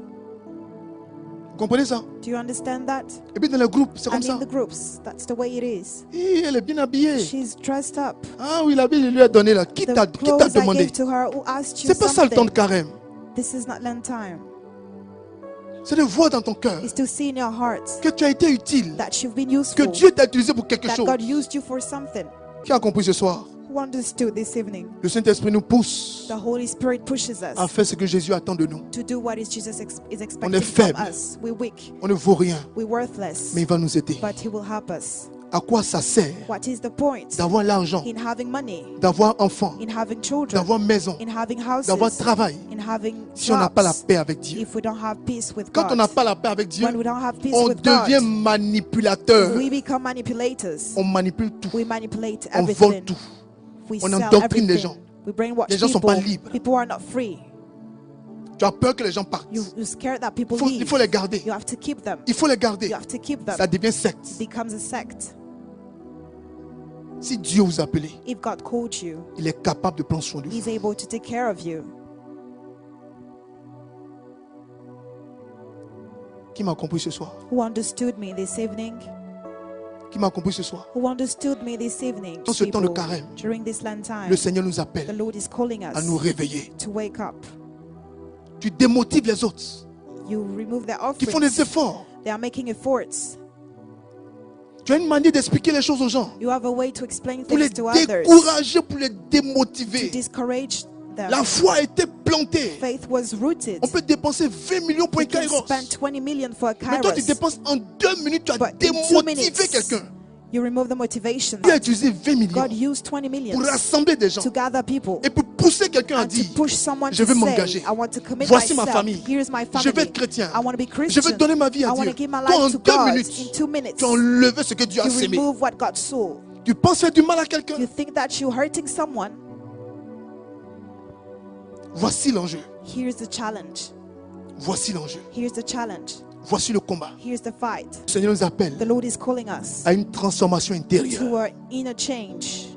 Vous comprenez ça? Do you understand that? Et puis dans les groupes, c'est comme And ça. in the groups, that's the way it is. Elle est bien habillée. She's dressed up. Ah oui, l'habit, je lui ai donné là. Qui The t'a clothes I demandé? gave to her, who asked you C'est pas ça le temps de something? carême. This is not Lent time. C'est de voir dans ton cœur It's to see in your heart que tu as été utile, that you've been que useful, Dieu t'a utilisé pour quelque that chose. God used you for something. Qui a compris ce soir? Who understood this evening? Le Saint-Esprit nous pousse The Holy Spirit pushes us à faire ce que Jésus attend de nous. to do what is Jesus is On expecting est from faible. us. We're weak, On ne vaut rien, we're worthless, mais il va nous aider. but He will help us. À quoi ça sert What is the point d'avoir l'argent, in having money, d'avoir enfant, in having children, d'avoir maison, in having houses, d'avoir travail, in having si on n'a pas la jobs, paix avec Dieu? if we don't have peace with Quand on n'a God? pas la paix avec Dieu, When we don't have peace on with devient God, manipulateur. we become manipulators. On manipule tout. We manipulate On vole everything. tout. We On sell endoctrine les gens. everything. We brainwash Les gens sont people. pas libres. People are not free. Tu as peur que les gens partent. You're scared that people Il leave. faut les garder. You have to keep them. Il faut les garder. You have to keep them. Ça devient secte. It becomes a sect. Si Dieu vous a appelé, If God called you, il est capable de prendre soin de vous. He's able to take care of you. Qui m'a compris ce soir? Who understood me this evening? Qui m'a compris ce soir? Who understood me this evening? Dans ce temps de People, carême, during this Lent time, le Seigneur nous the appelle Lord is calling à nous us réveiller. to wake up. Tu démotives les autres You remove their qui font des offerings. efforts. They are making efforts. Tu as une manière d'expliquer les choses aux gens You have a way to explain pour les things to others, décourager, pour les to démotiver. discourage them. La foi a été plantée. Faith was rooted. On peut dépenser 20 millions pour un You can kairos. spend 20 million for a Mais toi, tu kairos, dépenses en 2 minutes, tu as but in 2 démotivé minutes, quelqu'un. you remove the motivation. Dieu a utilisé 20 millions God used 20 million pour rassembler des gens to gather people et pour pousser quelqu'un à and to dire, push someone je to vais say, m'engager. I want to commit Voici ma myself. famille. Here's my Je vais family. être chrétien. I want to be Je Christian. vais donner ma vie à I want Dieu. to give my Toi, en life to 2 God. minutes, In 2 minutes, tu as enlevé ce que Dieu a you sémé. remove what God saw. Tu penses faire du mal à quelqu'un? You think that you're hurting someone. Voici l'enjeu. Here's the challenge. Voici l'enjeu. Here's the challenge. Voici le combat. Here's the fight. Le Seigneur nous appelle The Lord is calling us à une transformation intérieure. to an inner change,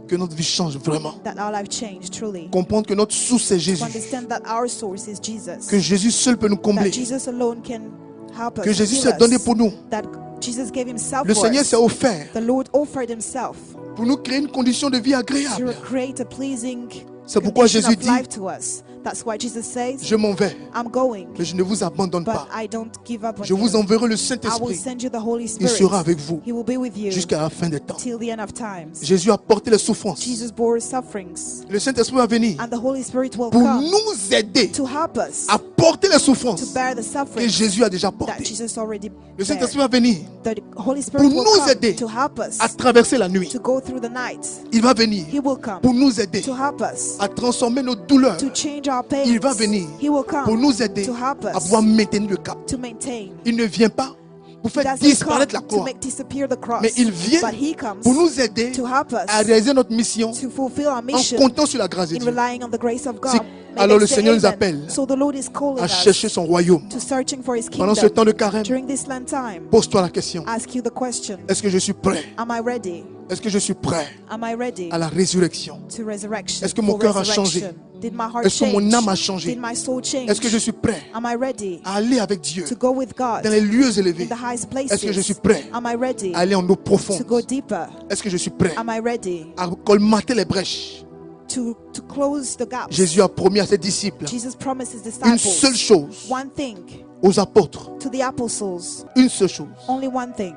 Que notre vie change vraiment. that our life change truly. Comprendre que notre source est To Jésus. understand that our source is Jesus. Que Jésus seul peut nous That combler. Jesus alone can help us. Que Jésus heal s'est donné us. pour nous. That Jesus gave himself Le for Seigneur us. s'est offert The Lord offered himself pour nous créer une condition de vie to agréable. create a pleasing C'est pourquoi condition Jésus of dit, life to us. That's why Jesus says, je m'en vais, I'm going, mais je ne vous abandonne but pas. I don't give up on Je vous you. enverrai le I will Saint-Esprit. send you the Holy Il Spirit. sera avec vous He will be with you jusqu'à la fin des temps. till the end of times. Jésus a porté les souffrances. Jesus bore sufferings, Le Saint-Esprit va venir and the Holy Spirit will pour come nous aider to help us à porter les to souffrances bear the que sufferings Jésus a déjà that portées. Jesus already Le Saint-Esprit bared. va venir The Holy Spirit pour will nous come aider to help us à traverser la nuit. to go through the night. Il va venir He will come pour nous aider to help us à transformer nos douleurs. to change our pains. Il va venir He will pour come nous aider to help à us pouvoir maintenir le cap. to maintain. Il ne vient pas pour He faire doesn't disparaître la come to croix, make disappear the cross, mais il vient but he comes pour nous aider to help à us réaliser notre mission to fulfill our en mission comptant sur la grâce de in Dieu. relying on the grace of God. Si- May alors they le say Seigneur nous amen. appelle So the Lord is calling à chercher us son royaume. to searching for his Pendant ce temps de kingdom. carême, During this Lent time, pose-toi la question. ask you the question, Est-ce que je suis prêt? am I ready? Est-ce que je suis prêt Am I ready à la résurrection? to resurrection? Est-ce que mon for cœur a resurrection? changé? Did my heart Est-ce que mon change? âme a changé? Did my soul change? Est-ce que je suis prêt Am I ready à aller avec Dieu to go with God dans les lieux in élevés? the highest places? Est-ce que je suis prêt Am I ready à aller en eau to profonde? go deeper? Est-ce que je suis prêt Am I ready à colmater les brèches? to close the gaps? Jésus a promis à ses disciples Jesus promised his une seule disciples chose, one thing, aux apôtres, to the apostles, une seule chose. only one thing.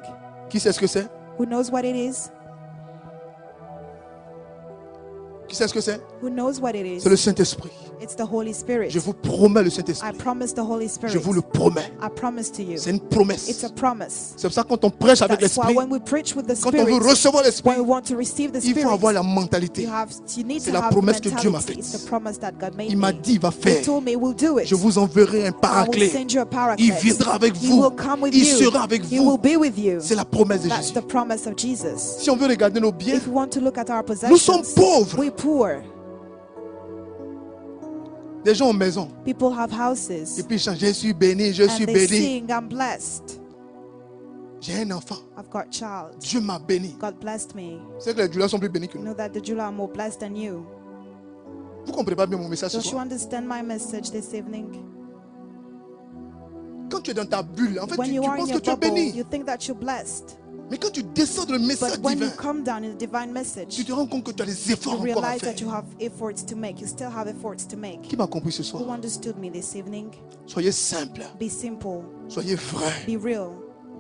Qui sait ce que c'est? Who knows what it is? Qui sait ce que c'est? Who knows what it is? C'est le Saint-Esprit. It's the Holy Spirit. Je vous promets le I Saint-Esprit. promise the Holy Je Spirit. vous le promets. I promise to you. C'est une It's promesse. a promise. C'est pour ça que quand on prêche avec That's why l'Esprit, when we preach with the quand on veut Spirit, recevoir l'Esprit, when we want to receive the il faut avoir Spirit, la mentalité. you need C'est to la have promesse que Dieu m'a mentality. faite. It's the promise that God made Il m'a me. dit, il va He faire. told me we'll do it. Je vous enverrai un I will paraclet. send you a Il paraclete. viendra avec He vous. will come with Il you. sera avec He vous. will be with you. C'est la promesse de That's Jésus. the promise of Jesus. Si on veut regarder nos biens, If we want to look at our nous sommes possessions, pauvres. we're poor. Des gens en maison. People have houses Et puis ils chantent, je suis béni, je suis and they béni. sing, I'm blessed. J'ai un enfant. I've got a child. Dieu m'a béni. God blessed me. C'est que les douleurs sont plus bénis que You nous. know that the Julah are more blessed than you. Vous comprenez pas bien mon message ce Don't you soir? understand my message this evening? Quand tu es dans ta bulle, en fait, When tu you are in penses que your tu es bubble, béni. you think that you're blessed. Mais quand tu descends dans le message But when divin, you come down in the divine tu message, te rends compte que tu as des you efforts encore à realize faire. that you have efforts to make. You still have efforts to make. Qui m'a compris ce Who soir? understood me this evening? Soyez simple, Be simple. soyez vrai, Be real.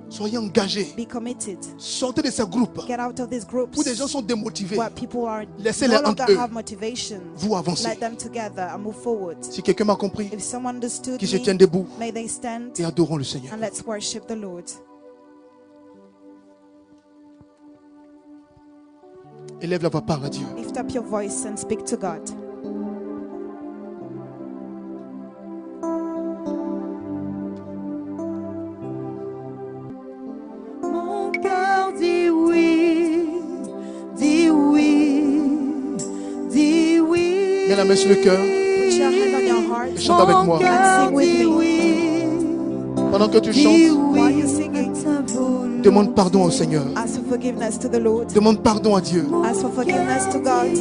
soyez engagé. Be committed. Sortez de ces groupes Get out of these groups où des gens sont démotivés. where people are Laissez-les no longer entre eux. have motivation. Vous avancez. Let them together and move forward. Si quelqu'un m'a compris, If someone understood qui se me, tienne debout may they stand et adorons le Seigneur. and let's worship the Lord. Élève la voix, parle à Dieu. Lift up your voice and speak to God. Mon cœur dit oui, dit oui, dit oui. Mets la main sur le cœur Put your hand on your heart. et chante avec Mon moi. cœur And sing with dit me. oui, Pendant que tu dit chantes, While you're oui. singing, Ta volonté. demande pardon au Seigneur. ask for forgiveness to the Lord. Demande pardon à Dieu. Ask for forgiveness to God.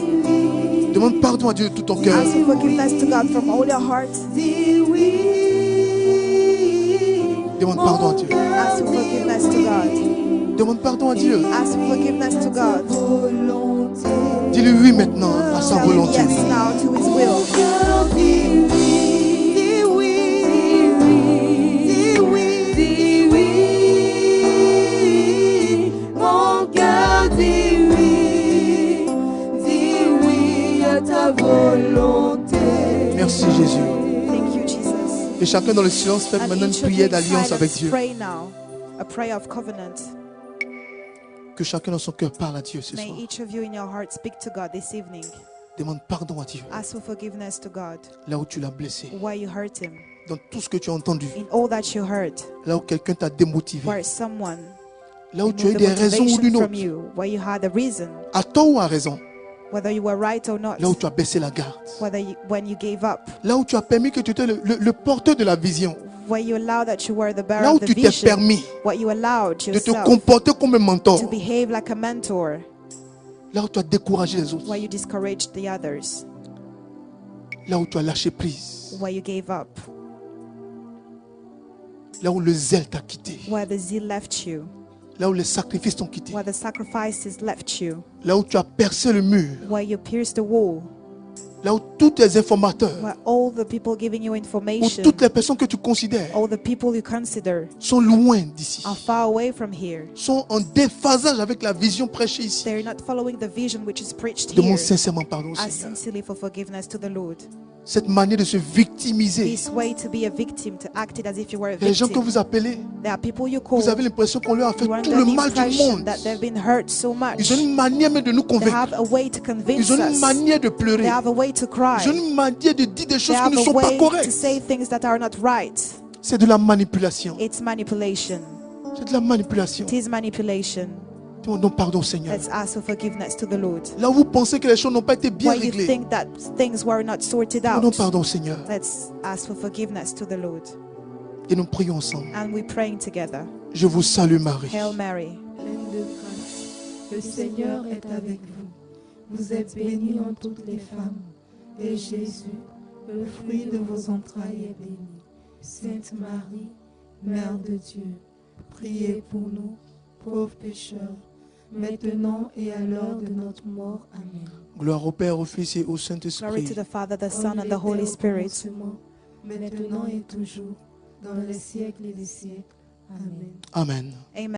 Demande pardon à Dieu de tout ton cœur. Ask for forgiveness to God from all your heart. Dis oui. Demande pardon à Dieu. Ask for forgiveness to God. Demande pardon à Dieu. Ask for forgiveness to God. Volonté. Dis-lui oui maintenant à sa Tell him volonté. yes now to His will. Cœur dit oui, dis oui, dis oui, dis oui. Mon cœur dit oui à ta volonté. Merci Jésus. Thank you, Jesus. Et chacun dans le silence fait And maintenant une each of you prière in d'alliance avec silence Dieu. pray now, a prayer of covenant. Que chacun dans son cœur parle à Dieu ce May soir. each of you in your heart speak to God this evening. Demande pardon à Dieu. Ask for forgiveness to God Là où tu l'as blessé. where you hurt Him, Dans tout ce que tu as entendu. in all that you heard, Là où quelqu'un t'a démotivé. where someone Là où tu as eu removed the des raisons ou d'une motivation autre. from you, where you had a reason, À tort ou à raison. whether you were right or not, Là où tu as baissé la garde. when you gave up, Là où tu as permis que tu étais le porteur de la vision. where you allowed that you were the bearer Là où of the tu t'es vision, permis what you allowed de te yourself comporter comme un mentor. to behave like a mentor, Là où tu as découragé les autres. where you discouraged the others, Là où tu as lâché prise. where you gave up, Là où le zèle t'a quitté. where the zeal left you. Là où les sacrifices t'ont quitté. where the sacrifices left you, Là où tu as percé le mur. where you pierced the wall, Là où tous tes informateurs, where all the people giving you ou information, toutes les personnes que tu considères all the people you consider sont loin d'ici. are far away from here. Sont en déphasage avec la vision prêchée ici. They're not following the vision which is preached Demande here. sincèrement pardon au Ask Seigneur. sincerely for forgiveness to the Lord. Cette manière de se victimiser. This way to be a victim, to act it as if you were a Il y a des gens que victim. vous appelez, There are people you call. vous avez l'impression qu'on leur a fait You are tout under le the mal du impression monde. that they've been hurt so much. Ils ont une manière même de nous They convaincre. have a way to convince Ils ont une us. manière de They pleurer. have a way to cry. Ils ont une manière de dire des They choses qui have ne a sont pas way to correctes. say things that are not right. C'est de la manipulation. It's manipulation. C'est de la manipulation. It is manipulation. Demandons pardon au Seigneur. Let's ask for forgiveness to the Lord. Là où vous pensez que les choses n'ont pas été bien Where you réglées, think that things were not sorted demandons out, pardon au Seigneur. let's ask for forgiveness to the Lord. Et nous prions ensemble. And we're praying together. Je vous salue Marie. Hail Mary. Pleine de grâce, le Seigneur est avec vous. Vous êtes bénie entre toutes les femmes, et Jésus, le fruit de vos entrailles, est béni. Sainte Marie, Mère de Dieu, priez pour nous, pauvres pécheurs, maintenant et à l'heure de notre mort. Amen. Gloire au Père, au Fils et au Glory Saint-Esprit. to the Father, the Comme Son, il and the était Holy au Spirit. commencement, maintenant et toujours, dans les siècles et des siècles. Amen. Amen. Amen.